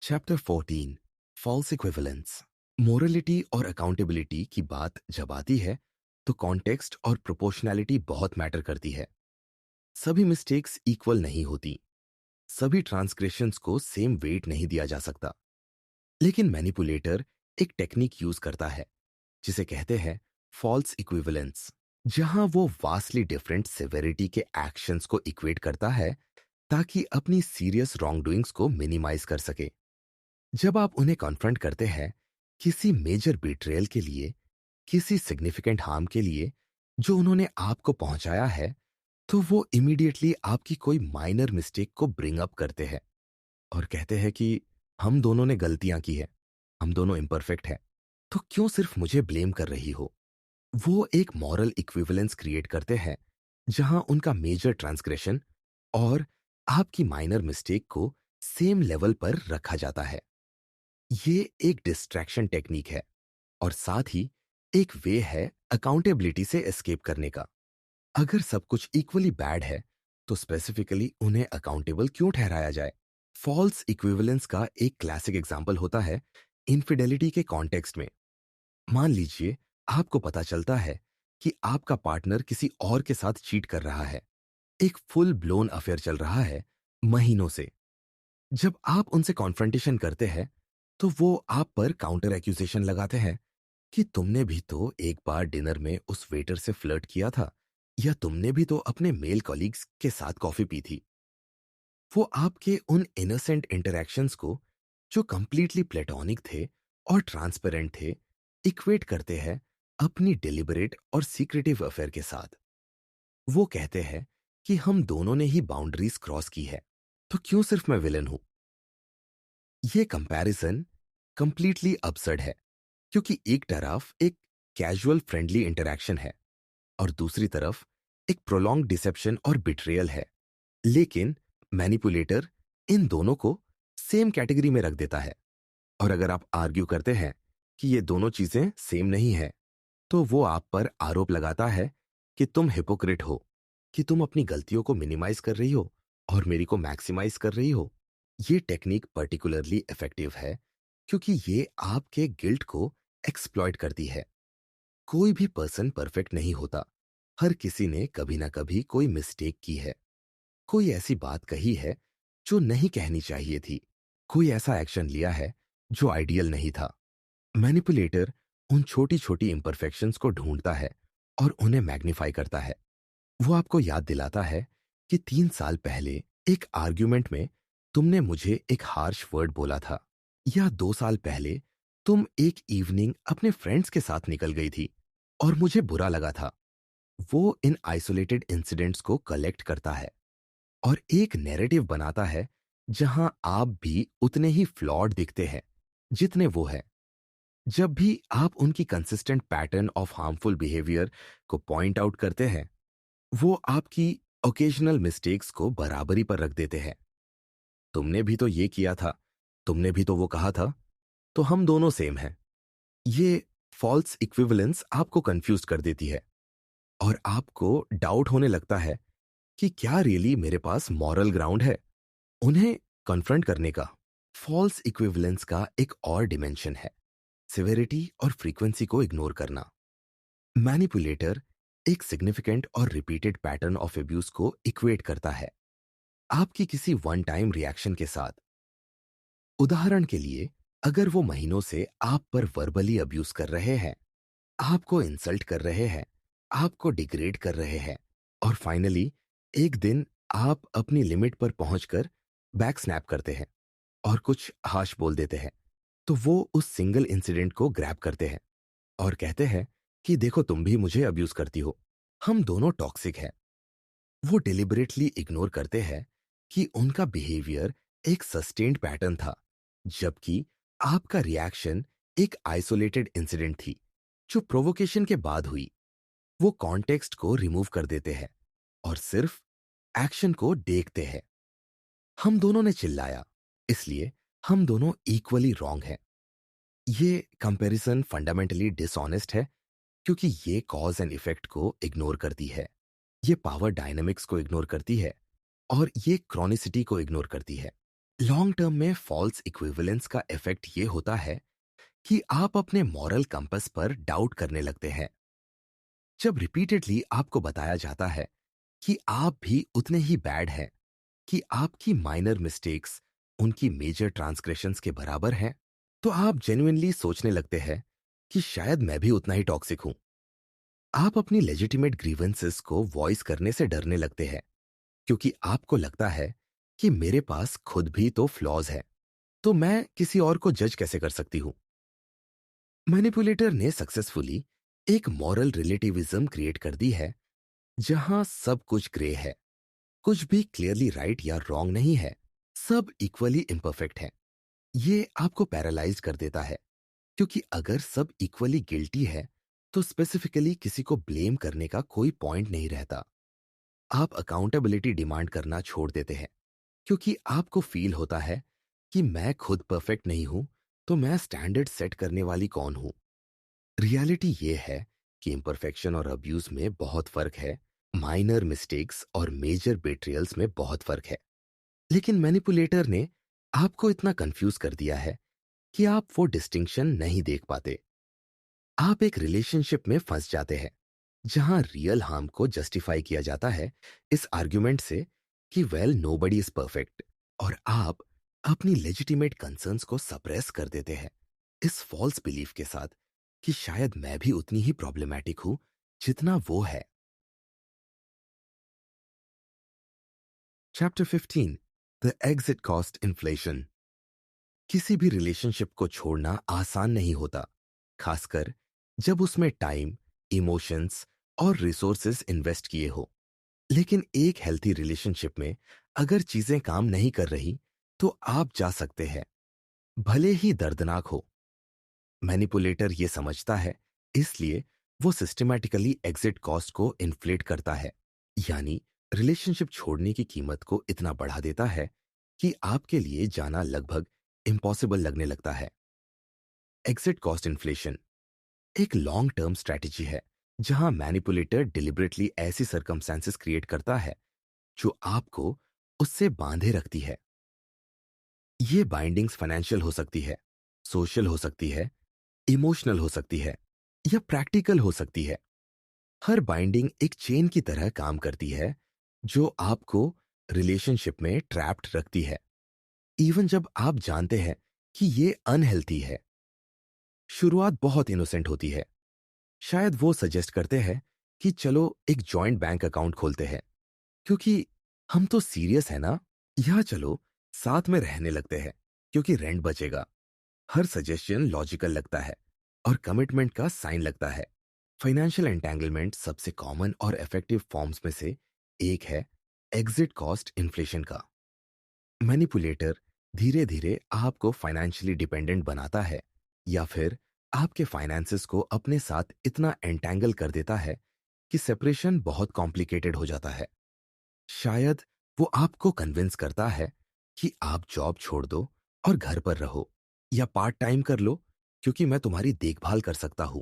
Chapter 14, false equivalence. मोरलिटी और अकाउंटेबिलिटी की बात जब आती है तो कॉन्टेक्स्ट और प्रोपोर्शनैलिटी बहुत मैटर करती है। सभी मिस्टेक्स इक्वल नहीं होती, सभी ट्रांसग्रेशंस को सेम वेट नहीं दिया जा सकता। लेकिन मैनिपुलेटर एक टेक्निक यूज करता है जिसे कहते हैं फॉल्स इक्विवेलेंस, जहां वो वास्टली डिफरेंट सिवेरिटी के एक्शंस को इक्वेट करता है ताकि अपनी सीरियस रॉन्ग डूइंग्स को मिनिमाइज कर सके। जब आप उन्हें कॉन्फ्रंट करते हैं किसी मेजर बिट्रेयल के लिए, किसी सिग्निफिकेंट हार्म के लिए जो उन्होंने आपको पहुंचाया है, तो वो इमीडिएटली आपकी कोई माइनर मिस्टेक को ब्रिंग अप करते हैं और कहते हैं कि हम दोनों ने गलतियां की है, हम दोनों इम्परफेक्ट हैं, तो क्यों सिर्फ मुझे ब्लेम कर रही हो। वो एक मॉरल इक्विवेलेंस क्रिएट करते हैं, जहां उनका मेजर ट्रांसग्रेशन और आपकी माइनर मिस्टेक को सेम लेवल पर रखा जाता है। ये एक डिस्ट्रैक्शन टेक्निक है और साथ ही एक वे है अकाउंटेबिलिटी से एस्केप करने का। अगर सब कुछ इक्वली बैड है तो स्पेसिफिकली उन्हें अकाउंटेबल क्यों ठहराया जाए। फॉल्स इक्विवेलेंस का एक क्लासिक एग्जांपल होता है इनफिडेलिटी के कॉन्टेक्स्ट में। मान लीजिए आपको पता चलता है कि आपका पार्टनर किसी और के साथ चीट कर रहा है, एक फुल ब्लोन अफेयर चल रहा है महीनों से। जब आप उनसे कॉन्फ्रंटेशन करते हैं तो वो आप पर काउंटर एक्यूजेशन लगाते हैं कि तुमने भी तो एक बार डिनर में उस वेटर से फ्लर्ट किया था, या तुमने भी तो अपने मेल कॉलीग्स के साथ कॉफी पी थी। वो आपके उन इनोसेंट इंटरैक्शंस को, जो कंप्लीटली प्लेटोनिक थे और ट्रांसपेरेंट थे, इक्वेट करते हैं अपनी डिलिबरेट और सीक्रेटिव अफेयर के साथ। वो कहते हैं कि हम दोनों ने ही बाउंड्रीज क्रॉस की है, तो क्यों सिर्फ मैं विलन हूं? ये कंपैरिजन कंप्लीटली absurd है, क्योंकि एक तरफ एक कैजुअल फ्रेंडली इंटरैक्शन है और दूसरी तरफ एक प्रोलॉन्ग डिसेप्शन और बिट्रेयल है। लेकिन मैनिपुलेटर इन दोनों को सेम कैटेगरी में रख देता है। और अगर आप आर्ग्यू करते हैं कि ये दोनों चीजें सेम नहीं है, तो वो आप पर आरोप लगाता है कि तुम हिपोक्रिट हो, कि तुम अपनी गलतियों को मिनिमाइज कर रही हो और मेरी को मैक्सिमाइज कर रही हो। ये टेक्निक पर्टिकुलरली इफेक्टिव है क्योंकि ये आपके गिल्ट को एक्सप्लॉइट करती है। कोई भी पर्सन परफेक्ट नहीं होता। हर किसी ने कभी ना कभी कोई मिस्टेक की है, कोई ऐसी बात कही है जो नहीं कहनी चाहिए थी, कोई ऐसा एक्शन लिया है जो आइडियल नहीं था। मैनिपुलेटर उन छोटी छोटी इम्परफेक्शंस को ढूंढता है और उन्हें मैग्नीफाई करता है। वो आपको याद दिलाता है कि 3 साल पहले एक आर्ग्यूमेंट में तुमने मुझे एक हार्श वर्ड बोला था, या 2 साल पहले तुम एक इवनिंग अपने फ्रेंड्स के साथ निकल गई थी और मुझे बुरा लगा था। वो इन आइसोलेटेड इंसिडेंट्स को कलेक्ट करता है और एक नैरेटिव बनाता है जहां आप भी उतने ही फ्लॉड दिखते हैं जितने वो है। जब भी आप उनकी consistent pattern of harmful behaviour को पॉइंट आउट करते हैं, वो आपकी ओकेजनल मिस्टेक्स को बराबरी पर रख देते हैं। तुमने भी तो ये किया था, तुमने भी तो वो कहा था, तो हम दोनों सेम हैं। ये फॉल्स इक्विवेलेंस आपको कंफ्यूज कर देती है और आपको डाउट होने लगता है कि क्या रियली मेरे पास मॉरल ग्राउंड है उन्हें कन्फ्रंट करने का। फॉल्स इक्विवेलेंस का एक और डिमेंशन है सिवेरिटी और फ्रीक्वेंसी को इग्नोर करना। मैनिपुलेटर एक सिग्निफिकेंट और रिपीटेड पैटर्न ऑफ एब्यूज को इक्वेट करता है आपकी किसी वन टाइम रिएक्शन के साथ। उदाहरण के लिए, अगर वो महीनों से आप पर वर्बली अब्यूज कर रहे हैं, आपको इंसल्ट कर रहे हैं, आपको डिग्रेड कर रहे हैं और फाइनली एक दिन आप अपनी लिमिट पर पहुंचकर बैक स्नैप करते हैं और कुछ हाश बोल देते हैं, तो वो उस सिंगल इंसिडेंट को ग्रैब करते हैं और कहते हैं कि देखो तुम भी मुझे अब्यूज करती हो, हम दोनों टॉक्सिक हैं। वो डिलिबरेटली इग्नोर करते हैं कि उनका बिहेवियर एक सस्टेन्ड पैटर्न था, जबकि आपका रिएक्शन एक आइसोलेटेड इंसिडेंट थी जो प्रोवोकेशन के बाद हुई। वो कॉन्टेक्स्ट को रिमूव कर देते हैं और सिर्फ एक्शन को देखते हैं। हम दोनों ने चिल्लाया, इसलिए हम दोनों इक्वली रॉन्ग हैं। ये कंपैरिजन फंडामेंटली डिसऑनेस्ट है क्योंकि ये कॉज एंड इफेक्ट को इग्नोर करती है, ये पावर डायनामिक्स को इग्नोर करती है और ये क्रॉनिसिटी को इग्नोर करती है। लॉन्ग टर्म में फॉल्स इक्विवेलेंस का इफेक्ट ये होता है कि आप अपने मॉरल कंपस पर डाउट करने लगते हैं। जब रिपीटेडली आपको बताया जाता है कि आप भी उतने ही बैड हैं, कि आपकी माइनर मिस्टेक्स उनकी मेजर ट्रांसग्रेशंस के बराबर हैं, तो आप जेन्युइनली सोचने लगते हैं कि शायद मैं भी उतना ही टॉक्सिक हूं। आप अपनी लेजिटिमेट ग्रीवेंसेस को वॉइस करने से डरने लगते हैं क्योंकि आपको लगता है कि मेरे पास खुद भी तो फ्लॉज है, तो मैं किसी और को जज कैसे कर सकती हूं। मैनिपुलेटर ने सक्सेसफुली एक मॉरल रिलेटिविज्म क्रिएट कर दी है जहां सब कुछ ग्रे है, कुछ भी क्लियरली राइट या रॉन्ग नहीं है, सब इक्वली इम्परफेक्ट है। ये आपको पैरालाइज कर देता है क्योंकि अगर सब इक्वली गिल्टी है तो स्पेसिफिकली किसी को ब्लेम करने का कोई पॉइंट नहीं रहता। आप अकाउंटेबिलिटी डिमांड करना छोड़ देते हैं क्योंकि आपको फील होता है कि मैं खुद परफेक्ट नहीं हूं, तो मैं स्टैंडर्ड सेट करने वाली कौन हूं। रियलिटी ये है कि इम्परफेक्शन और अब्यूज में बहुत फर्क है, माइनर मिस्टेक्स और मेजर बेट्रियल्स में बहुत फर्क है। लेकिन मैनिपुलेटर ने आपको इतना कंफ्यूज कर दिया है कि आप वो डिस्टिंक्शन नहीं देख पाते। आप एक रिलेशनशिप में फंस जाते हैं जहां रियल हार्म को जस्टिफाई किया जाता है इस आर्ग्यूमेंट से कि वेल नोबडी इज परफेक्ट, और आप अपनी लेजिटिमेट कंसर्न्स को सप्रेस कर देते हैं इस फॉल्स बिलीफ के साथ कि शायद मैं भी उतनी ही प्रॉब्लमैटिक हूं जितना वो है। Chapter 15, the exit cost inflation. किसी भी रिलेशनशिप को छोड़ना आसान नहीं होता, खासकर जब उसमें टाइम, इमोशंस और रिसोर्सेज इन्वेस्ट किए हो। लेकिन एक हेल्थी रिलेशनशिप में अगर चीजें काम नहीं कर रही, तो आप जा सकते हैं, भले ही दर्दनाक हो। मैनिपुलेटर ये समझता है, इसलिए वो सिस्टमैटिकली एग्जिट कॉस्ट को इन्फ्लेट करता है, यानी रिलेशनशिप छोड़ने की कीमत को इतना बढ़ा देता है कि आपके लिए जाना लगभग इम्पॉसिबल लगने लगता है। एग्जिट कॉस्ट इन्फ्लेशन एक लॉन्ग टर्म स्ट्रेटेजी है, जहां मैनिपुलेटर डिलिबरेटली ऐसी सर्कमस्टेंसेस क्रिएट करता है जो आपको उससे बांधे रखती है। ये बाइंडिंग्स फाइनेंशियल हो सकती है, सोशल हो सकती है, इमोशनल हो सकती है, या प्रैक्टिकल हो सकती है। हर बाइंडिंग एक चेन की तरह काम करती है, जो आपको रिलेशनशिप में ट्रैप्ड रखती है, इवन जब आप जानते हैं कि ये अनहेल्थी है। शुरुआत बहुत इनोसेंट होती है। शायद वो सजेस्ट करते हैं कि चलो एक जॉइंट बैंक अकाउंट खोलते हैं, क्योंकि हम तो सीरियस है ना, या चलो साथ में रहने लगते हैं क्योंकि रेंट बचेगा। हर सजेशन लॉजिकल लगता है और कमिटमेंट का साइन लगता है। फाइनेंशियल एंटेंगलमेंट सबसे कॉमन और इफेक्टिव फॉर्म्स में से एक है एग्जिट कॉस्ट इन्फ्लेशन का। मैनिपुलेटर धीरे धीरे आपको फाइनेंशियली डिपेंडेंट बनाता है, या फिर आपके फाइनेंसेस को अपने साथ इतना एंटेंगल कर देता है कि सेपरेशन बहुत कॉम्प्लिकेटेड हो जाता है। शायद वो आपको कन्विंस करता है कि आप जॉब छोड़ दो और घर पर रहो, या पार्ट टाइम कर लो, क्योंकि मैं तुम्हारी देखभाल कर सकता हूं।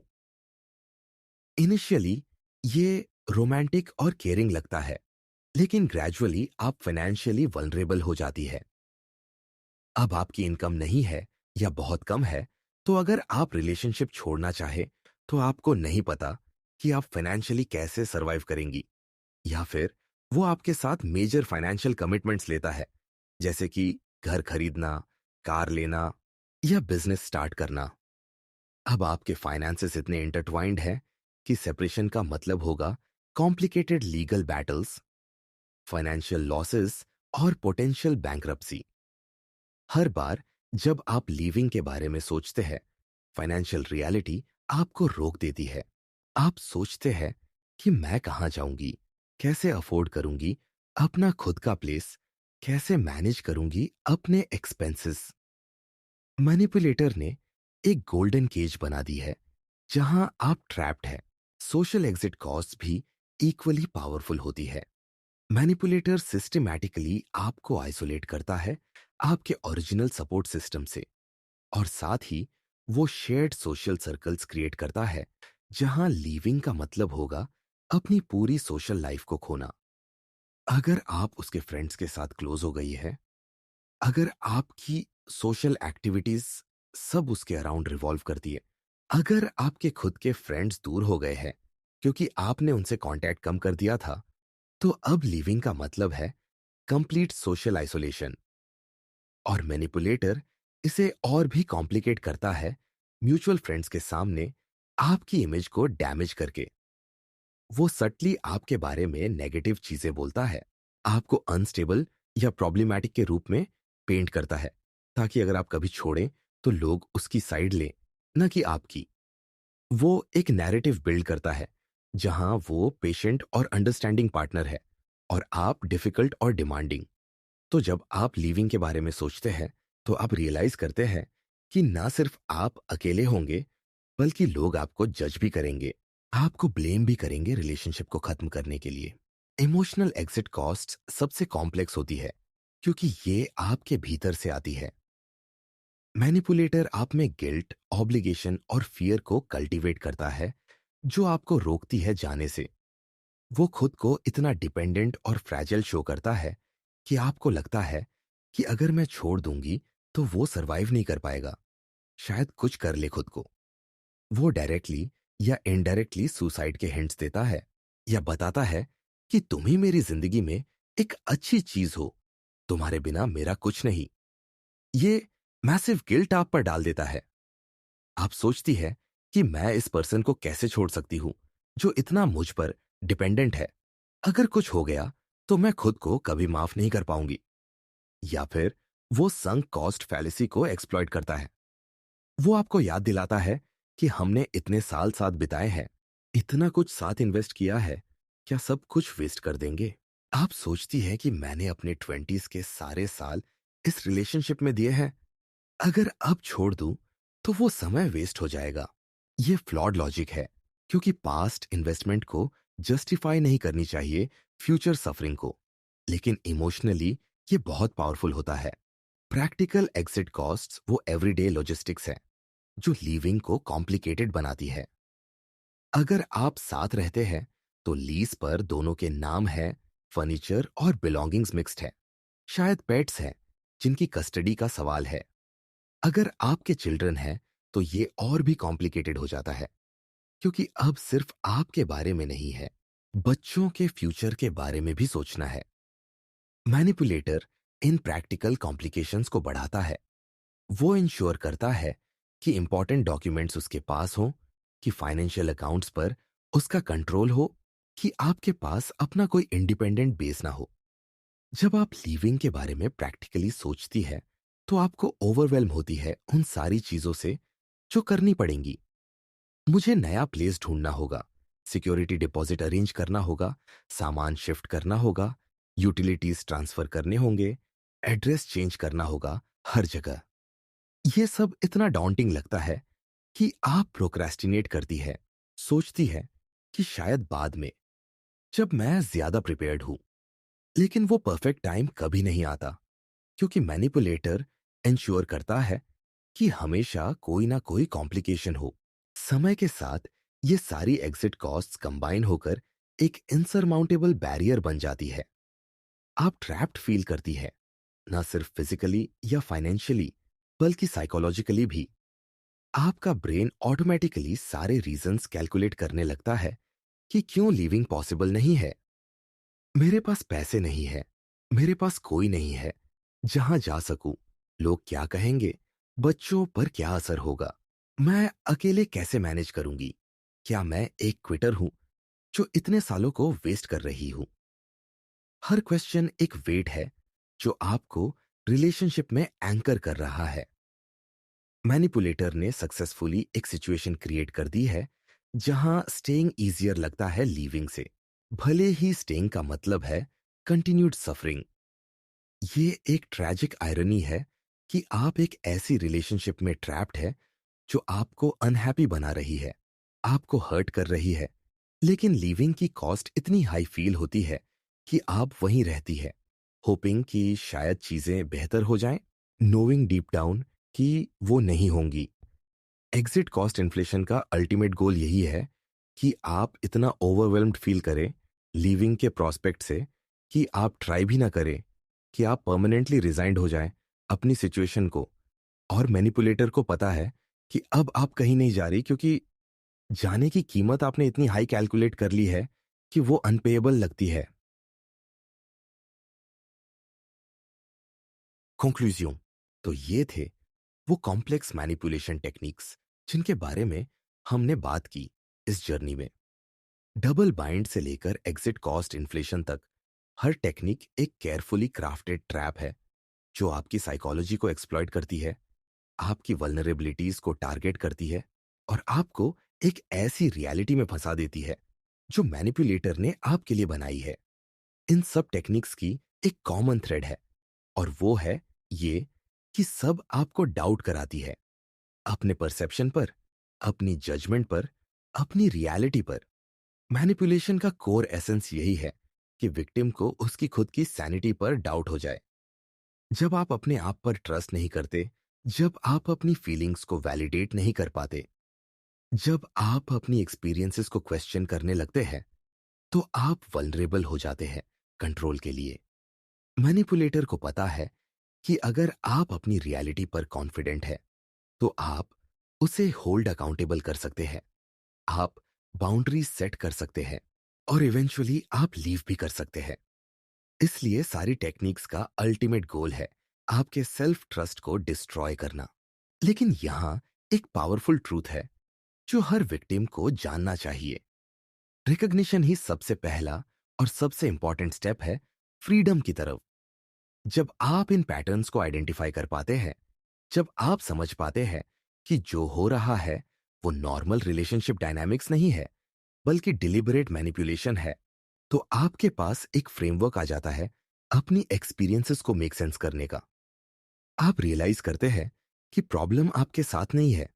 इनिशियली ये रोमांटिक और केयरिंग लगता है, लेकिन ग्रेजुअली आप फाइनेंशियली वल्नरेबल हो जाती है। अब आपकी इनकम नहीं है या बहुत कम है, तो अगर आप रिलेशनशिप छोड़ना चाहे, तो आपको नहीं पता कि आप फाइनेंशियली कैसे सरवाइव करेंगी। या फिर वो आपके साथ मेजर फाइनेंशियल कमिटमेंट्स लेता है, जैसे कि घर खरीदना, कार लेना, या बिजनेस स्टार्ट करना। अब आपके फाइनेंसेस इतने इंटरट्वाइंड हैं कि सेपरेशन का मतलब होगा complicated legal battles, financial losses, और पोटेंशियल बैंक्रप्सी। हर बार जब आप लीविंग के बारे में सोचते हैं, फाइनेंशियल रियलिटी आपको रोक देती है। आप सोचते हैं कि मैं कहां जाऊंगी, कैसे अफोर्ड करूंगी अपना खुद का प्लेस, कैसे मैनेज करूंगी अपने एक्सपेंसेस। मैनिपुलेटर ने एक गोल्डन केज बना दी है, जहां आप ट्रैप्ड हैं। सोशल एग्जिट कॉस्ट भी इक्वली पावरफुल होती है। मैनिपुलेटर सिस्टमैटिकली आपको आइसोलेट करता है आपके ओरिजिनल सपोर्ट सिस्टम से, और साथ ही वो शेयर्ड सोशल सर्कल्स क्रिएट करता है, जहां लीविंग का मतलब होगा अपनी पूरी सोशल लाइफ को खोना। अगर आप उसके फ्रेंड्स के साथ क्लोज हो गई है, अगर आपकी सोशल एक्टिविटीज सब उसके अराउंड रिवॉल्व करती है, अगर आपके खुद के फ्रेंड्स दूर हो गए हैं क्योंकि आपने उनसे कांटेक्ट कम कर दिया था, तो अब लीविंग का मतलब है कंप्लीट सोशल आइसोलेशन। और मैनिपुलेटर इसे और भी कॉम्प्लिकेट करता है, म्यूचुअल फ्रेंड्स के सामने आपकी इमेज को डैमेज करके। वो सटली आपके बारे में नेगेटिव चीजें बोलता है, आपको अनस्टेबल या प्रॉब्लमैटिक के रूप में पेंट करता है, ताकि अगर आप कभी छोड़ें तो लोग उसकी साइड लें, न कि आपकी। वो एक नैरेटिव बिल्ड करता है जहां वो पेशेंट और अंडरस्टैंडिंग पार्टनर है, और आप डिफिकल्ट और डिमांडिंग। तो जब आप लीविंग के बारे में सोचते हैं, तो आप रियलाइज करते हैं कि ना सिर्फ आप अकेले होंगे, बल्कि लोग आपको जज भी करेंगे, आपको ब्लेम भी करेंगे रिलेशनशिप को खत्म करने के लिए। इमोशनल एग्जिट कॉस्ट सबसे कॉम्प्लेक्स होती है, क्योंकि ये आपके भीतर से आती है। मैनिपुलेटर आप में गिल्ट, ऑब्लिगेशन और फियर को कल्टीवेट करता है, जो आपको रोकती है जाने से। वो खुद को इतना डिपेंडेंट और फ्रैजाइल शो करता है कि आपको लगता है कि अगर मैं छोड़ दूंगी तो वो सरवाइव नहीं कर पाएगा, शायद कुछ कर ले खुद को। वो डायरेक्टली या इनडायरेक्टली सुसाइड के हिंट्स देता है, या बताता है कि तुम ही मेरी जिंदगी में एक अच्छी चीज हो, तुम्हारे बिना मेरा कुछ नहीं। ये मैसिव गिल्ट आप पर डाल देता है। आप सोचती है कि मैं इस पर्सन को कैसे छोड़ सकती हूं जो इतना मुझ पर डिपेंडेंट है। अगर कुछ हो गया तो मैं खुद को कभी माफ नहीं कर पाऊंगी। या फिर वो संक कॉस्ट फैलेसी को एक्सप्लॉइट करता है। वो आपको याद दिलाता है कि हमने इतने साल साथ बिताए हैं, इतना कुछ साथ इन्वेस्ट किया है, क्या सब कुछ वेस्ट कर देंगे? आप सोचती है कि मैंने अपने 20s के सारे साल इस रिलेशनशिप में दिए हैं। अगर अब छोड़ दूं, तो वो समय वेस्ट हो जाएगा। ये फ्लॉड लॉजिक है, क्योंकि पास्ट इन्वेस्टमेंट को जस्टिफाई नहीं करनी चाहिए फ्यूचर सफरिंग को। लेकिन इमोशनली ये बहुत पावरफुल होता है। प्रैक्टिकल एग्जिट कॉस्ट्स वो एवरीडे लॉजिस्टिक्स है जो लीविंग को कॉम्प्लिकेटेड बनाती है। अगर आप साथ रहते हैं तो लीज पर दोनों के नाम है, फर्नीचर और बिलोंगिंग्स मिक्स्ड है। शायद पेट्स हैं जिनकी कस्टडी का सवाल है। अगर आपके चिल्ड्रन हैं तो ये और भी कॉम्प्लिकेटेड हो जाता है, क्योंकि अब सिर्फ आपके बारे में नहीं है, बच्चों के फ्यूचर के बारे में भी सोचना है। मैनिपुलेटर इन प्रैक्टिकल कॉम्प्लिकेशंस को बढ़ाता है। वो इंश्योर करता है कि इंपॉर्टेंट डॉक्यूमेंट्स उसके पास हों, कि फाइनेंशियल अकाउंट्स पर उसका कंट्रोल हो, कि आपके पास अपना कोई इंडिपेंडेंट बेस ना हो। जब आप लीविंग के बारे में प्रैक्टिकली सोचती है, तो आपको ओवरवेल्म होती है उन सारी चीजों से जो करनी पड़ेंगी। मुझे नया प्लेस ढूंढना होगा, सिक्योरिटी डिपॉजिट अरेंज करना होगा, सामान शिफ्ट करना होगा, यूटिलिटीज ट्रांसफर करने होंगे, एड्रेस चेंज करना होगा हर जगह। ये सब इतना डॉन्टिंग लगता है कि आप प्रोक्रेस्टिनेट करती है, सोचती है कि शायद बाद में, जब मैं ज्यादा प्रिपेयर्ड हूं। लेकिन वो परफेक्ट टाइम कभी नहीं आता, क्योंकि मैनिपुलेटर इंश्योर करता है कि हमेशा कोई ना कोई कॉम्प्लिकेशन हो। समय के साथ ये सारी एग्जिट कॉस्ट्स कंबाइन होकर एक इनसरमाउंटेबल बैरियर बन जाती है। आप ट्रैप्ड फील करती है, ना सिर्फ फिजिकली या फाइनेंशियली, बल्कि साइकोलॉजिकली भी। आपका ब्रेन ऑटोमेटिकली सारे रीजंस कैलकुलेट करने लगता है कि क्यों लिविंग पॉसिबल नहीं है। मेरे पास पैसे नहीं है, मेरे पास कोई नहीं है जहां जा सकूं, लोग क्या कहेंगे, बच्चों पर क्या असर होगा, मैं अकेले कैसे मैनेज करूंगी, क्या मैं एक क्विटर हूं जो इतने सालों को वेस्ट कर रही हूं। हर क्वेश्चन एक वेट है जो आपको रिलेशनशिप में एंकर कर रहा है। मैनिपुलेटर ने सक्सेसफुली एक सिचुएशन क्रिएट कर दी है जहां स्टेइंग इजियर लगता है लीविंग से, भले ही स्टेइंग का मतलब है कंटिन्यूड सफरिंग। ये एक ट्रैजिक आयरनी है कि आप एक ऐसी रिलेशनशिप में ट्रैप्ड है जो आपको अनहैप्पी बना रही है, आपको हर्ट कर रही है। लेकिन लीविंग की कॉस्ट इतनी हाई फील होती है कि आप वहीं रहती है, होपिंग कि शायद चीजें बेहतर हो जाएं, नोइंग डीप डाउन कि वो नहीं होंगी। एग्जिट कॉस्ट इन्फ्लेशन का अल्टीमेट गोल यही है कि आप इतना ओवरवेल्म्ड फील करें लीविंग के प्रोस्पेक्ट से, कि आप ट्राई भी ना करें, कि आप परमानेंटली रिजाइंड हो जाएं अपनी सिचुएशन को। और मैनिपुलेटर को पता है कि अब आप कहीं नहीं जा रही, क्योंकि जाने की कीमत आपने इतनी हाई कैलकुलेट कर ली है कि वो अनपेएबल लगती है। कंक्लूजन, तो ये थे वो कॉम्प्लेक्स मैनिपुलेशन टेक्निक्स जिनके बारे में हमने बात की इस जर्नी में। डबल बाइंड से लेकर एग्जिट कॉस्ट इन्फ्लेशन तक, हर टेक्निक एक केयरफुली क्राफ्टेड ट्रैप है जो आपकी साइकोलॉजी को एक्सप्लॉइट करती है, आपकी वल्नरेबिलिटीज को टारगेट करती है, और आपको एक ऐसी रियलिटी में फंसा देती है जो मैनिपुलेटर ने आपके लिए बनाई है। इन सब टेक्निक्स की एक कॉमन थ्रेड है, और वो है ये कि सब आपको डाउट कराती है, अपने परसेप्शन पर, अपनी जजमेंट पर, अपनी रियलिटी पर। मैनिपुलेशन का कोर एसेंस यही है कि विक्टिम को उसकी खुद की सैनिटी पर डाउट हो जाए। जब आप अपने आप पर ट्रस्ट नहीं करते, जब आप अपनी फीलिंग्स को वैलिडेट नहीं कर पाते, जब आप अपनी एक्सपीरियंसेस को क्वेश्चन करने लगते हैं, तो आप वल्नरेबल हो जाते हैं कंट्रोल के लिए। मैनिपुलेटर को पता है कि अगर आप अपनी रियलिटी पर कॉन्फिडेंट है, तो आप उसे होल्ड अकाउंटेबल कर सकते हैं, आप बाउंड्री सेट कर सकते हैं, और इवेंचुअली आप लीव भी कर सकते हैं। इसलिए सारी टेक्निक्स का अल्टीमेट गोल है आपके सेल्फ ट्रस्ट को डिस्ट्रॉय करना। लेकिन यहां एक पावरफुल ट्रूथ है जो हर विक्टिम को जानना चाहिए। रिकग्निशन ही सबसे पहला और सबसे इंपॉर्टेंट स्टेप है फ्रीडम की तरफ। जब आप इन पैटर्न्स को आइडेंटिफाई कर पाते हैं, जब आप समझ पाते हैं कि जो हो रहा है वो नॉर्मल रिलेशनशिप डायनामिक्स नहीं है, बल्कि डिलिबरेट मैनिपुलेशन है, तो आपके पास एक फ्रेमवर्क आ जाता है अपनी एक्सपीरियंसेस को मेक सेंस करने का। आप रियलाइज करते हैं कि प्रॉब्लम आपके साथ नहीं है,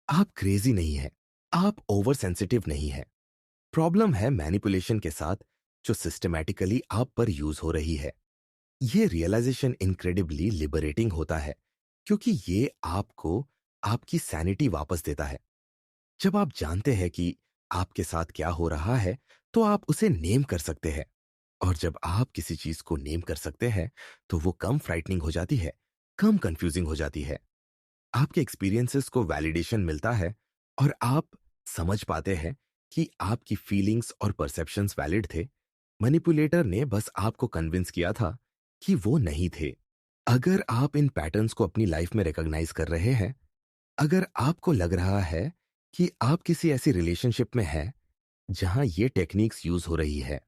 आप क्रेजी नहीं है, आप ओवर सेंसिटिव नहीं है। प्रॉब्लम है मैनिपुलेशन के साथ जो सिस्टमैटिकली आप पर यूज हो रही है। ये रियलाइजेशन इनक्रेडिबली लिबरेटिंग होता है क्योंकि ये आपको आपकी सैनिटी वापस देता है। जब आप जानते हैं कि आपके साथ क्या हो रहा है, तो आप उसे नेम कर सकते हैं। और जब आप किसी चीज को नेम कर सकते हैं, तो वो कम फ्राइटनिंग हो जाती है, कम कंफ्यूजिंग हो जाती है। आपके एक्सपीरियंसेस को वैलिडेशन मिलता है और आप समझ पाते हैं कि आपकी फीलिंग्स और परसेप्शंस वैलिड थे। मैनिपुलेटर ने बस आपको कन्विंस किया था कि वो नहीं थे। अगर आप इन पैटर्न्स को अपनी लाइफ में रिकॉग्नाइज कर रहे हैं, अगर आपको लग रहा है कि आप किसी ऐसी रिलेशनशिप में हैं जहां ये टेक्निक्स यूज हो रही है,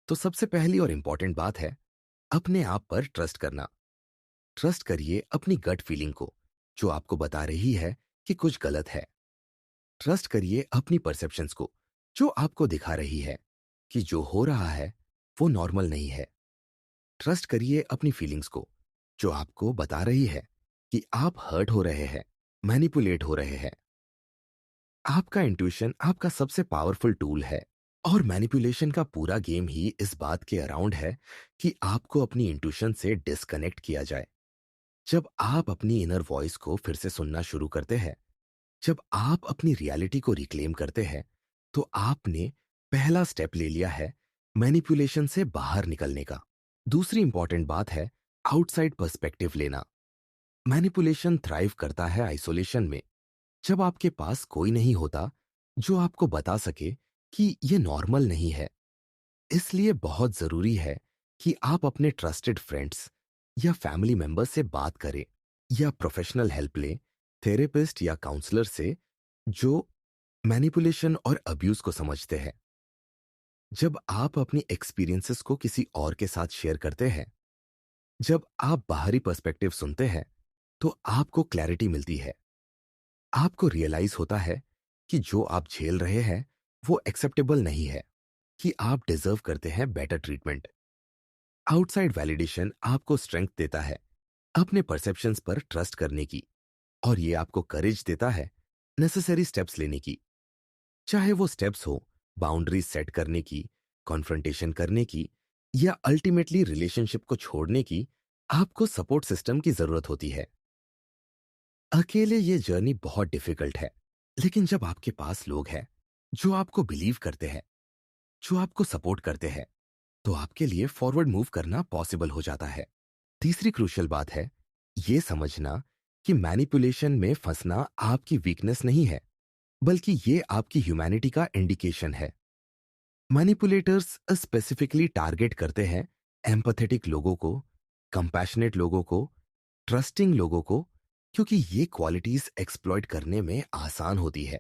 तो सबसे पहली और इंपॉर्टेंट बात है अपने आप पर ट्रस्ट करना। ट्रस्ट करिए अपनी गट फीलिंग को जो आपको बता रही है कि कुछ गलत है। ट्रस्ट करिए अपनी परसेप्शंस को जो आपको दिखा रही है कि जो हो रहा है वो नॉर्मल नहीं है। ट्रस्ट करिए अपनी फीलिंग्स को जो आपको बता रही है कि आप हर्ट हो रहे हैं, मैनिपुलेट हो रहे हैं। आपका इंट्यूशन आपका सबसे पावरफुल टूल है और मैनिपुलेशन का पूरा गेम ही इस बात के अराउंड है कि आपको अपनी इंट्यूशन से डिस्कनेक्ट किया जाए। जब आप अपनी इनर वॉइस को फिर से सुनना शुरू करते हैं, जब आप अपनी रियलिटी को रिक्लेम करते हैं, तो आपने पहला स्टेप ले लिया है मैनिपुलेशन से बाहर निकलने का। दूसरी इंपॉर्टेंट बात है आउटसाइड पर्सपेक्टिव लेना। मैनिपुलेशन थ्राइव करता है आइसोलेशन में, जब आपके पास कोई नहीं होता जो आपको बता सके कि ये नॉर्मल नहीं है। इसलिए बहुत जरूरी है कि आप अपने ट्रस्टेड फ्रेंड्स या फैमिली मेंबर्स से बात करें या प्रोफेशनल हेल्प लें, थेरेपिस्ट या काउंसलर से जो मैनिपुलेशन और अब्यूज को समझते हैं। जब आप अपनी एक्सपीरियंसेस को किसी और के साथ शेयर करते हैं, जब आप बाहरी पर्सपेक्टिव सुनते हैं, तो आपको क्लैरिटी मिलती है। आपको रियलाइज होता है कि जो आप झेल रहे हैं वो एक्सेप्टेबल नहीं है, कि आप डिजर्व करते हैं बेटर ट्रीटमेंट। आउटसाइड वैलिडेशन आपको स्ट्रेंथ देता है अपने परसेप्शंस पर ट्रस्ट करने की, और ये आपको करेज देता है नेसेसरी स्टेप्स लेने की। चाहे वो स्टेप्स हो बाउंड्रीज सेट करने की, कॉन्फ्रंटेशन करने की, या अल्टीमेटली रिलेशनशिप को छोड़ने की, आपको सपोर्ट सिस्टम की जरूरत होती है। अकेले ये जर्नी बहुत डिफिकल्ट है, लेकिन जब आपके पास लोग हैं जो आपको बिलीव करते हैं, जो आपको सपोर्ट करते हैं, तो आपके लिए फॉरवर्ड मूव करना पॉसिबल हो जाता है। तीसरी क्रूशियल बात है ये समझना कि मैनिपुलेशन में फंसना आपकी वीकनेस नहीं है, बल्कि ये आपकी ह्यूमैनिटी का इंडिकेशन है। मैनिपुलेटर्स स्पेसिफिकली टारगेट करते हैं एम्पैथेटिक लोगों को, कंपैशनेट लोगों को, ट्रस्टिंग लोगों को, क्योंकि ये क्वालिटीज एक्सप्लॉइट करने में आसान होती है।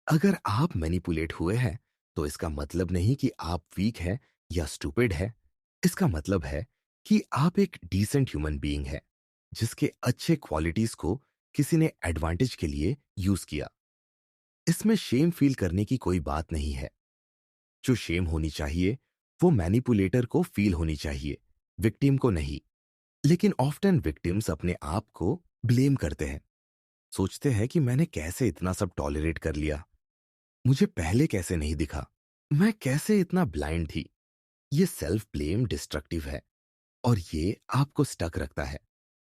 अगर आप मैनिपुलेट हुए हैं, तो इसका मतलब नहीं कि आप वीक हैं या स्टूपिड है। इसका मतलब है कि आप एक डिसेंट ह्यूमन बीइंग है जिसके अच्छे क्वालिटीज को किसी ने एडवांटेज के लिए यूज किया। इसमें शेम फील करने की कोई बात नहीं है। जो शेम होनी चाहिए वो मैनिपुलेटर को फील होनी चाहिए, विक्टिम को नहीं। लेकिन ऑफ्टन विक्टिम्स अपने आप को ब्लेम करते हैं, सोचते हैं कि मैंने कैसे इतना सब टॉलरेट कर लिया, मुझे पहले कैसे नहीं दिखा, मैं कैसे इतना ब्लाइंड थी। ये सेल्फ ब्लेम डिस्ट्रक्टिव है और ये आपको स्टक रखता है।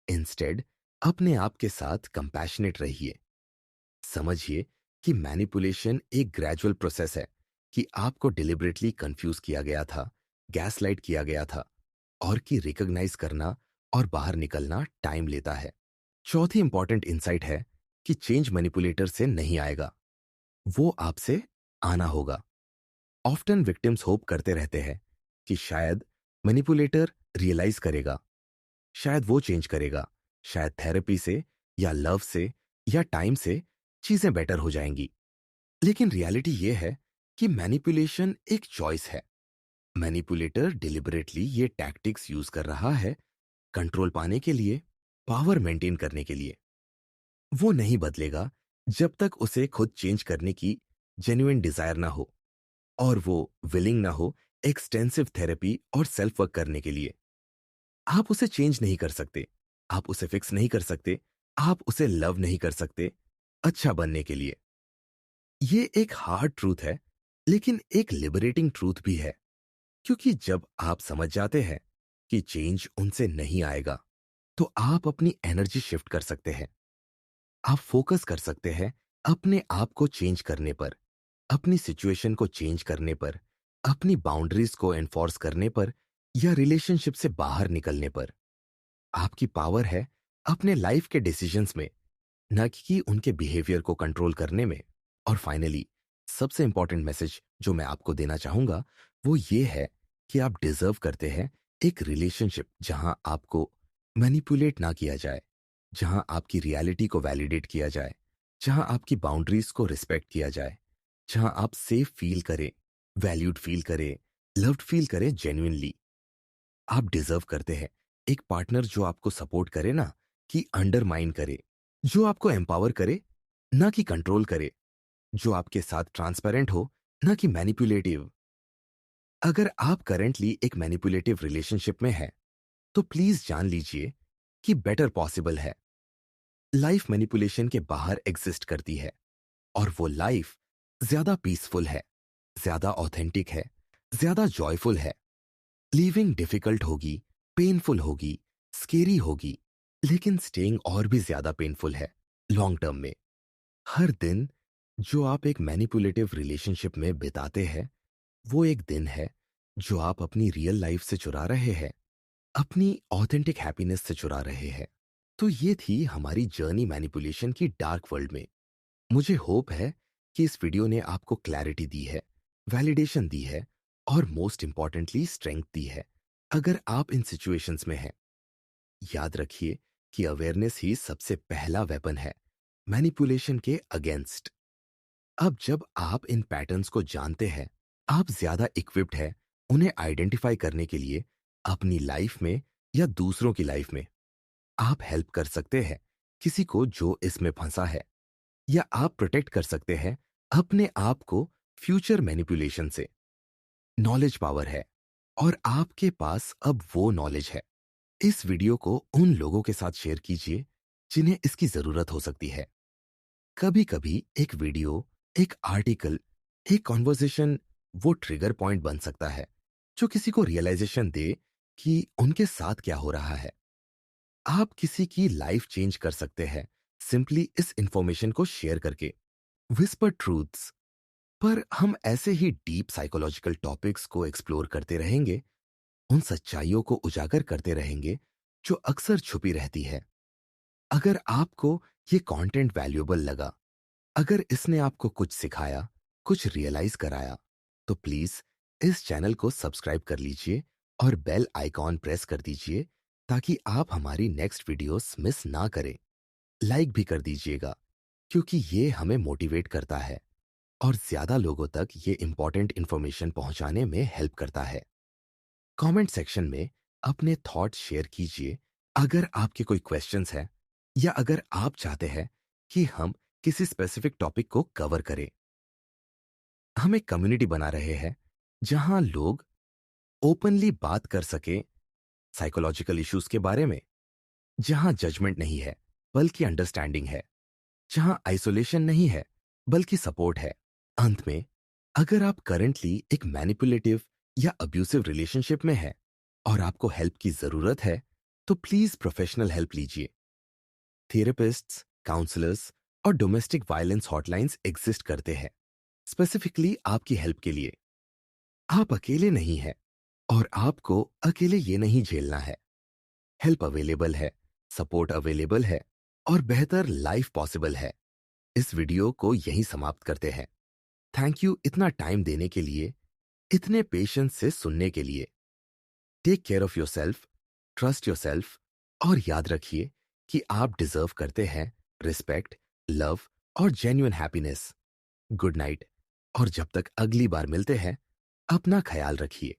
इंस्टेड अपने आप के साथ कंपैशनेट रहिए। समझिए कि मैनिपुलेशन एक ग्रेजुअल प्रोसेस है, कि आपको डिलिबरेटली कंफ्यूज किया गया था, गैसलाइट किया गया था, और कि रिकॉग्नाइज करना और बाहर निकलना टाइम लेता है। चौथी इंपॉर्टेंट इंसाइट है कि चेंज मैनिपुलेटर से नहीं आएगा, वो आपसे आना होगा। ऑफ्टन विक्टिम्स होप करते रहते हैं कि शायद मैनिपुलेटर रियलाइज करेगा, शायद वो चेंज करेगा, शायद थेरेपी से या लव से या टाइम से चीजें बेटर हो जाएंगी। लेकिन रियलिटी ये है कि मैनिपुलेशन एक चॉइस है। मैनिपुलेटर डिलिबरेटली ये टैक्टिक्स यूज कर रहा है कंट्रोल पाने के लिए, पावर मेंटेन करने के लिए। वो नहीं बदलेगा जब तक उसे खुद चेंज करने की जेन्युइन डिजायर ना हो, और वो विलिंग ना हो एक्सटेंसिव थेरेपी और सेल्फ वर्क करने के लिए। आप उसे चेंज नहीं कर सकते, आप उसे फिक्स नहीं कर सकते, आप उसे लव नहीं कर सकते अच्छा बनने के लिए। ये एक हार्ड ट्रूथ है, लेकिन एक लिबरेटिंग ट्रूथ भी है, क्योंकि जब आप समझ जाते हैं कि चेंज उनसे नहीं आएगा, तो आप अपनी एनर्जी शिफ्ट कर सकते हैं। आप फोकस कर सकते हैं अपने आप को चेंज करने पर, अपनी सिचुएशन को चेंज करने पर, अपनी बाउंड्रीज को एनफोर्स करने पर या रिलेशनशिप से बाहर निकलने पर। आपकी पावर है अपने लाइफ के डिसीजंस में, न कि उनके बिहेवियर को कंट्रोल करने में। और फाइनली, सबसे इंपॉर्टेंट मैसेज जो मैं आपको देना चाहूंगा वो ये है कि आप डिजर्व करते हैं एक रिलेशनशिप जहां आपको मैनिपुलेट ना किया जाए, जहां आपकी रियलिटी को वैलिडेट किया जाए, जहां आपकी बाउंड्रीज को रिस्पेक्ट किया जाए, जहां आप सेफ फील करें, वैल्यूड फील करें, लव्ड फील करें जेन्युइनली। आप डिजर्व करते हैं एक पार्टनर जो आपको सपोर्ट करे ना कि अंडरमाइन करे, जो आपको एम्पावर करे ना कि कंट्रोल करे, जो आपके साथ ट्रांसपेरेंट हो ना कि मैनिपुलेटिव। अगर आप करंटली एक मैनिपुलेटिव रिलेशनशिप में हैं, तो प्लीज जान लीजिए कि बेटर पॉसिबल है। लाइफ मैनिपुलेशन के बाहर एग्जिस्ट करती है, और वो लाइफ ज्यादा पीसफुल है, ज्यादा ऑथेंटिक है, ज्यादा जॉयफुल है। लीविंग डिफिकल्ट होगी, पेनफुल होगी, स्केरी होगी, लेकिन स्टेइंग और भी ज्यादा पेनफुल है लॉन्ग टर्म में। हर दिन जो आप एक मैनिपुलेटिव रिलेशनशिप में बिताते हैं, वो एक दिन है जो आप अपनी रियल लाइफ से चुरा रहे हैं, अपनी ऑथेंटिक हैप्पीनेस से चुरा रहे हैं। तो ये थी हमारी जर्नी मैनिपुलेशन की डार्क वर्ल्ड में। मुझे होप है कि इस वीडियो ने आपको क्लैरिटी दी है, वैलिडेशन दी है, और मोस्ट इंपॉर्टेंटली स्ट्रेंथ दी है। अगर आप इन सिचुएशंस में हैं, याद रखिए कि अवेयरनेस ही सबसे पहला वेपन है मैनिपुलेशन के अगेंस्ट। अब जब आप इन पैटर्न्स को जानते हैं, आप ज्यादा इक्विप्ड है उन्हें आइडेंटिफाई करने के लिए अपनी लाइफ में या दूसरों की लाइफ में। आप हेल्प कर सकते हैं किसी को जो इसमें फंसा है, या आप प्रोटेक्ट कर सकते हैं अपने आप को फ्यूचर मैनिपुलेशन से। नॉलेज पावर है, और आपके पास अब वो नॉलेज है। इस वीडियो को उन लोगों के साथ शेयर कीजिए जिन्हें इसकी जरूरत हो सकती है। कभी कभी एक वीडियो, एक आर्टिकल, एक कॉन्वर्सेशन वो ट्रिगर पॉइंट बन सकता है जो किसी को रियलाइजेशन दे कि उनके साथ क्या हो रहा है। आप किसी की लाइफ चेंज कर सकते हैं सिंपली इस इंफॉर्मेशन को शेयर करके। विस्पर ट्रूथ्स पर हम ऐसे ही डीप साइकोलॉजिकल टॉपिक्स को एक्सप्लोर करते रहेंगे, उन सच्चाइयों को उजागर करते रहेंगे जो अक्सर छुपी रहती है। अगर आपको ये कंटेंट वैल्यूएबल लगा, अगर इसने आपको कुछ सिखाया, कुछ रियलाइज कराया, तो प्लीज इस चैनल को सब्सक्राइब कर लीजिए और बेल आइकॉन प्रेस कर दीजिए ताकि आप हमारी नेक्स्ट वीडियोस मिस ना करें। लाइक भी कर दीजिएगा, क्योंकि ये हमें मोटिवेट करता है और ज्यादा लोगों तक ये इंपॉर्टेंट इंफॉर्मेशन पहुंचाने में हेल्प करता है। कमेंट सेक्शन में अपने थॉट्स शेयर कीजिए अगर आपके कोई क्वेश्चंस हैं, या अगर आप चाहते हैं कि हम किसी स्पेसिफिक टॉपिक को कवर करें। हम एक कम्युनिटी बना रहे हैं जहां लोग ओपनली बात कर सके साइकोलॉजिकल इश्यूज के बारे में, जहां जजमेंट नहीं है बल्कि अंडरस्टैंडिंग है, जहां आइसोलेशन नहीं है बल्कि सपोर्ट है। अंत में, अगर आप करंटली एक मैनिपुलेटिव या अब्यूसिव रिलेशनशिप में हैं और आपको हेल्प की जरूरत है, तो प्लीज प्रोफेशनल हेल्प लीजिए। थेरेपिस्ट्स, काउंसलर्स और डोमेस्टिक वायलेंस हॉटलाइंस एग्जिस्ट करते हैं स्पेसिफिकली आपकी हेल्प के लिए। आप अकेले नहीं हैं, और आपको अकेले ये नहीं झेलना है। हेल्प अवेलेबल है, सपोर्ट अवेलेबल है, और बेहतर लाइफ पॉसिबल है। इस वीडियो को यहीं समाप्त करते हैं। थैंक यू इतना टाइम देने के लिए, इतने पेशेंस से सुनने के लिए। Take care of yourself, trust yourself, और याद रखिए कि आप डिजर्व करते हैं रिस्पेक्ट, लव और जेन्युइन हैप्पीनेस। गुड नाइट, और जब तक अगली बार मिलते हैं, अपना ख्याल रखिए।